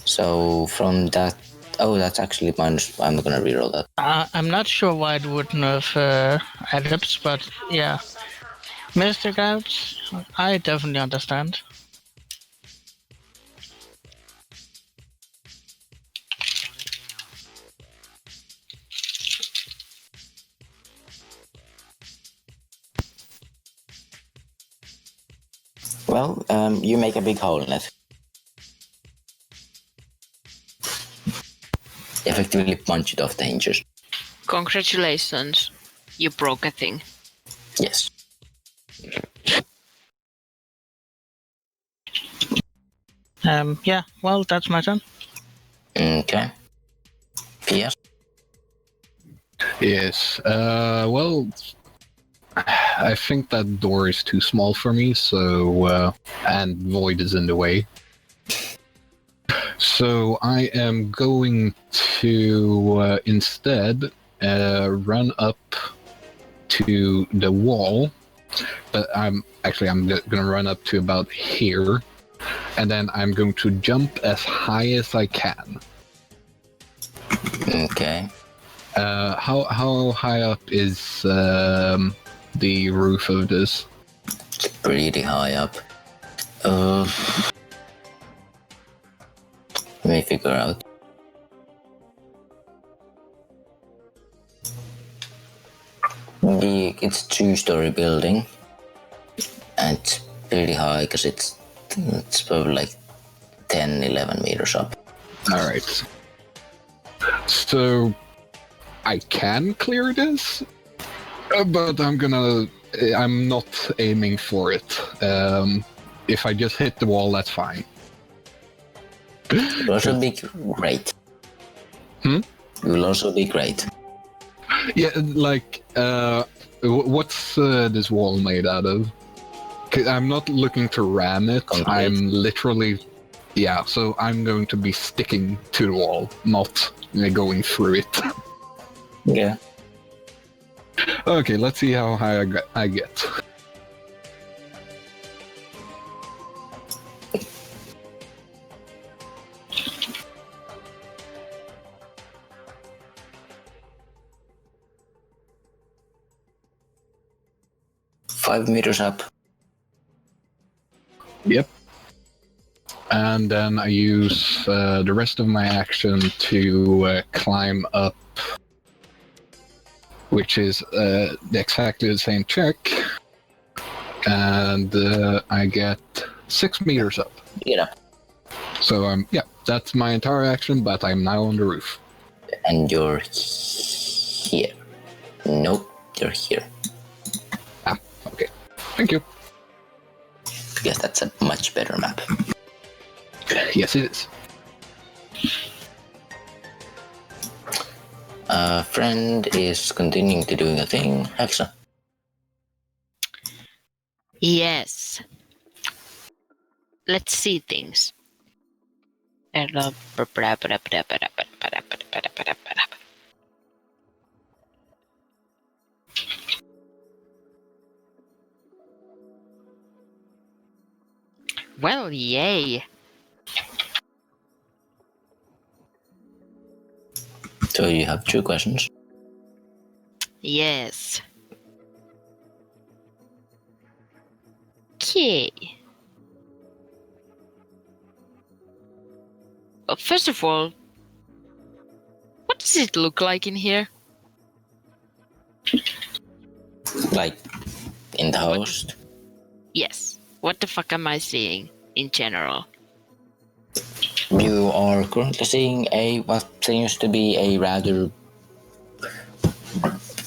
So from that, oh, that's actually minus. I'm gonna reroll that. I'm not sure why it would nerf adepts, but yeah. Mystic adepts, I definitely understand. Well, you make a big hole in it. Effectively punch it off the hinges. Congratulations, you broke a thing. Yes. Yeah, well, that's my turn. Okay. Yes. Yes, well, I think that door is too small for me, so, and Void is in the way. So I am going to instead run up to the wall, but I'm gonna run up to about here, and then I'm going to jump as high as I can. Okay. How high up is the roof of this? pretty high up. Let me figure out. It's a 2-story building, and it's pretty high because it's probably like 10-11 meters up. Alright. So, I can clear this, but I'm not aiming for it. If I just hit the wall, that's fine. It will also be great. Hmm? It will also be great. Yeah, like, what's this wall made out of? 'Cause I'm not looking to ram it. Concrete. I'm literally, yeah. So I'm going to be sticking to the wall, not going through it. Yeah. Okay, let's see how high I get. Five meters up. Yep. And then I use the rest of my action to climb up, which is exactly the same check. And I get 6 meters up. Get up. So, yeah, that's my entire action, but I'm now on the roof. And you're here. Nope, you're here. Okay. Thank you. Yes, that's a much better map. Yes, it is. Friend is continuing to doing a thing. Hexa. Yes. Let's see things. Well, yay. So you have 2 questions. Yes. Okay. Well, first of all, what does it look like in here? Like, in the host. Yes. What the fuck am I seeing in general? You are currently seeing what seems to be a rather...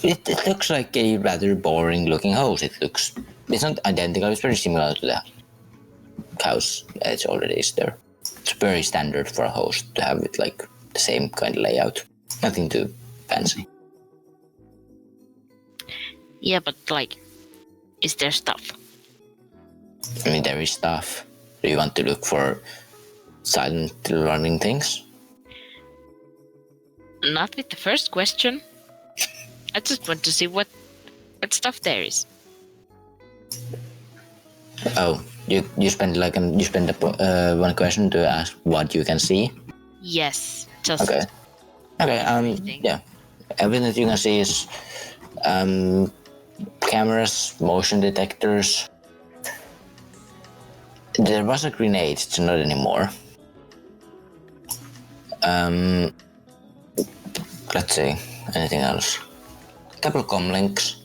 It looks like a rather boring looking house. It's not identical, it's very similar to the house that already is there. It's very standard for a host to have it like the same kind of layout. Nothing too fancy. Yeah, but like, is there stuff? I mean, there is stuff. Do you want to look for silent running things? Not with the first question. I just want to see what stuff there is. Oh, you spend one question to ask what you can see. Yes, just Okay. everything. Yeah. Everything that you can see is cameras, motion detectors. There was a grenade, it's not anymore. Let's see, anything else? Couple comlinks.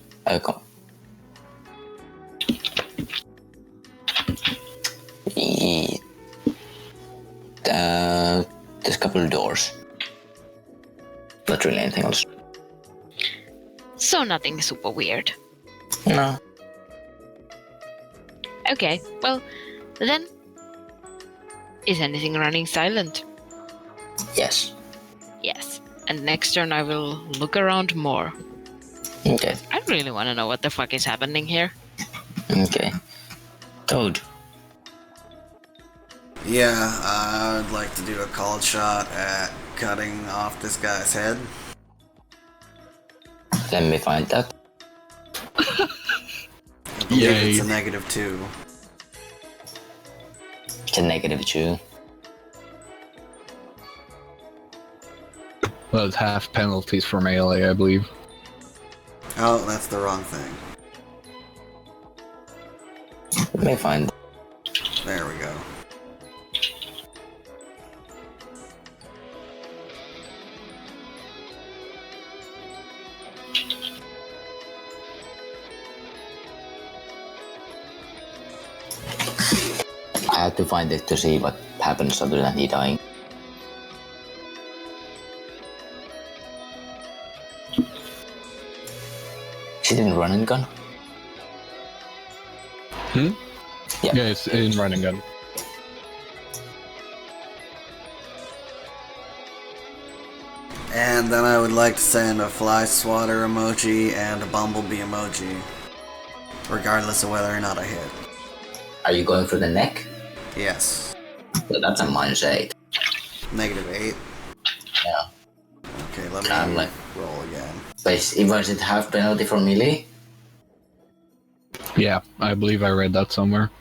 There's a couple of doors. Not really anything else. So nothing super weird. No. Okay, well, then, is anything running silent? Yes. Yes. And next turn I will look around more. Okay. I really want to know what the fuck is happening here. Okay. Toad. Yeah, I'd like to do a called shot at cutting off this guy's head. Let me find that. I believe Yay. it's a -2. It's a -2. Well, it's half penalties for melee, I believe. Oh, that's the wrong thing. Let me find. There we go. I had to find it to see what happens other than he dying. Is it in run and gun? Hmm? Yeah. Yeah, it's in running gun. And then I would like to send a fly swatter emoji and a bumblebee emoji, regardless of whether or not I hit. Are you going for the neck? Yes. So that's a -8. -8. Yeah. Okay, let I'm me like- roll again. But was it half penalty for melee? Yeah, I believe I read that somewhere.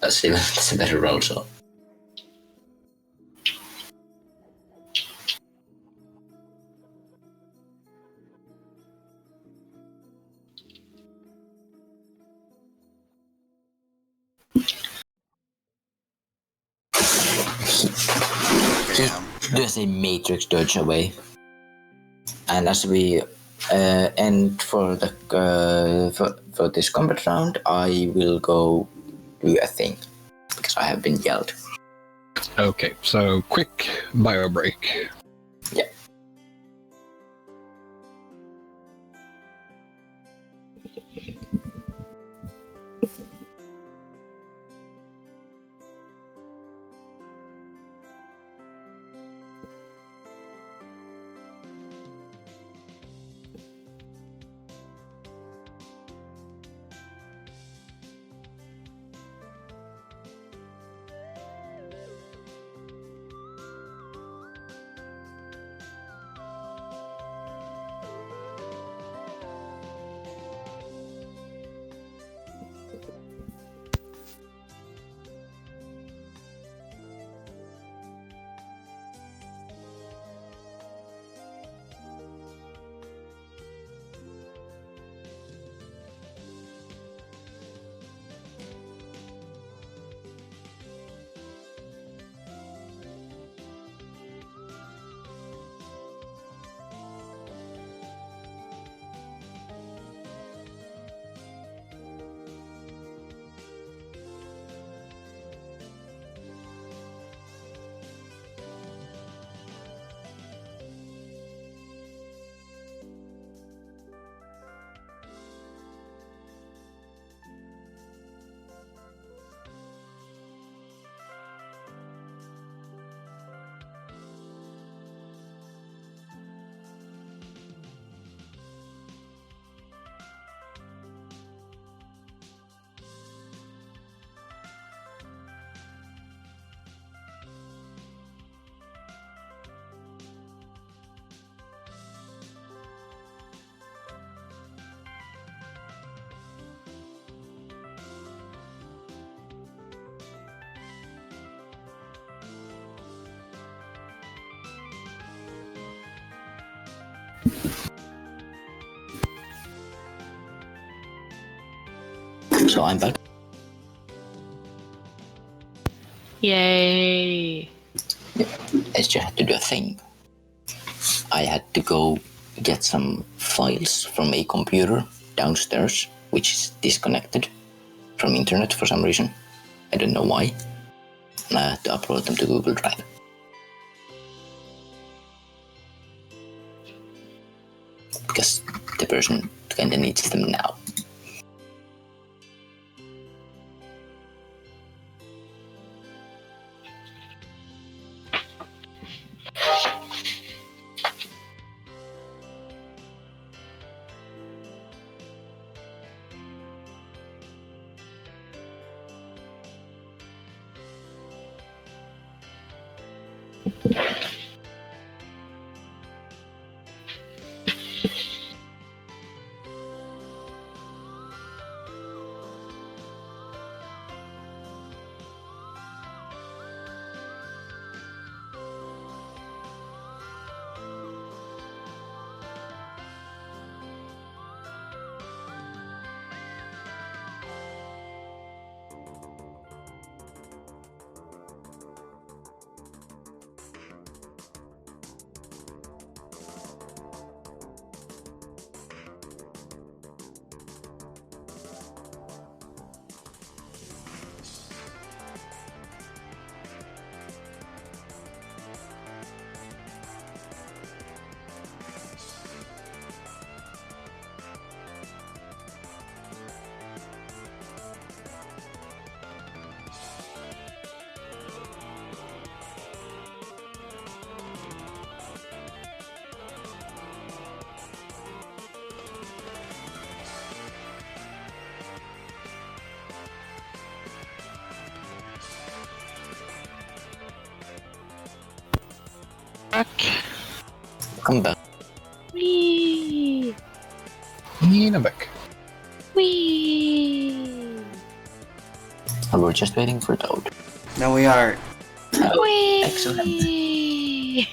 That's a better roll, so. Damn. There's a matrix dodge away. And as we end for the for this combat round, I will go do a thing because I have been yelled. Okay, so quick bio break. Yeah. So I'm back. Yay! I just had to do a thing. I had to go get some files from a computer downstairs, which is disconnected from internet for some reason. I don't know why. And I had to upload them to Google Drive. Because the person kinda needs them now. Come back. Wee! Nina back. Wee! And we're just waiting for Toad. No, we are. Wee! Excellent.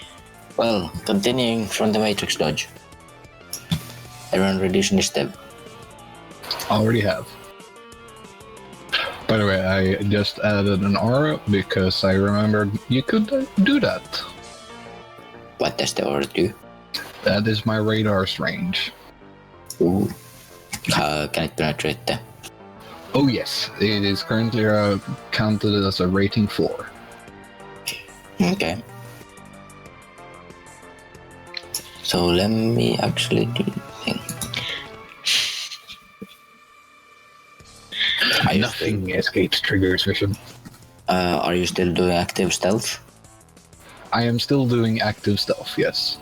Well, continuing from the Matrix Dodge. Everyone reducing the step. Already have. By the way, I just added an aura because I remembered you could do that. What does the order do? That is my radar's range. Ooh. Can it penetrate the... Oh yes, it is currently counted as a rating 4. Okay. So let me actually do the thing. Nothing escapes Trigger's vision. Are you still doing active stealth? I am still doing active stealth, yes.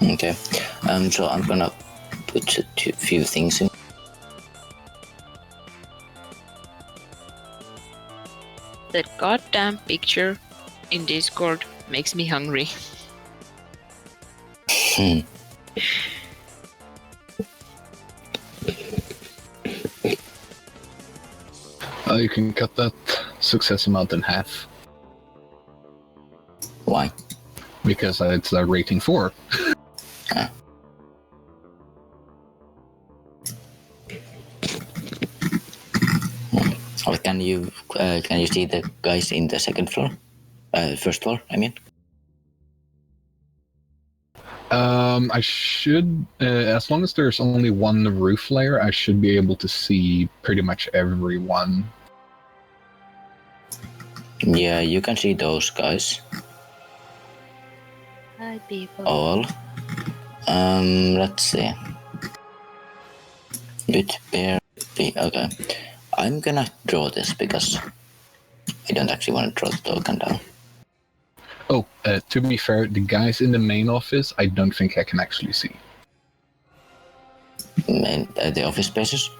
Okay. So I'm gonna put a few things in. That goddamn picture in Discord makes me hungry. You can cut that success amount in half. Why? Because it's a rating 4. Or can you see the guys in the second floor? First floor, I mean. I should, as long as there's only one roof layer, I should be able to see pretty much everyone. Yeah, you can see those guys. Hi, people. All. Let's see. It bear be okay. I'm gonna draw this because I don't actually want to draw the token down. Oh, to be fair, the guys in the main office, I don't think I can actually see. The office spaces.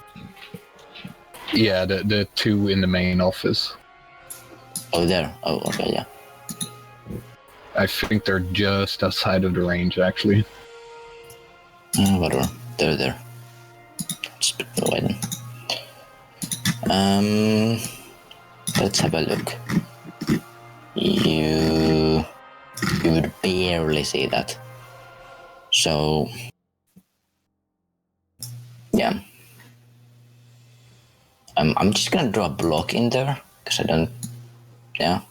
Yeah, the two in the main office. Oh, there. Oh, okay, yeah. I think they're just outside of the range, actually. Whatever. They're there. Just put them away then. Let's have a look. You would barely see that. So, yeah. I'm just gonna draw a block in there because I don't. Yeah.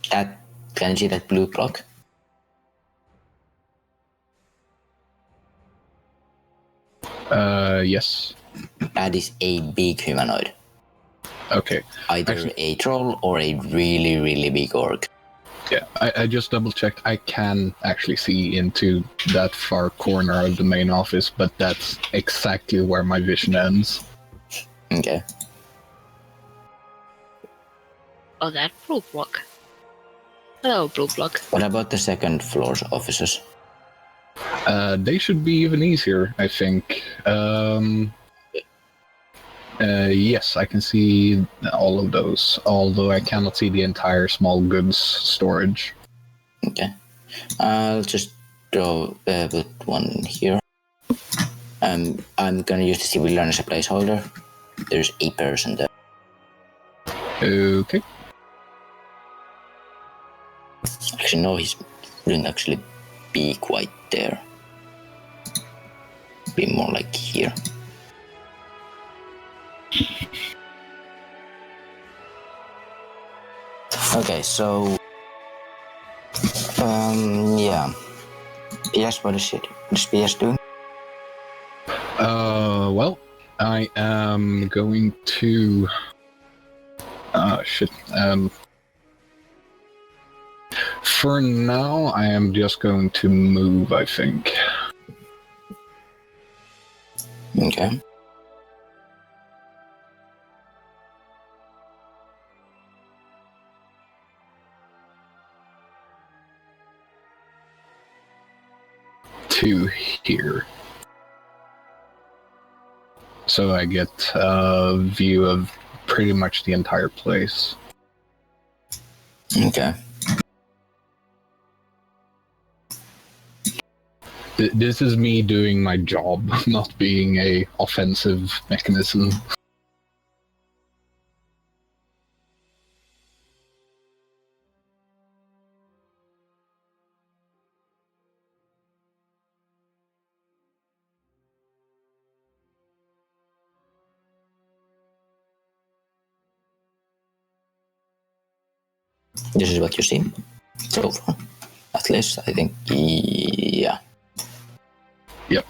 That, can you see that blue block? Yes. That is a big humanoid. Okay. Either Actually, a troll or a really, really big orc. yeah, I just double checked. I can actually see into that far corner of the main office, but that's exactly where my vision ends. Okay. Oh, that blue block. Hello, blue block. What about the second floor's offices? They should be even easier, I think. Yes, I can see all of those, although I cannot see the entire small goods storage. Okay. I'll just draw put one here. I'm gonna use the civil learner as a placeholder. There's a person there. Okay. Actually, no, he wouldn't actually be quite there. Be more like here. Okay, so yeah. Yes, what is it? What is PS doing? Well, I am going to. Shit. For now, I am just going to move, I think. Okay. To here. so I get a view of pretty much the entire place. Okay. This is me doing my job, not being a offensive mechanism. This is what you see so far. At least, I think, yeah. Yep.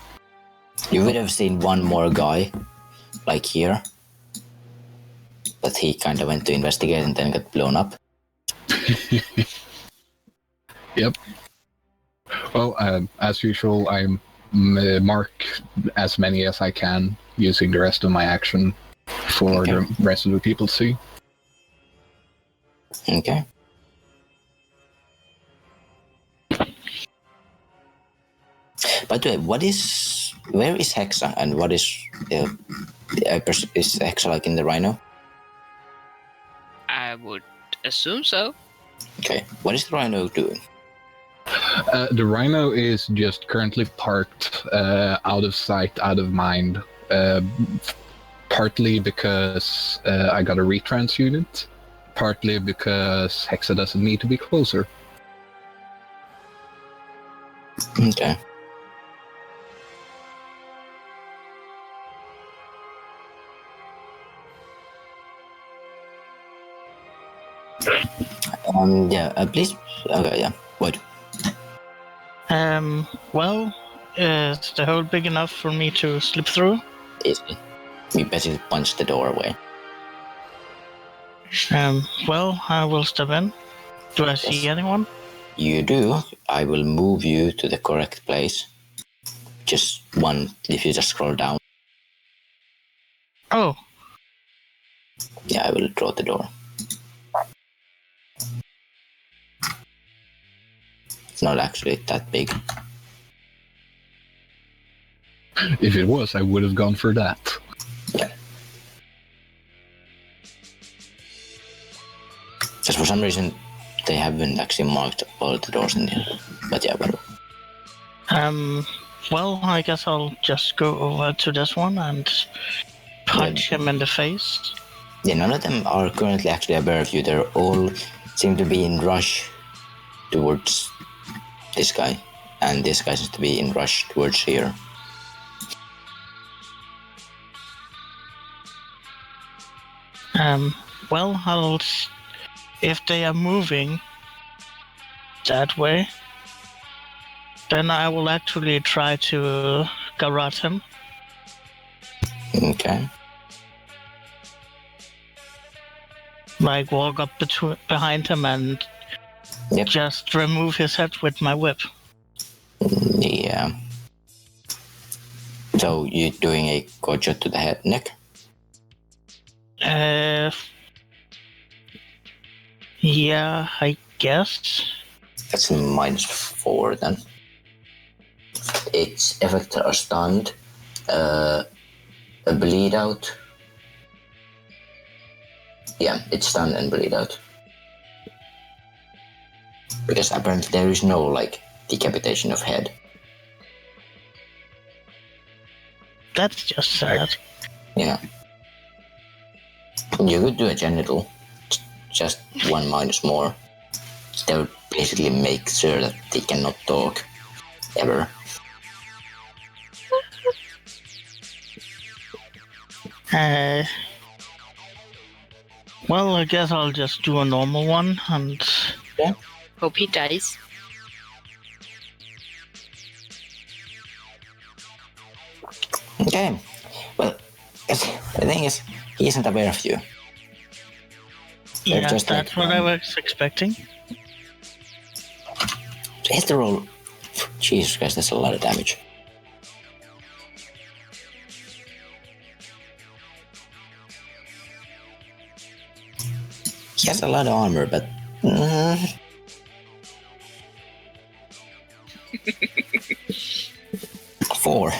You would have seen one more guy, like here, but he kind of went to investigate and then got blown up. Yep. Well, as usual, I mark as many as I can, using the rest of my action for the rest of the people to see. Okay. By the way, where is Hexa and what is Hexa like in the Rhino? I would assume so. Okay, what is the Rhino doing? The Rhino is just currently parked out of sight, out of mind. Partly because I got a retrans unit, partly because Hexa doesn't need to be closer. Okay. Please. Okay, yeah. What? Well, is the hole big enough for me to slip through? Easily. We basically punch the door away. Well, I will step in. Do I see anyone? You do. I will move you to the correct place. Just one, if you just scroll down. Oh. Yeah, I will draw the door. It's not actually that big. If it was, I would have gone for that. Yeah. Just for some reason, they haven't actually marked all the doors in here. But yeah, whatever. Well, I guess I'll just go over to this one and punch him in the face. Yeah, none of them are currently actually aware of you. They're all seem to be in rush towards this guy. And this guy seems to be in rush towards here. Well, if they are moving that way, then I will actually try to garrote him. Okay. Like walk up behind him and just remove his head with my whip. Yeah. So you're doing a gunshot to the neck? Yeah, I guess. That's -4 then. Its effects are stunned, a bleed out. Yeah, it's stunned and bleed out. Because apparently there is no, like, decapitation of head. That's just sad. Yeah. You could do a genital, just 1 minus more. That would basically make sure that they cannot talk, ever. Well, I guess I'll just do a normal one and... Yeah. Hope he dies. Okay. Well, the thing is, he isn't aware of you. Yeah, just that's what I was expecting. Hit the roll. Jesus Christ, that's a lot of damage. He has a lot of armor, but... 4.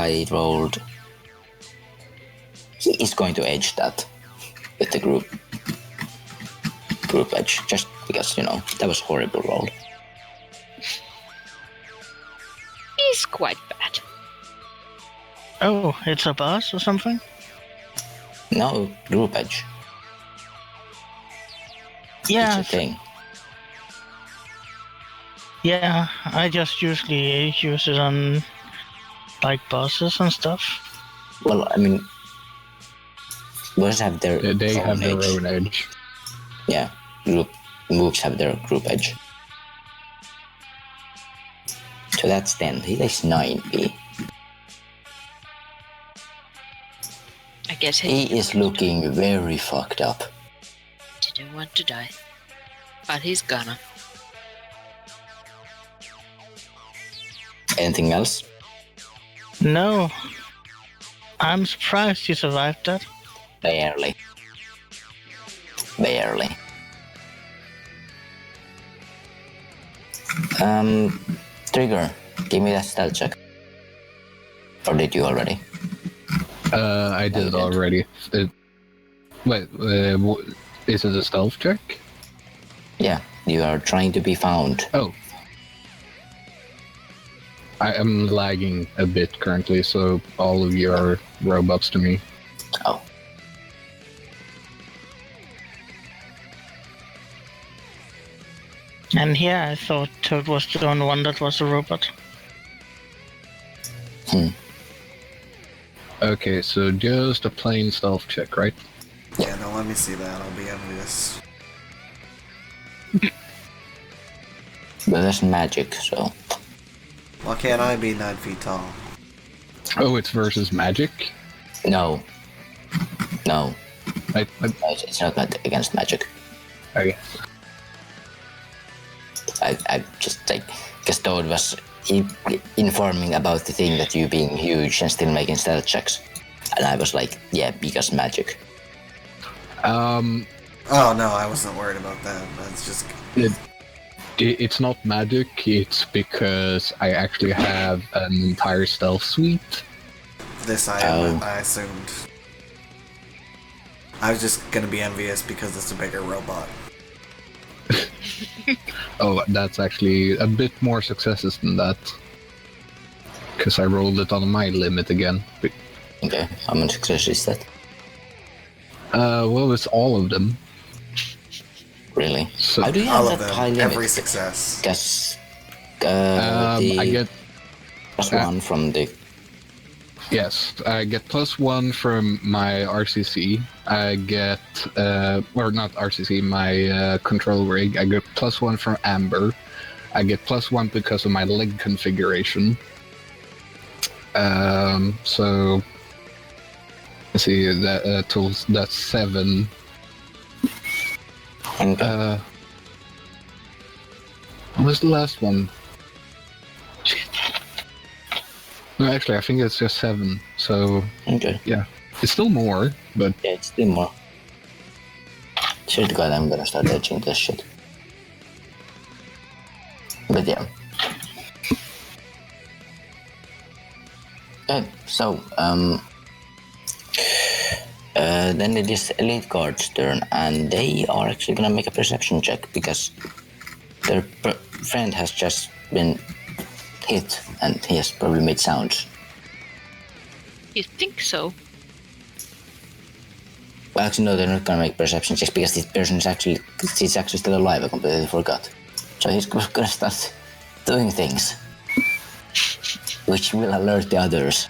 I rolled. He is going to edge that with the group edge, just because that was horrible roll. He's quite bad. Oh, it's a boss or something? No, group edge. Yeah. It's a thing. Yeah, I just usually use it on like bosses and stuff. Well, I mean, bosses have their They own have their edge. own edge. Yeah, group moves have their group edge. So that's 10. He takes 9p. I guess He is looking very fucked up. didn't want to die. But he's gonna. Anything else? No. I'm surprised you survived that. Barely. Trigger, give me that stealth check. Or did you already? I did it already. Wait, is it a stealth check? Yeah, you are trying to be found. Oh. I am lagging a bit currently, so all of you are robots to me. Oh. And here I thought Toad was the only one that was a robot. Okay, so just a plain stealth check, right? Yeah, no, let me see that. I'll be envious. But that's magic, so. Why can't I be 9 feet tall? Oh, it's versus magic? No. No. I It's not against magic. okay. I just like, because Toad was informing about the thing that you being huge and still making stealth checks. And I was like, yeah, because magic. Oh no, I wasn't worried about that. That's just... It's not magic, it's because I actually have an entire stealth suite. This I assumed. I was just gonna be envious because it's a bigger robot. Oh, that's actually a bit more successes than that. Because I rolled it on my limit again. Okay, how much success is that? Well, it's all of them. Really? So, How do you All have of that high them. limit? Every success. Because I get... +1 from the... Yes, I get +1 from my RCC. I get, or not RCC, my control rig. I get +1 from Amber. I get +1 because of my leg configuration. So let's see, that's 7. Okay. What was the last one? No, actually, I think it's just 7. So Okay. yeah, it's still more, but Yeah, it's still more. Swear to God, I'm gonna start edging this shit. But yeah. Okay, so, then it is Elite Guard's turn, and they are actually gonna make a perception check because their friend has just been hit and he has probably made sounds. You think so? Well, actually, no, they're not gonna make perception checks because this person is actually still alive. I completely forgot. So he's gonna start doing things which will alert the others.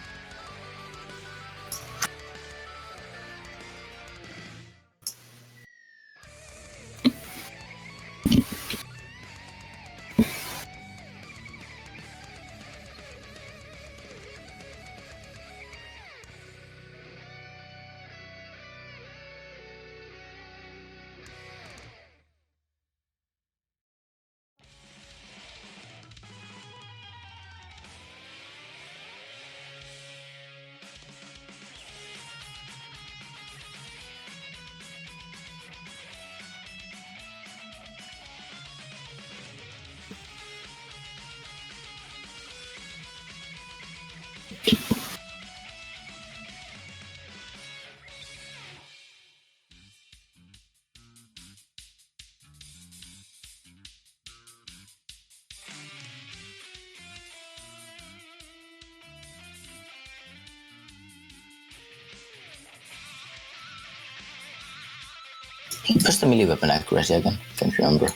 What's the melee weapon accuracy again? Can't remember.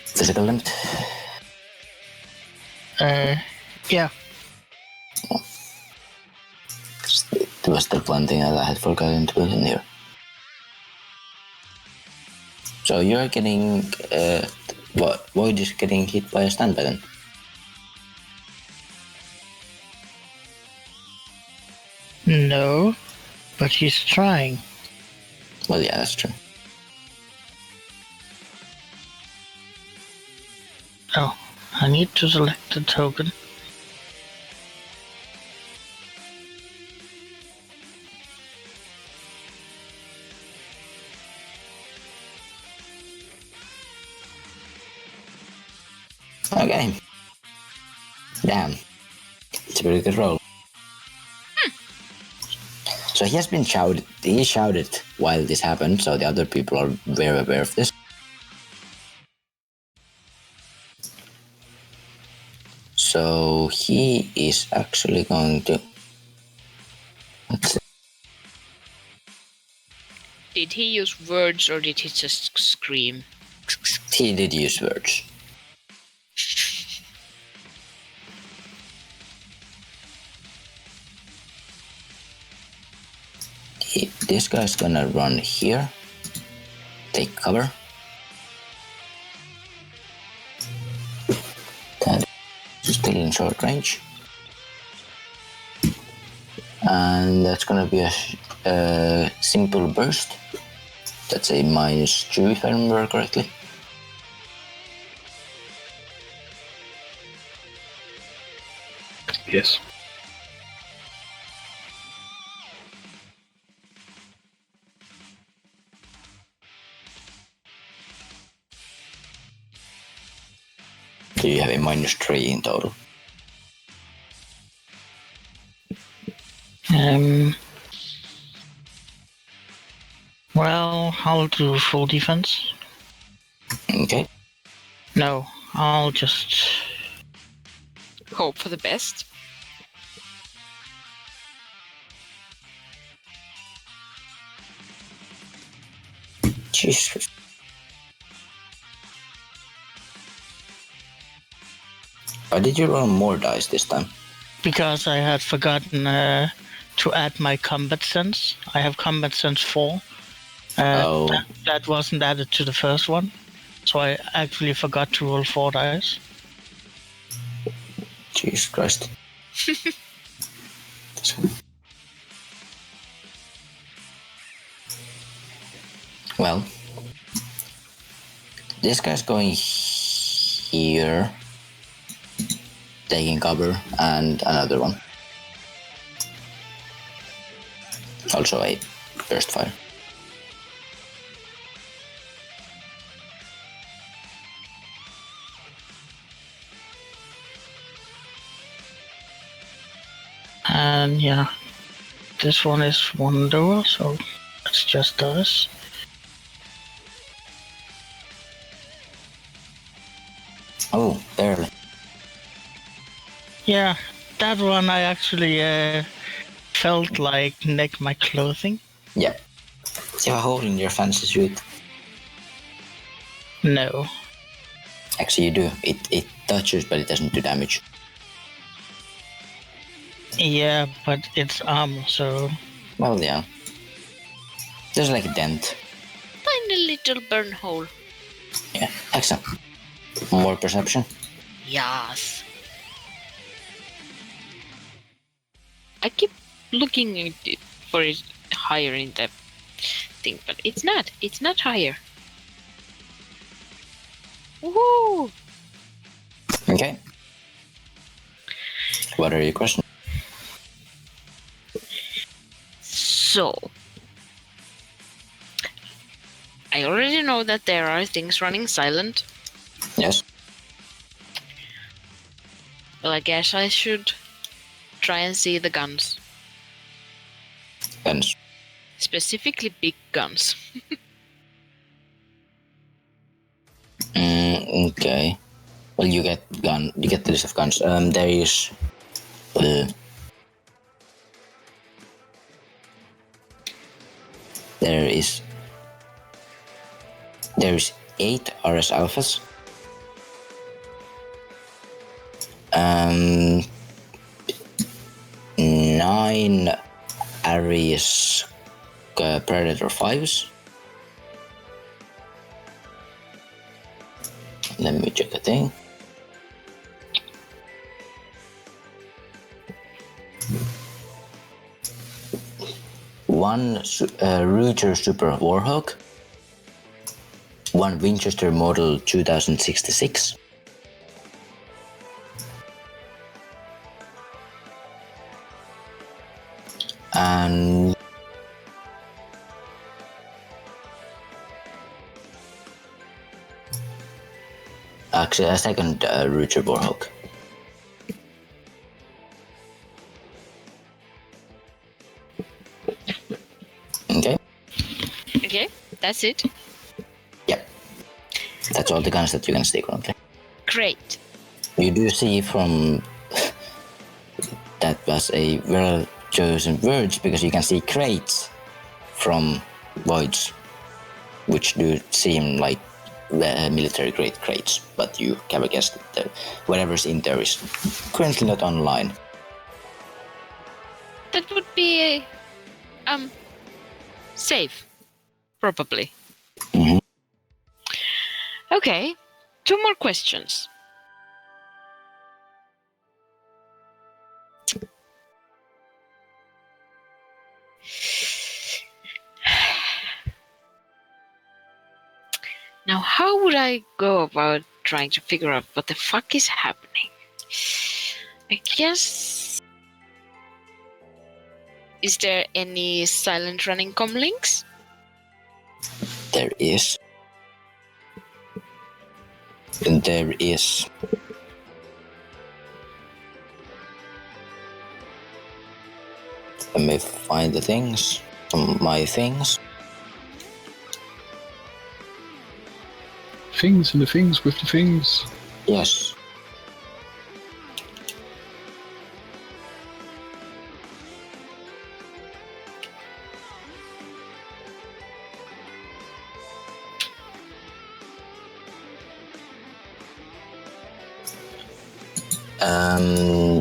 Physical limit? Yeah. There was still one thing that I had forgotten to put in here. So you're getting... Void is getting hit by a standby then? No, but he's trying. Well, yeah, that's true. Oh, I need to select the token. Okay. Damn. It's a pretty good roll. So he has been shouted. He shouted while this happened, so the other people are very aware of this. So he is actually going to... Let's see. Did he use words or did he just scream? He did use words. This guy's gonna run here, take cover. That is still in short range. And that's gonna be a simple burst. That's a -2 if I remember correctly. Yes. So you have a -3 in total. Well, I'll do full defense. Okay. No, I'll just... Hope for the best. Jesus. Why did you roll more dice this time? Because I had forgotten to add my combat sense. I have combat sense 4. That wasn't added to the first one. So I actually forgot to roll 4 dice. Jesus Christ. Well, this guy's going here, taking cover, and another one. Also a burst fire. And yeah, this one is 1 door, so it's just us. Oh, barely. Yeah, that one I actually felt like neck my clothing. Yeah. You have a hole in your fancy suit. No. Actually, you do. It touches, but it doesn't do damage. Yeah, but it's armor, so... Well, yeah. There's like a dent. Tiny little burn hole. Yeah, excellent. More perception. Yes. I keep looking at it for it higher in the thing, but it's not. It's not higher. Woohoo! Okay. What are your questions? So, I already know that there are things running silent. Yes. Well, I guess I should try and see the guns. Guns. Specifically big guns. Okay. Well, you get the list of guns. There is... there is There's 8 RS alphas. 9 Ares Predator 5s. Let me check a thing. One Ruger Super Warhawk. One Winchester Model 2066. And actually a second Ruger Warhawk. Okay. Okay, that's it. Yep. That's all the guns that you can see currently. Great. You do see from that was a well chosen words because you can see crates from voids, which do seem like military grade crates, but you can guess that whatever's in there is currently not online. That would be safe, probably. Mhm. Okay, 2 more questions. Now, how would I go about trying to figure out what the fuck is happening? I guess... Is there any silent running comlinks? There is. And there is. Let me find the things. My things. Things and the things with the things. Yes.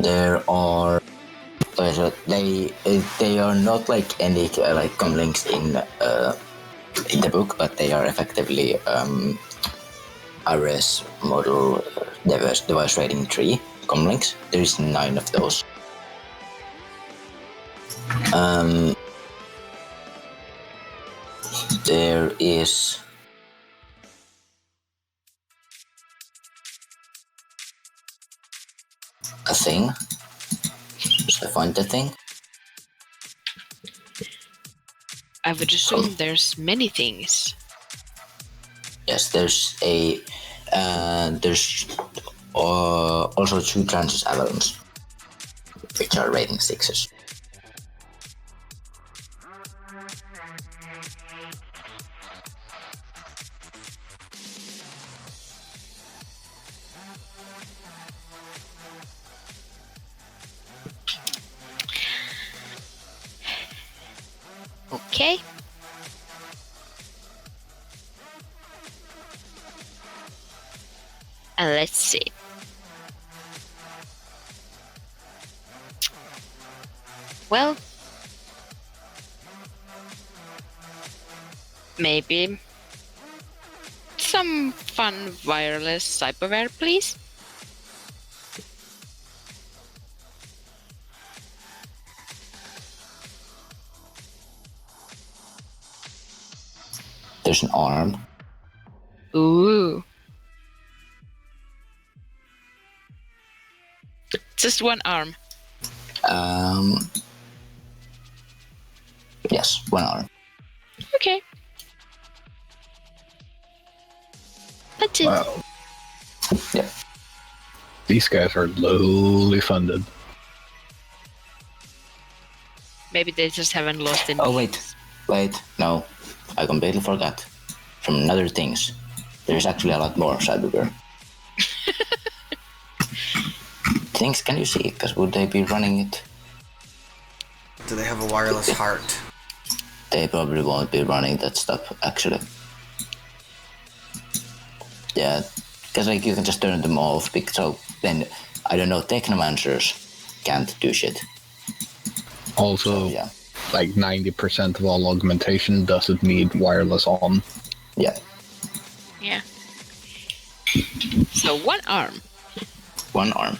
There are. They are not like any like comlinks in the book, but they are effectively RS model device rating 3 comlinks. There is 9 of those. There is a thing. Should I find the thing? I would assume there's many things. Yes, there's a there's also 2 Transis Avalons, which are rating 6s. Okay. And let's see. Well, maybe some fun wireless cyberware, please. There's an arm. Ooh. Just one arm. Yes, one arm. Okay. That's it. Wow. Yep. These guys are lowly funded. Maybe they just haven't lost any. Oh wait, no, I completely forgot. From other things, there's actually a lot more cyberware. Things, can you see? Because would they be running it? Do they have a wireless heart? They probably won't be running that stuff, actually. Yeah, because like you can just turn them off. So then I don't know, technomancers can't do shit. Also, So, yeah. like 90% of all augmentation doesn't need wireless on. Yeah. Yeah. So one arm. One arm.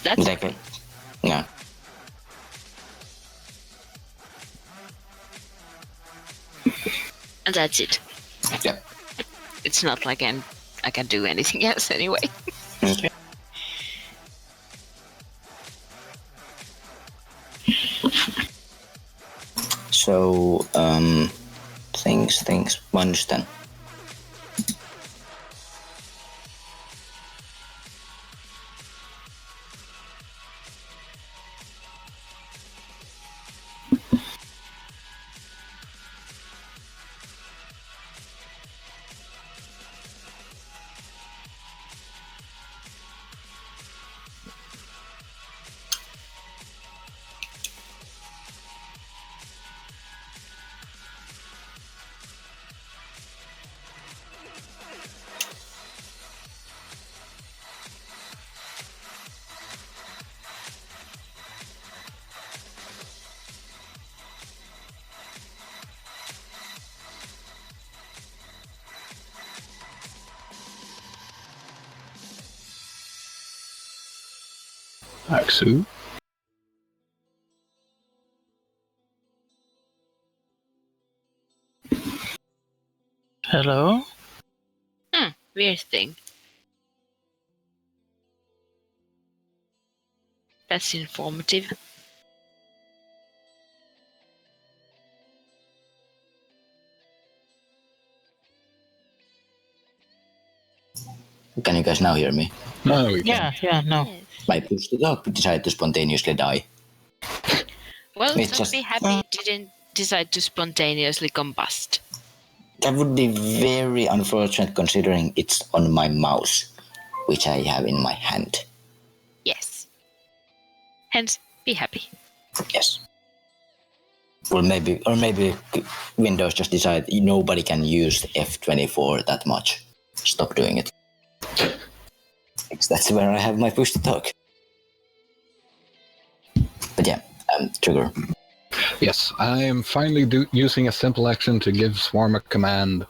That's Exactly. Yeah. and that's it. Yeah. It's not like I can do anything else anyway. Okay. So, things. Understand. Axu? Hello? Weird thing. That's informative. Can you guys now hear me? No, we can. Yeah, no. My push to talk decided to spontaneously die. Well, It's just just- be happy it didn't decide to spontaneously combust. That would be very unfortunate considering it's on my mouse, which I have in my hand. Yes. Hence, be happy. Yes. Or maybe Windows just decide nobody can use F24 that much. Stop doing it. Because that's where I have my push to talk. But yeah, trigger. Yes, I am finally using a simple action to give Swarm a command.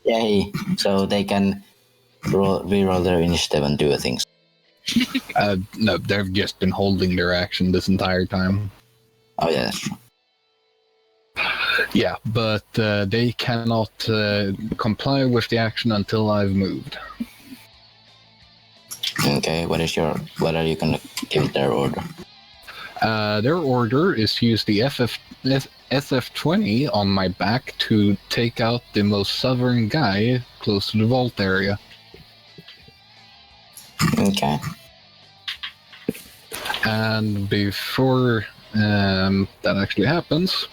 Yay! So they can reroll their initiative and do things. No, they've just been holding their action this entire time. Oh yeah, that's true. Yeah, but they cannot comply with the action until I've moved. Okay, what are you gonna give their order? Their order is to use the SF-20 on my back to take out the most southern guy close to the vault area. Okay. And before that actually happens,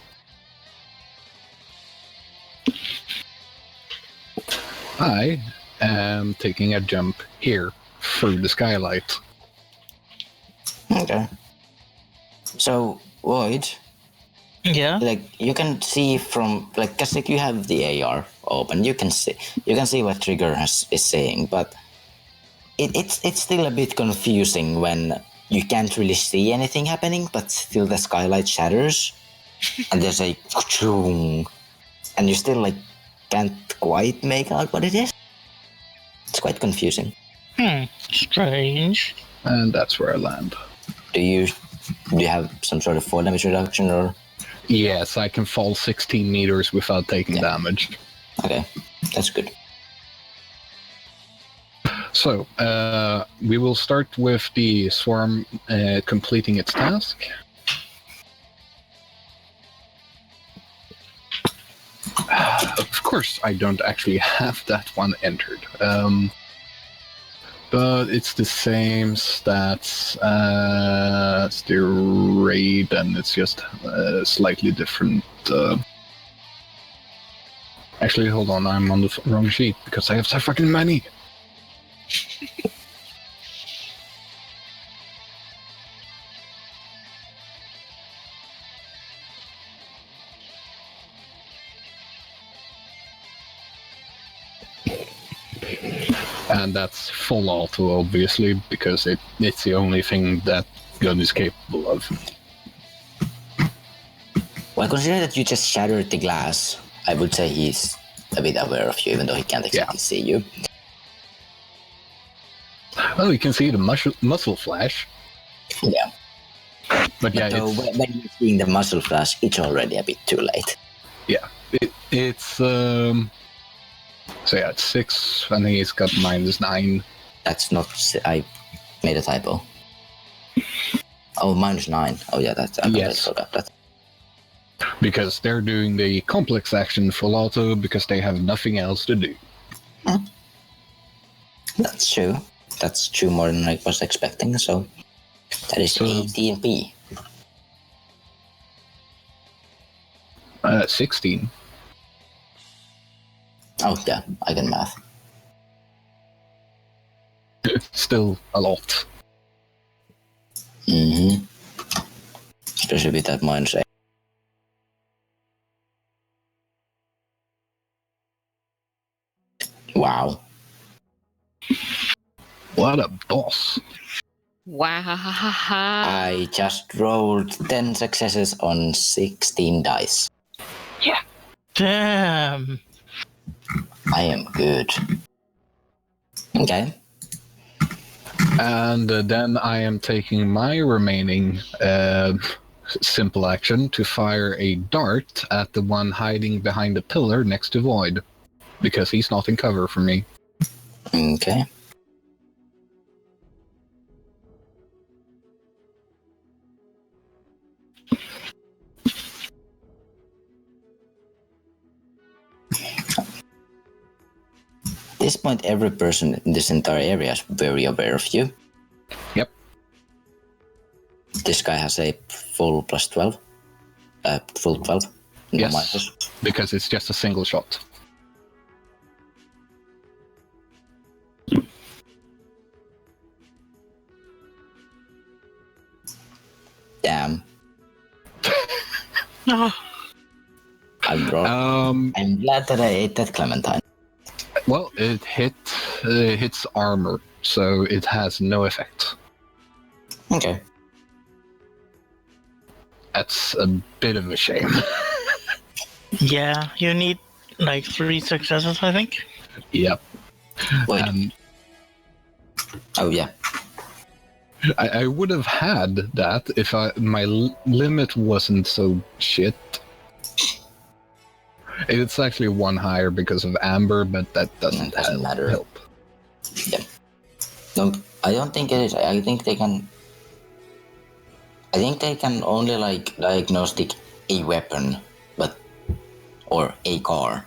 I am taking a jump here through the skylight. Okay. So, Void, Yeah? like you can see from like, cause like you have the AR open, you can see what Trigger is saying, but it's still a bit confusing when you can't really see anything happening, but still the skylight shatters, and there's a and you still like can't quite make out what it is. It's quite confusing. Strange. And that's where I land. Do you have some sort of fall damage reduction or? Yes, I can fall 16 meters without taking damage. Okay, that's good. So, we will start with the swarm completing its task. Of course, I don't actually have that one entered. But it's the same stats as the raid, and it's just slightly different. Actually, hold on, I'm on the wrong sheet because I have so fucking many. And that's full auto, obviously, because it's the only thing that gun is capable of. Well, considering that you just shattered the glass, I would say he's a bit aware of you, even though he can't exactly see you. Well, you can see the muscle flash. Yeah. But yeah, when you're seeing the muscle flash, it's already a bit too late. Yeah, it's so yeah, it's 6. I think he's got -9. That's not. I made a typo. Oh, -9. Oh yeah, that's. I completely forgot that. Because they're doing the complex action full auto because they have nothing else to do. That's true. That's true more than I was expecting. So that is 18p. 16. Oh yeah, I can math. Still a lot. Mm-hmm. Especially with that -8. Wow. What a boss. Wow. I just rolled 10 successes on 16 dice. Yeah. Damn. I am good. Okay. And then I am taking my remaining simple action to fire a dart at the one hiding behind the pillar next to Void. Because he's not in cover for me. Okay. At this point, every person in this entire area is very aware of you. Yep. This guy has a full +12. Full 12. No Yes, minus. because it's just a single shot. Damn. No. I'm glad that I ate that Clementine. Well, it hits armor, so it has no effect. Okay. That's a bit of a shame. Yeah, you need like 3 successes, I think. Yep. Wait. Oh yeah. I would have had that if my limit wasn't so shit. It's actually 1 higher because of Amber, but that doesn't matter. help. Yeah. No, I don't think it is. I think they can only like diagnostic a weapon, or a car.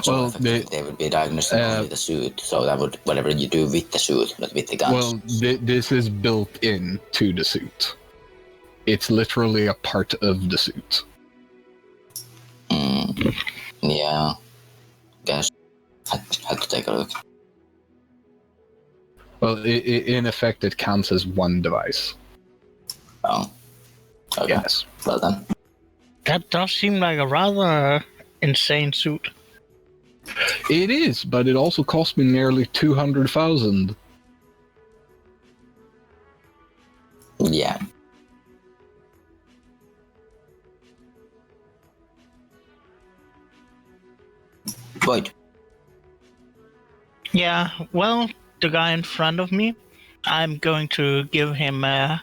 So Well, they would be diagnosing only the suit. So that would whatever you do with the suit, not with the guns. Well, this is built in to the suit. It's literally a part of the suit. Yeah. Guess had to take a look. Well, in effect, it counts as one device. Oh. Okay. Yes. Well done. That does seem like a rather insane suit. It is, but it also cost me nearly 200,000. Yeah. Void. Yeah, well, the guy in front of me, I'm going to give him a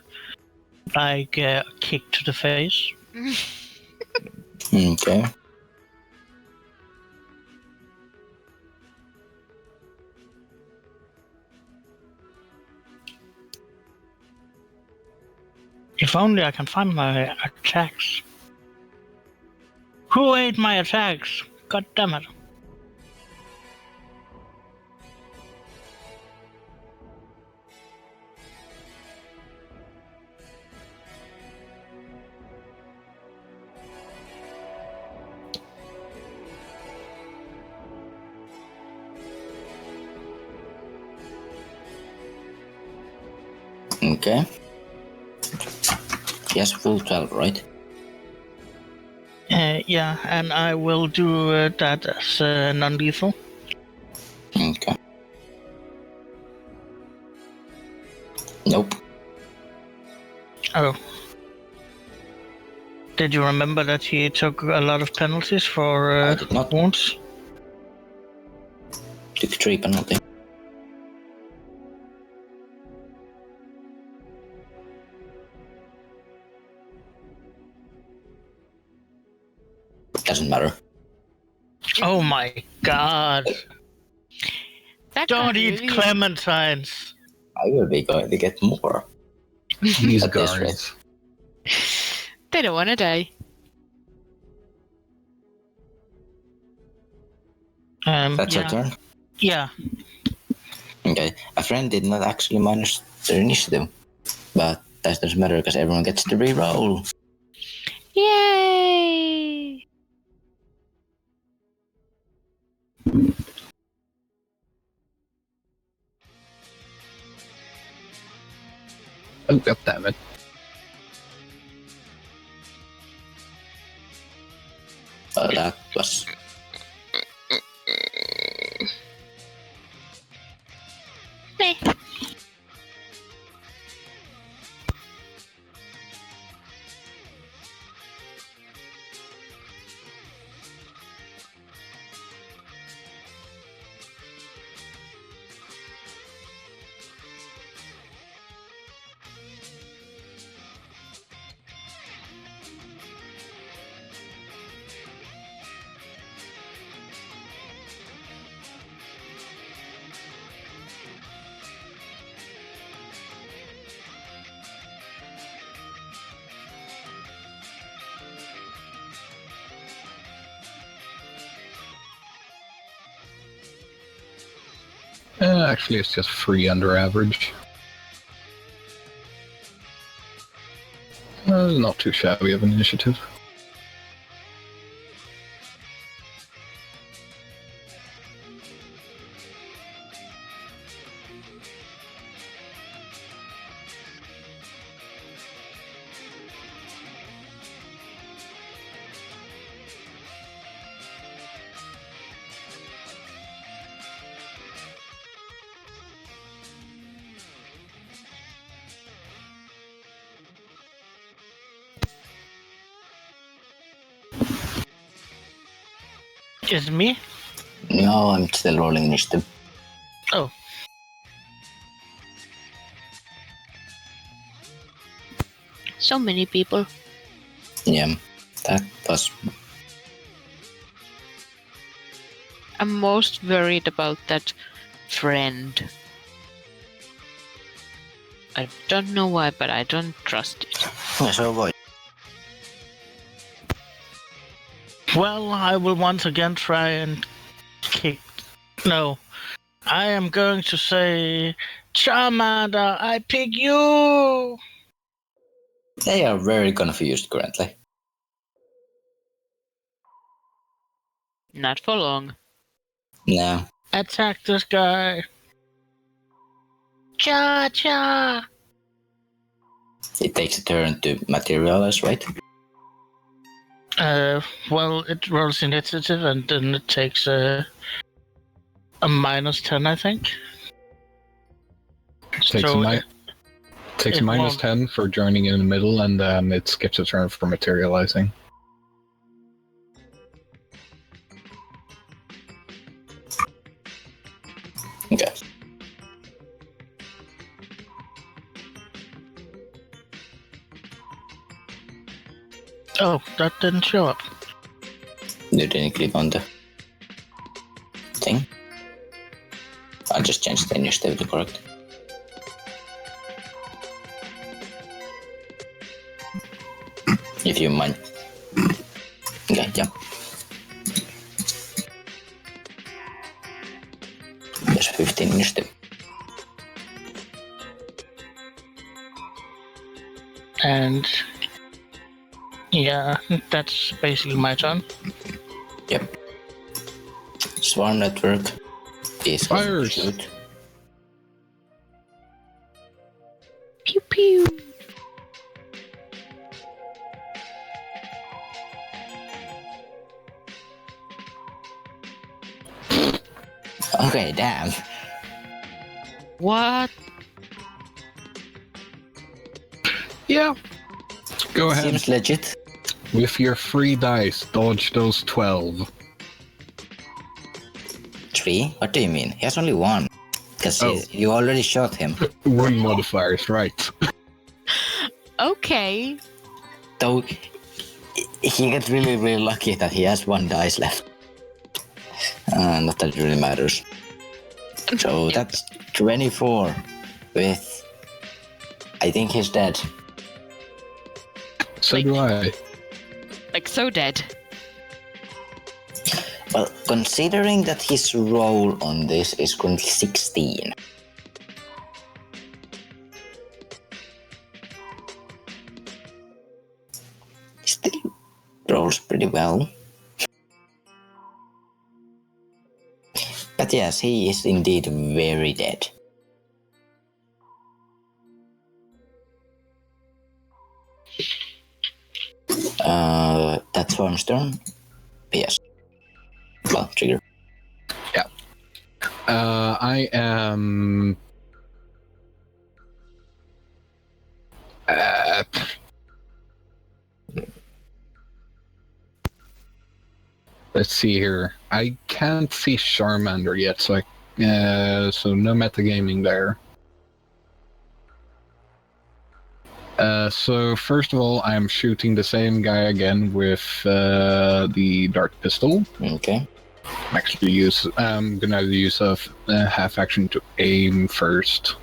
kick to the face. Okay. If only I can find my attacks. Who ate my attacks? God damn it. Okay. Yes, full 12, right? Yeah, and I will do that as non-lethal. Okay. Nope. Oh. Did you remember that he took a lot of penalties for I did not. wounds? Took 3 penalty. Doesn't matter. Oh my god. That Don't guy eat really- clementines. I will be going to get more. These At this guards. They don't want to die. That's yeah. your turn. Yeah. Okay. A friend did not actually minus their initiative. But that doesn't matter because everyone gets to re-roll. Yay! Oh, god damn it. That was... Meh. Actually, it's just 3 under average. Not too shabby of an initiative. Is it me? No, I'm still rolling initiative. Oh. So many people. Yeah. That was... I'm most worried about that friend. I don't know why, but I don't trust it. So avoid. Well, I will once again try and kick. No. I am going to say, Charmander, I pick you! They are very confused currently. Not for long. No. Attack this guy. Cha-cha! It takes a turn to materialize, right? Well, it rolls initiative and then it takes a minus 10, I think. Takes So a takes it a minus won't- 10 for joining in the middle, and it skips a turn for materializing. Okay. Oh, that didn't show up. You didn't click on the thing. I'll just change the initiative to correct. If you mind. Okay, yeah. There's 15 initiative. And yeah, that's basically my turn. Yep. Swarm network is Fires. shoot. Pew pew. Okay, damn. What? Yeah. Go ahead. Seems legit. With your 3 dice, dodge those 12. 3? What do you mean? He has only 1. Because Oh. you already shot him. Wound modifiers, right. Okay. Though he got really, really lucky that he has 1 dice left. Not that it really matters. So that's 24 with... I think he's dead. So do I. Like, so dead. Well, considering that his roll on this is currently 16. He still rolls pretty well. But yes, he is indeed very dead. That's Worm's turn. Yes. Well, trigger. Yeah. I am... let's see here. I can't see Charmander yet, so so no metagaming there. So first of all, I'm shooting the same guy again with the dart pistol. Okay. I'm gonna use a half action to aim first.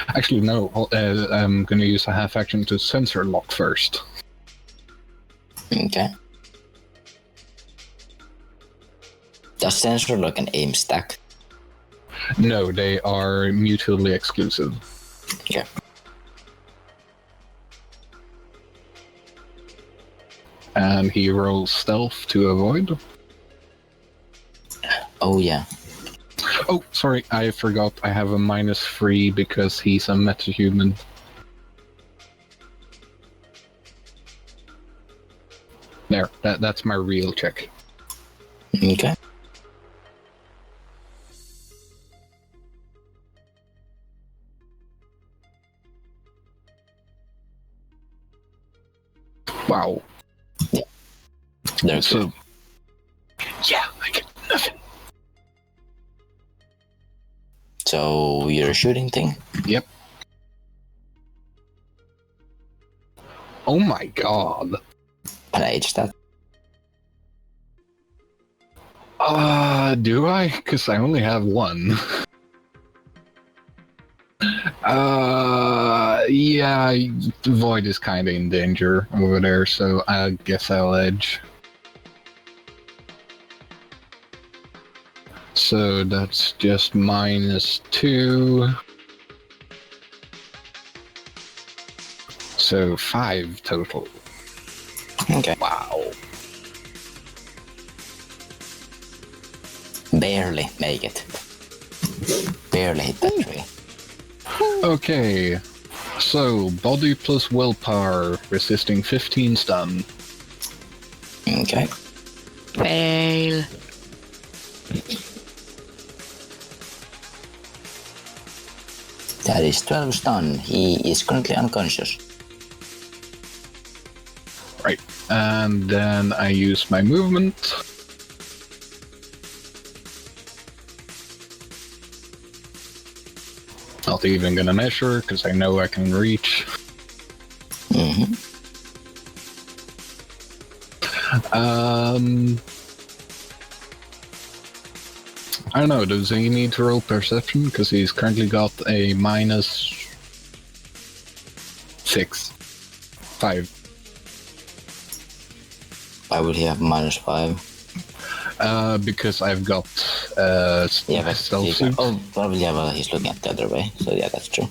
Actually, no. I'm gonna use a half action to sensor lock first. Okay. Does sensor lock and aim stack? No, they are mutually exclusive. Okay. And he rolls stealth to avoid. Oh yeah. Oh, sorry, I forgot I have a -3 because he's a metahuman. There, that's my real check. Okay. Wow. There's So, yeah, I get nothing. So you're a shooting thing? Yep. Oh my god. Can I age that? Do I? Because I only have 1. Yeah, Void is kind of in danger over there, so I guess I'll edge. So that's just -2. So 5 total. Okay. Wow. Barely make it. Barely hit that tree. Okay. So, body plus willpower, resisting 15 stun. Okay. Fail. That is 12 stun. He is currently unconscious. Right. And then I use my movement. Not even gonna measure, because I know I can reach. Mm-hmm. I don't know, does he need to roll perception? Because he's currently got a -5. Why would he have -5? Because I've got Yeah, but stealth suit. oh, probably yeah, well, he's looking at the other way, so yeah, that's true.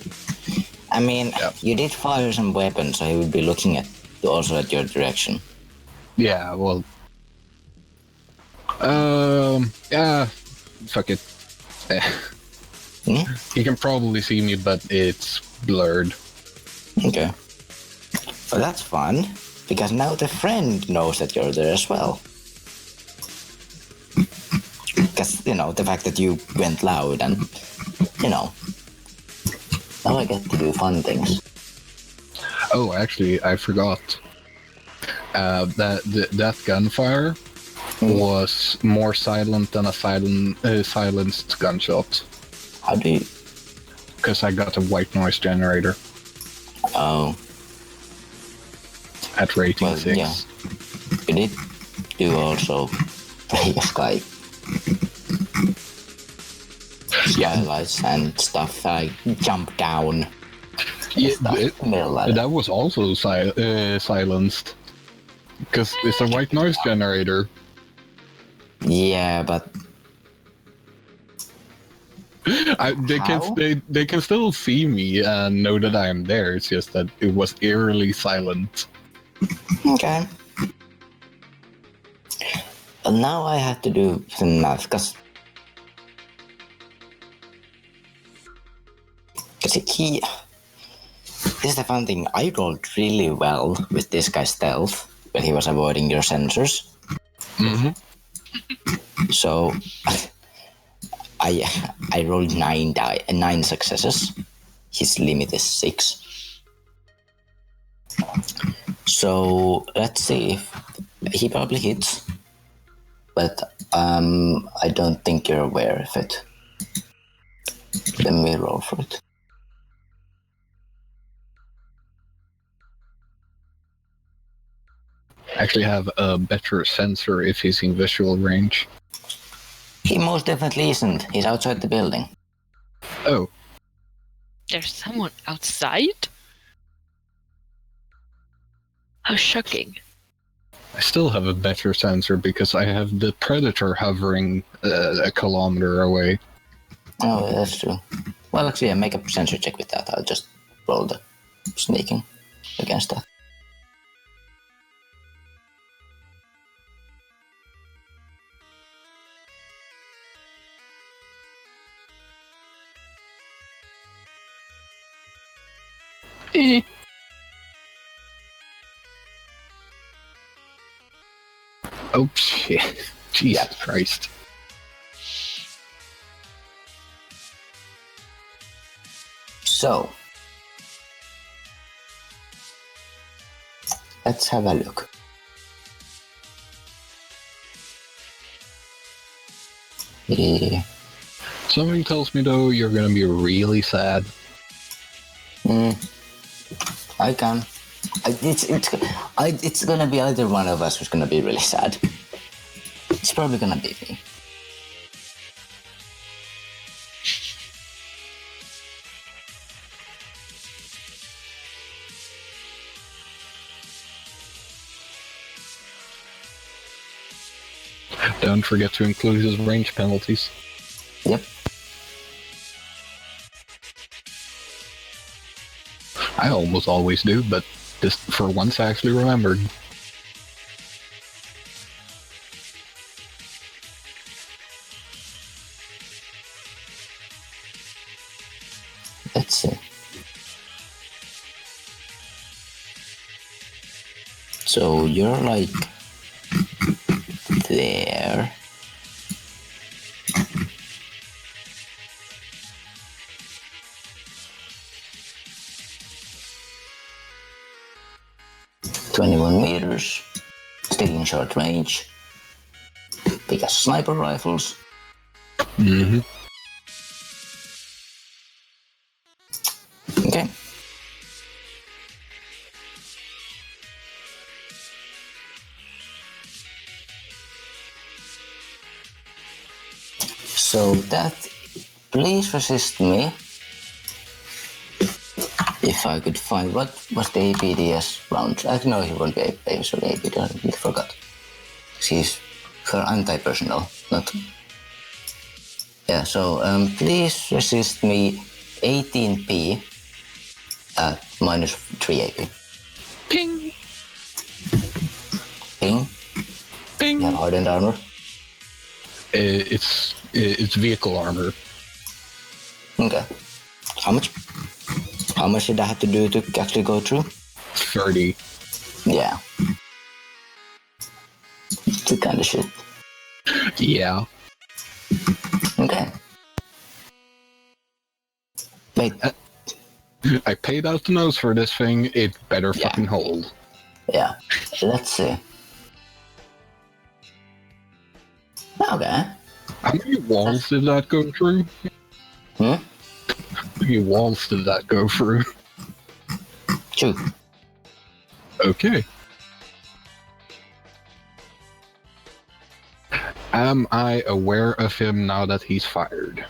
I mean, Yeah. you did fire some weapons, so he would be looking at also at your direction. Yeah, well... yeah, fuck it. Hmm? He can probably see me, but it's blurred. Okay. Well, that's fun, because now the friend knows that you're there as well. Because, you know, the fact that you went loud and, you know, now I get to do fun things. Oh, actually, I forgot. That gunfire was more silent than a silenced gunshot. How do you? Because I got a white noise generator Oh, at rating well, 6. yeah. We did do also sky skylights and stuff. I jump down. Yeah, Middle ladder. that was also silenced. Because it's a white noise generator. Yeah, but They can still see me and know that I am there. It's just that it was eerily silent. okay. But now I have to do some math, because he... This is the fun thing, I rolled really well with this guy's stealth when he was avoiding your sensors. Mm-hmm. So I rolled 9 successes. His limit is 6. So let's see if he probably hits, but I don't think you're aware of it. Let me roll for it. Actually have a better sensor if he's in visual range. He most definitely isn't. He's outside the building. Oh, There's someone outside? How shocking. I still have a better sensor because I have the Predator hovering a kilometer away. Oh, that's true. Well, actually, I make a sensor check with that. I'll just roll the sneaking against that. Oh shit. Jesus Christ. So, let's have a look. Something tells me though you're gonna be really sad. I can. It's gonna be either one of us who's gonna be really sad. It's probably gonna be me. Don't forget to include his range penalties. Yep. I almost always do, but this for once I actually remembered. Let's see. So you're like there. "21 meters, still in short range, because sniper rifles." Mm-hmm. Okay. So that, please resist me. If I could find what was the APDS round. I know he won't be sorry, APDS, I forgot. She's her anti-personnel, not. Yeah, so please resist me 18p at minus 3 AP. Ping! Ping. Ping! You have hardened armor. It's vehicle armor. Okay. How much? How much did I have to do to actually go through? 30. Yeah. The kind of shit. Yeah. Okay. Wait. I paid out the nose for this thing. It better Yeah. fucking hold. Yeah. Let's see. Okay. How many walls did that go through? Hmm? How many walls did that go through? 2. Okay. Am I aware of him now that he's fired?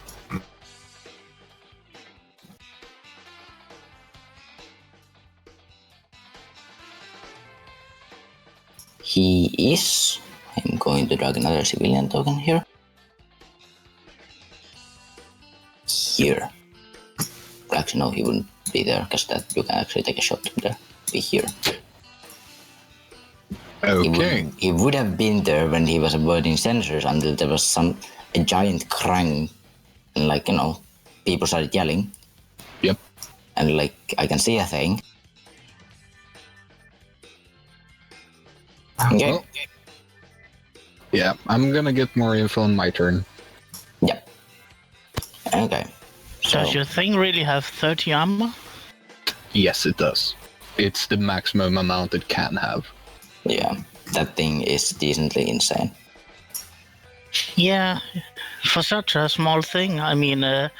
He is. I'm going to drag another civilian token here. Here. Actually, no, he wouldn't be there because that you can actually take a shot there. Be here. Okay. He would have been there when he was avoiding sensors until there was a giant crane and people started yelling Yep. and I can see a thing. Okay. Well, yeah, I'm gonna get more info on my turn. Yep. Okay. So Does your thing really have 30 armor? Yes, it does. It's the maximum amount it can have. yeah, that thing is decently insane. Yeah, for such a small thing, I mean, a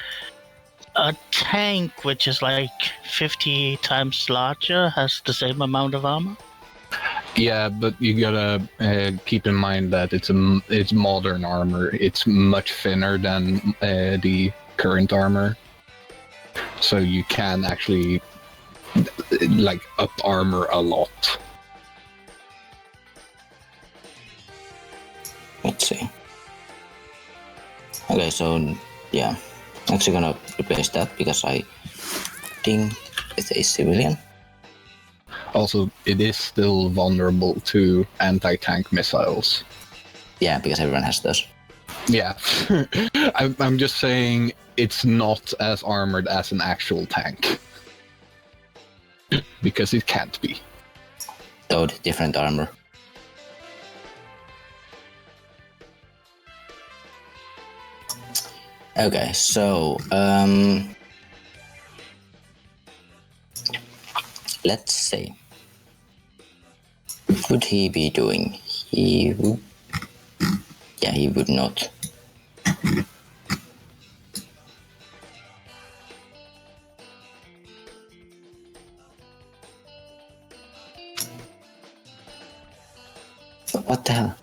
tank which is like 50 times larger has the same amount of armor. Yeah, but you gotta keep in mind that it's modern armor. It's much thinner than the current armor, so you can actually up armor a lot. Let's see. Okay, so yeah, actually gonna replace that because I think it's a civilian. Also, it is still vulnerable to anti-tank missiles. Yeah, because everyone has those. Yeah, I'm just saying it's not as armored as an actual tank. Because it can't be. Toad, different armor. Okay, so let's see. What would he be doing? He would. Yeah, he would not. What the hell?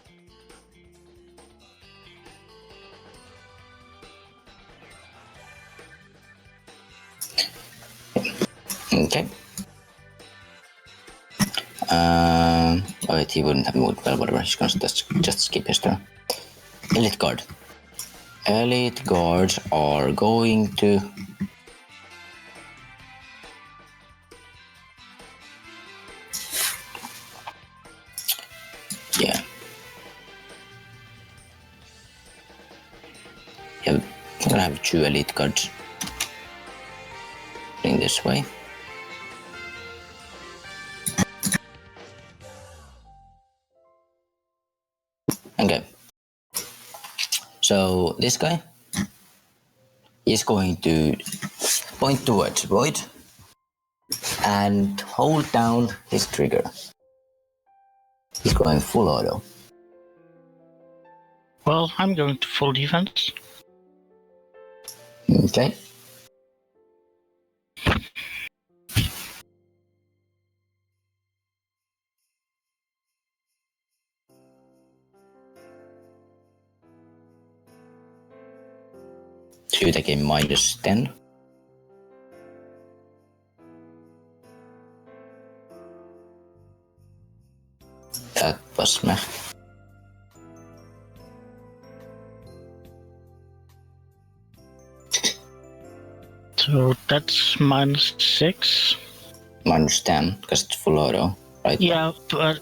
Okay. Wait, he wouldn't have moved well, whatever. He's gonna just skip his turn. Elite Guard. Elite Guards are going to. Yeah. Yeah, I'm gonna have 2 Elite Guards. In this way. Okay. So this guy is going to point towards Void and hold down his trigger. He's going full auto. Well, I'm going to full defense. Okay. So you take a -10. That was meh. So that's -6. -10 because it's full auto, right? Yeah, but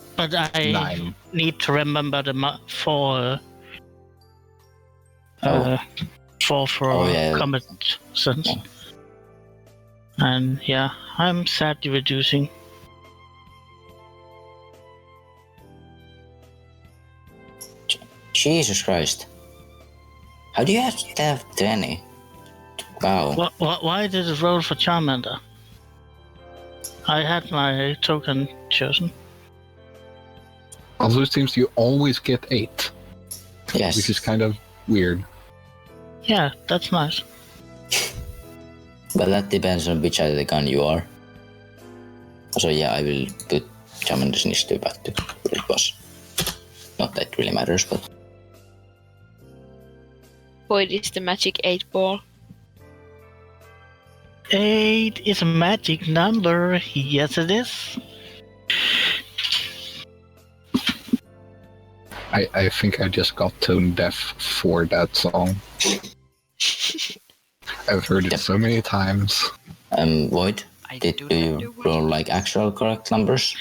I 9. need to remember the for yeah. combat sense. Yeah. And yeah, I'm sadly reducing. Jesus Christ. How do you have to have 20? Wow. Why did it roll for Charmander? I had my token chosen. Also, it seems you always get 8, Yes. which is kind of weird. Yeah, that's nice. But that depends on which side of the gun you are. So yeah, I will put Chamander's Initiative back to where it was. Not that it really matters, but... Void is the magic 8 ball. 8 is a magic number. Yes, it is. I think I just got tone deaf for that song. I've heard it so many times. Void, did you roll like actual correct numbers?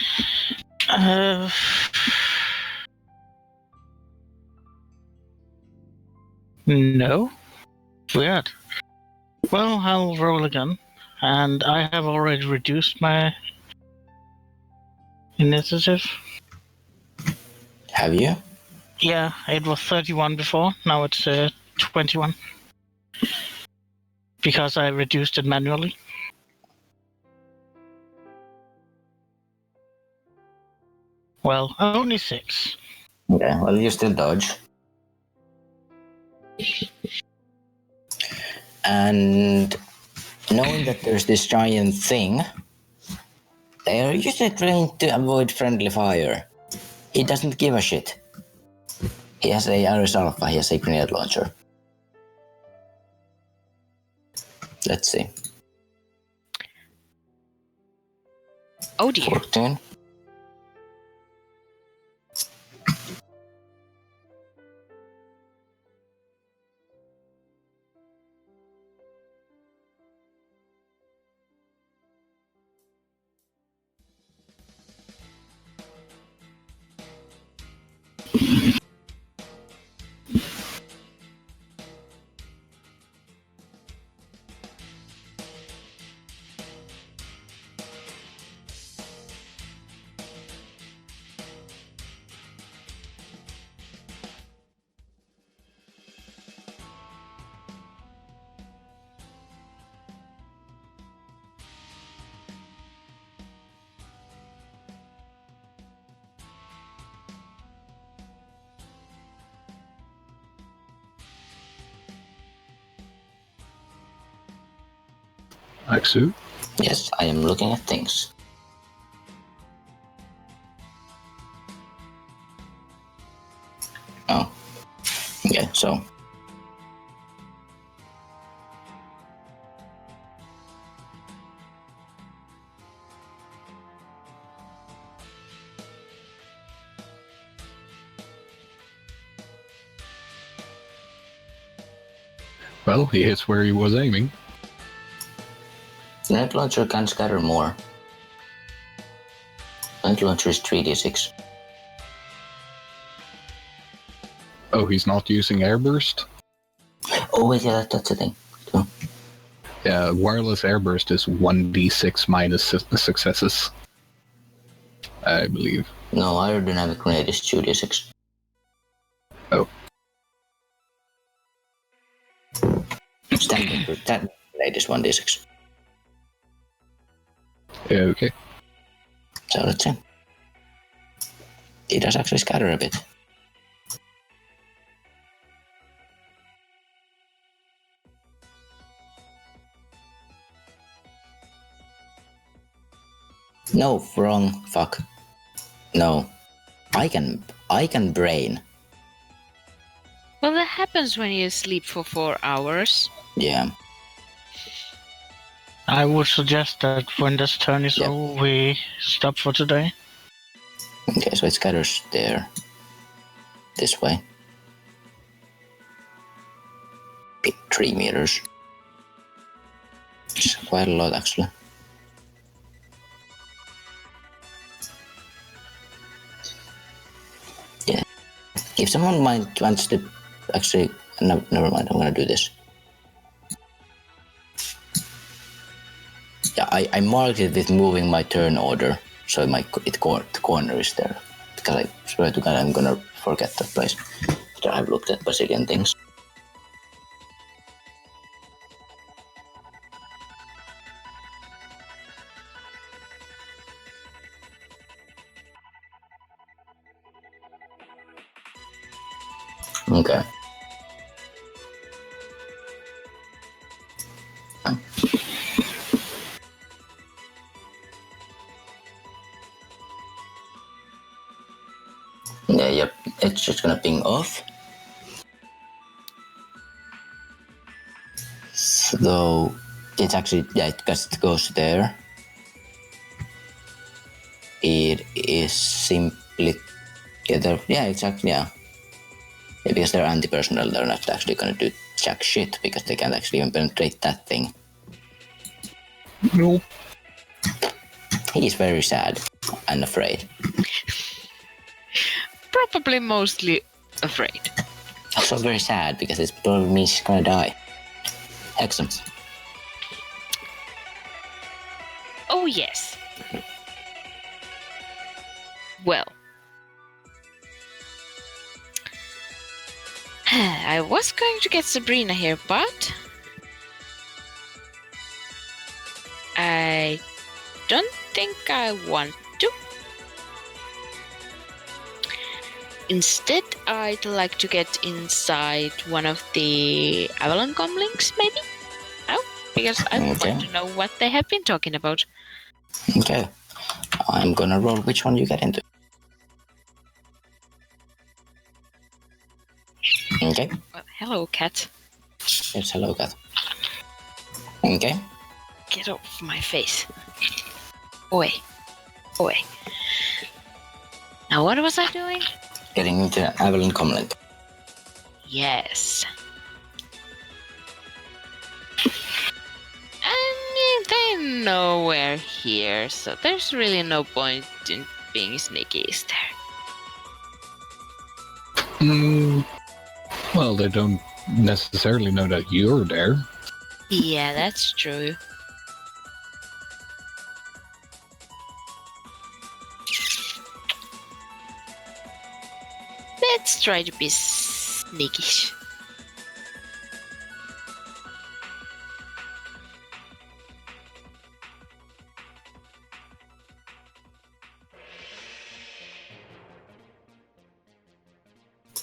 No. Weird. Well, I'll roll again. And I have already reduced my initiative. Have you? Yeah, it was 31 before. Now it's 21. Because I reduced it manually. Well, only 6. Okay, well, you still dodge. And knowing that there's this giant thing, they are usually trained to avoid friendly fire. He doesn't give a shit. He has a Iris Alpha, he has a grenade launcher. Let's see. Oh dear. 14. Axu? Yes, I am looking at things. Oh. Okay, so. Well, he hits where he was aiming. Grenade launcher can scatter more. Grenade launcher is 3d6. Oh, he's not using airburst? Oh wait, yeah, that's the thing. So, Yeah, wireless airburst is 1d6 minus successes. I believe. no, aerodynamic grenade is 2d6. Oh. Standard grenade is 1d6. Yeah, okay. So let's see. He does actually scatter a bit. No, wrong. Fuck. No. I can brain. Well, that happens when you sleep for 4 hours. Yeah. I would suggest that when this turn is Yep. over, we stop for today. Okay, so it scatters there. This way. 3 meters. It's quite a lot, actually. Yeah. If someone wants to... Actually, no, never mind, I'm gonna do this. Yeah, I marked it with moving my turn order, so the corner is there. Because I swear to God, I'm gonna forget that place after I've looked at bazillion things. Okay. Yeah, yep. It's just gonna ping off. So it's actually, yeah, because it goes there. It is simply, yeah, exactly, yeah. Yeah, because they're anti-personnel, they're not actually gonna do jack shit because they can't actually even penetrate that thing. Nope. He's very sad and afraid. Probably mostly afraid. Also very sad because it probably means he's gonna die. Excellent. Oh, yes. Well. I was going to get Sabrina here, but I don't think I want to. Instead, I'd like to get inside one of the Avalon comlinks, maybe? Oh, because I would like to know what they have been talking about. Okay. I'm gonna roll which one you get into. Okay. Well, hello, cat. Yes, hello, cat. Okay. Get off my face. Away. Away. Now, what was I doing? Getting into an Avalon comlink. Yes. And they're nowhere here, so there's really no point in being sneaky, is there? Well, they don't necessarily know that you're there. Yeah, that's true. Let's try to be sneakish.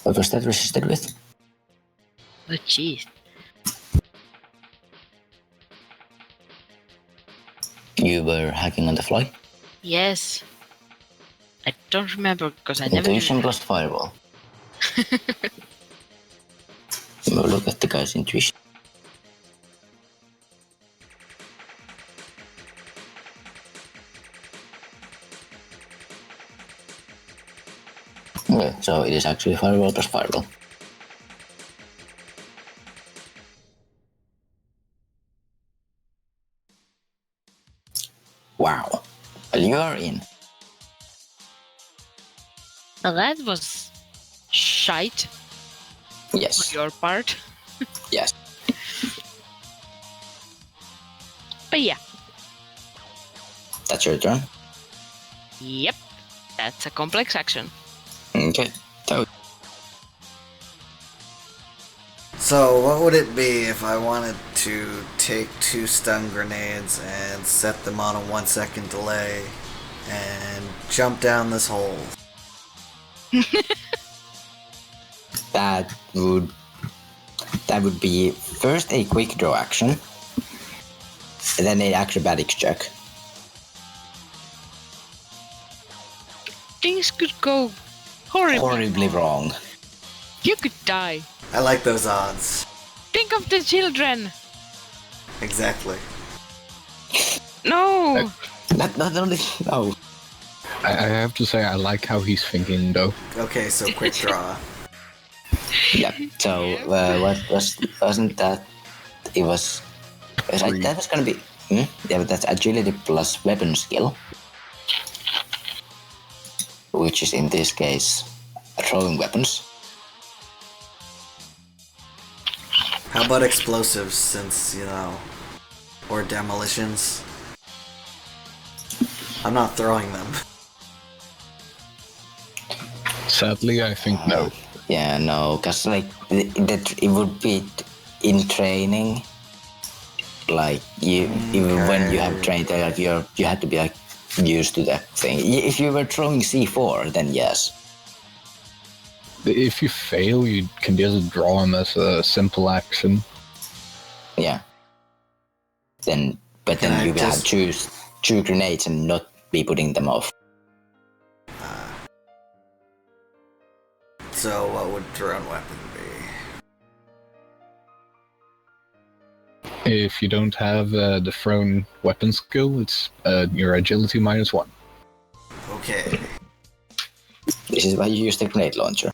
What was that resisted with? Oh, jeez. You were hacking on the fly? Yes. I don't remember because I never Intuition did. plus fireball. We'll look at the guy's intuition. Okay, so it is actually fireball plus fireball. Wow. Well, you are in. Now that was shite Yes. on your part. Yes. But yeah. That's your turn. Yep. That's a complex action. Okay. So, what would it be if I wanted to take 2 stun grenades and set them on a 1-second delay and jump down this hole? That would be first a quick draw action, and then an acrobatics check. Things could go horribly wrong. You could die. I like those odds. Think of the children. Exactly. No. Not only no. I have to say, I like how he's thinking, though. Okay, so quick draw. Yeah. So wasn't that? It was. That was gonna be. Yeah, but that's agility plus weapon skill, which is in this case throwing weapons. How about explosives, since, or demolitions? I'm not throwing them. Sadly, I think no. Yeah, no, because that it would be in training. Like even when you have trained, like you had to be like used to that thing. If you were throwing C4, then yes. if you fail, you can just draw them as a simple action. Then, but Can then I you will have just- choose 2 grenades and not be putting them off. So what would drone weapon be? If you don't have the thrown weapon skill, it's your agility -1. Okay. This is why you use the grenade launcher.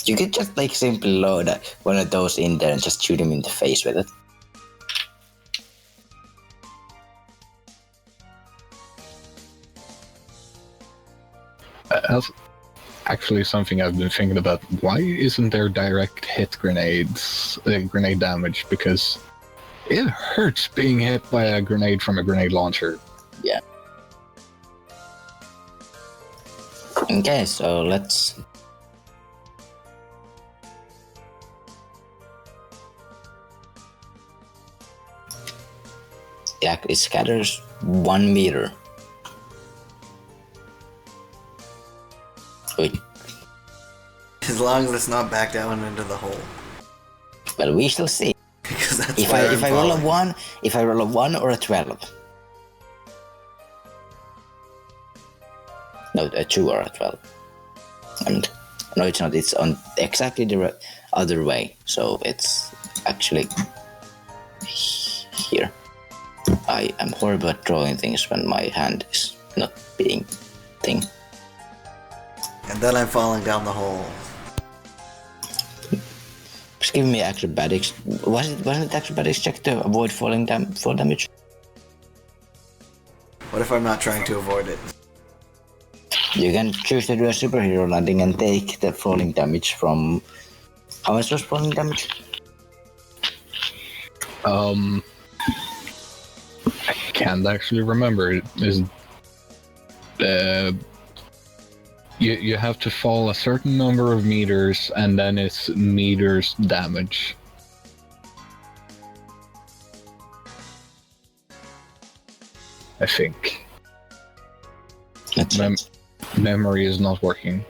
You could just like simply load one of those in there and just shoot him in the face with it. That's actually something I've been thinking about. Why isn't there direct hit grenades, grenade damage? Because it hurts being hit by a grenade from a grenade launcher. Yeah. Okay, so let's... Yeah, it scatters 1 meter. Wait, As long as it's not back down into the hole. well, we shall see. Because that's If where I roll a falling. 1 or a 12. No, a 2 or a 12. And no, it's not. It's on exactly the other way. So it's actually here. I am horrible at drawing things when my hand is not being thing. And then I'm falling down the hole. Just give me acrobatics. Wasn't it acrobatics check to avoid fall damage? What if I'm not trying to avoid it? You can choose to do a superhero landing and take the falling damage from... How much was falling damage? I can't actually remember. It is you have to fall a certain number of meters, and then it's meters damage. I think. That's Memory is not working.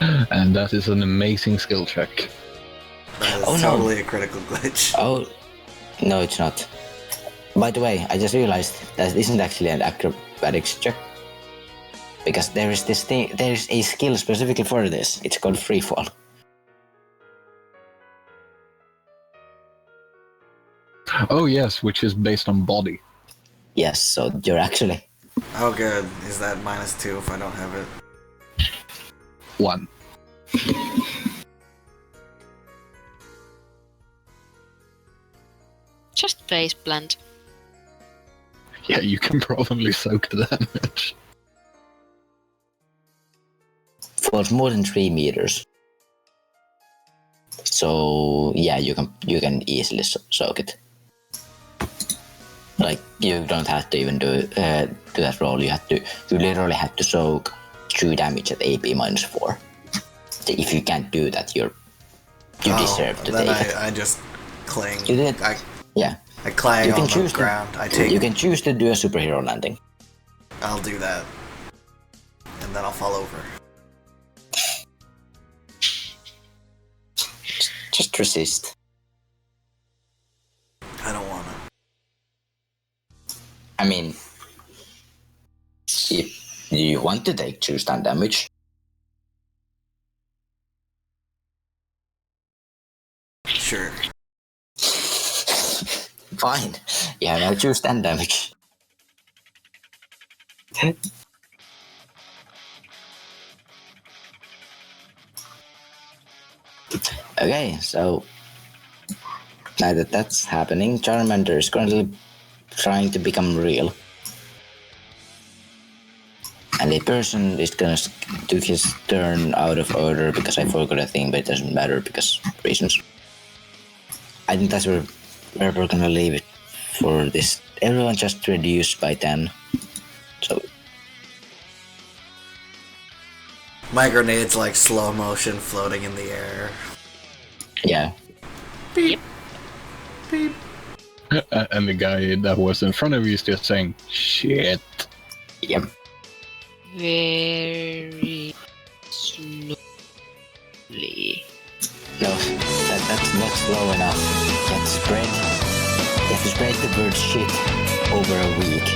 And that is an amazing skill check. That is Oh, no. totally a critical glitch. Oh, no, it's not. By the way, I just realized that isn't actually an acrobatics check. Because there is this thing, there is a skill specifically for this. It's called free fall. Oh yes, which is based on body. Yes, so you're actually... Oh good. Is that -2 if I don't have it? 1. Just face plant. Yeah, you can probably soak the damage. Falls more than 3 meters. So yeah, you can easily soak it. Like you don't have to even do that roll. You literally have to soak 2 damage at AP -4. If you can't do that, you deserve to then take it. I just cling. You did. I clang You on can the choose ground. I to. take. You can choose to do a superhero landing. I'll do that. And then I'll fall over. Just resist. I don't wanna. I mean, if you want to take 2 stun damage, Sure. fine. Yeah, now 2 stun damage. Okay, so now that that's happening, Charmander is currently trying to become real. And the person is gonna do his turn out of order because I forgot a thing, but it doesn't matter because reasons. I think that's where we're gonna leave it for this. Everyone just reduced by 10. So My grenade's like slow motion floating in the air. yeah. Beep. Beep. And the guy that was in front of you is just saying, shit. Yep. Very slowly. No, that's not slow enough. You have to spread the word shit over a week.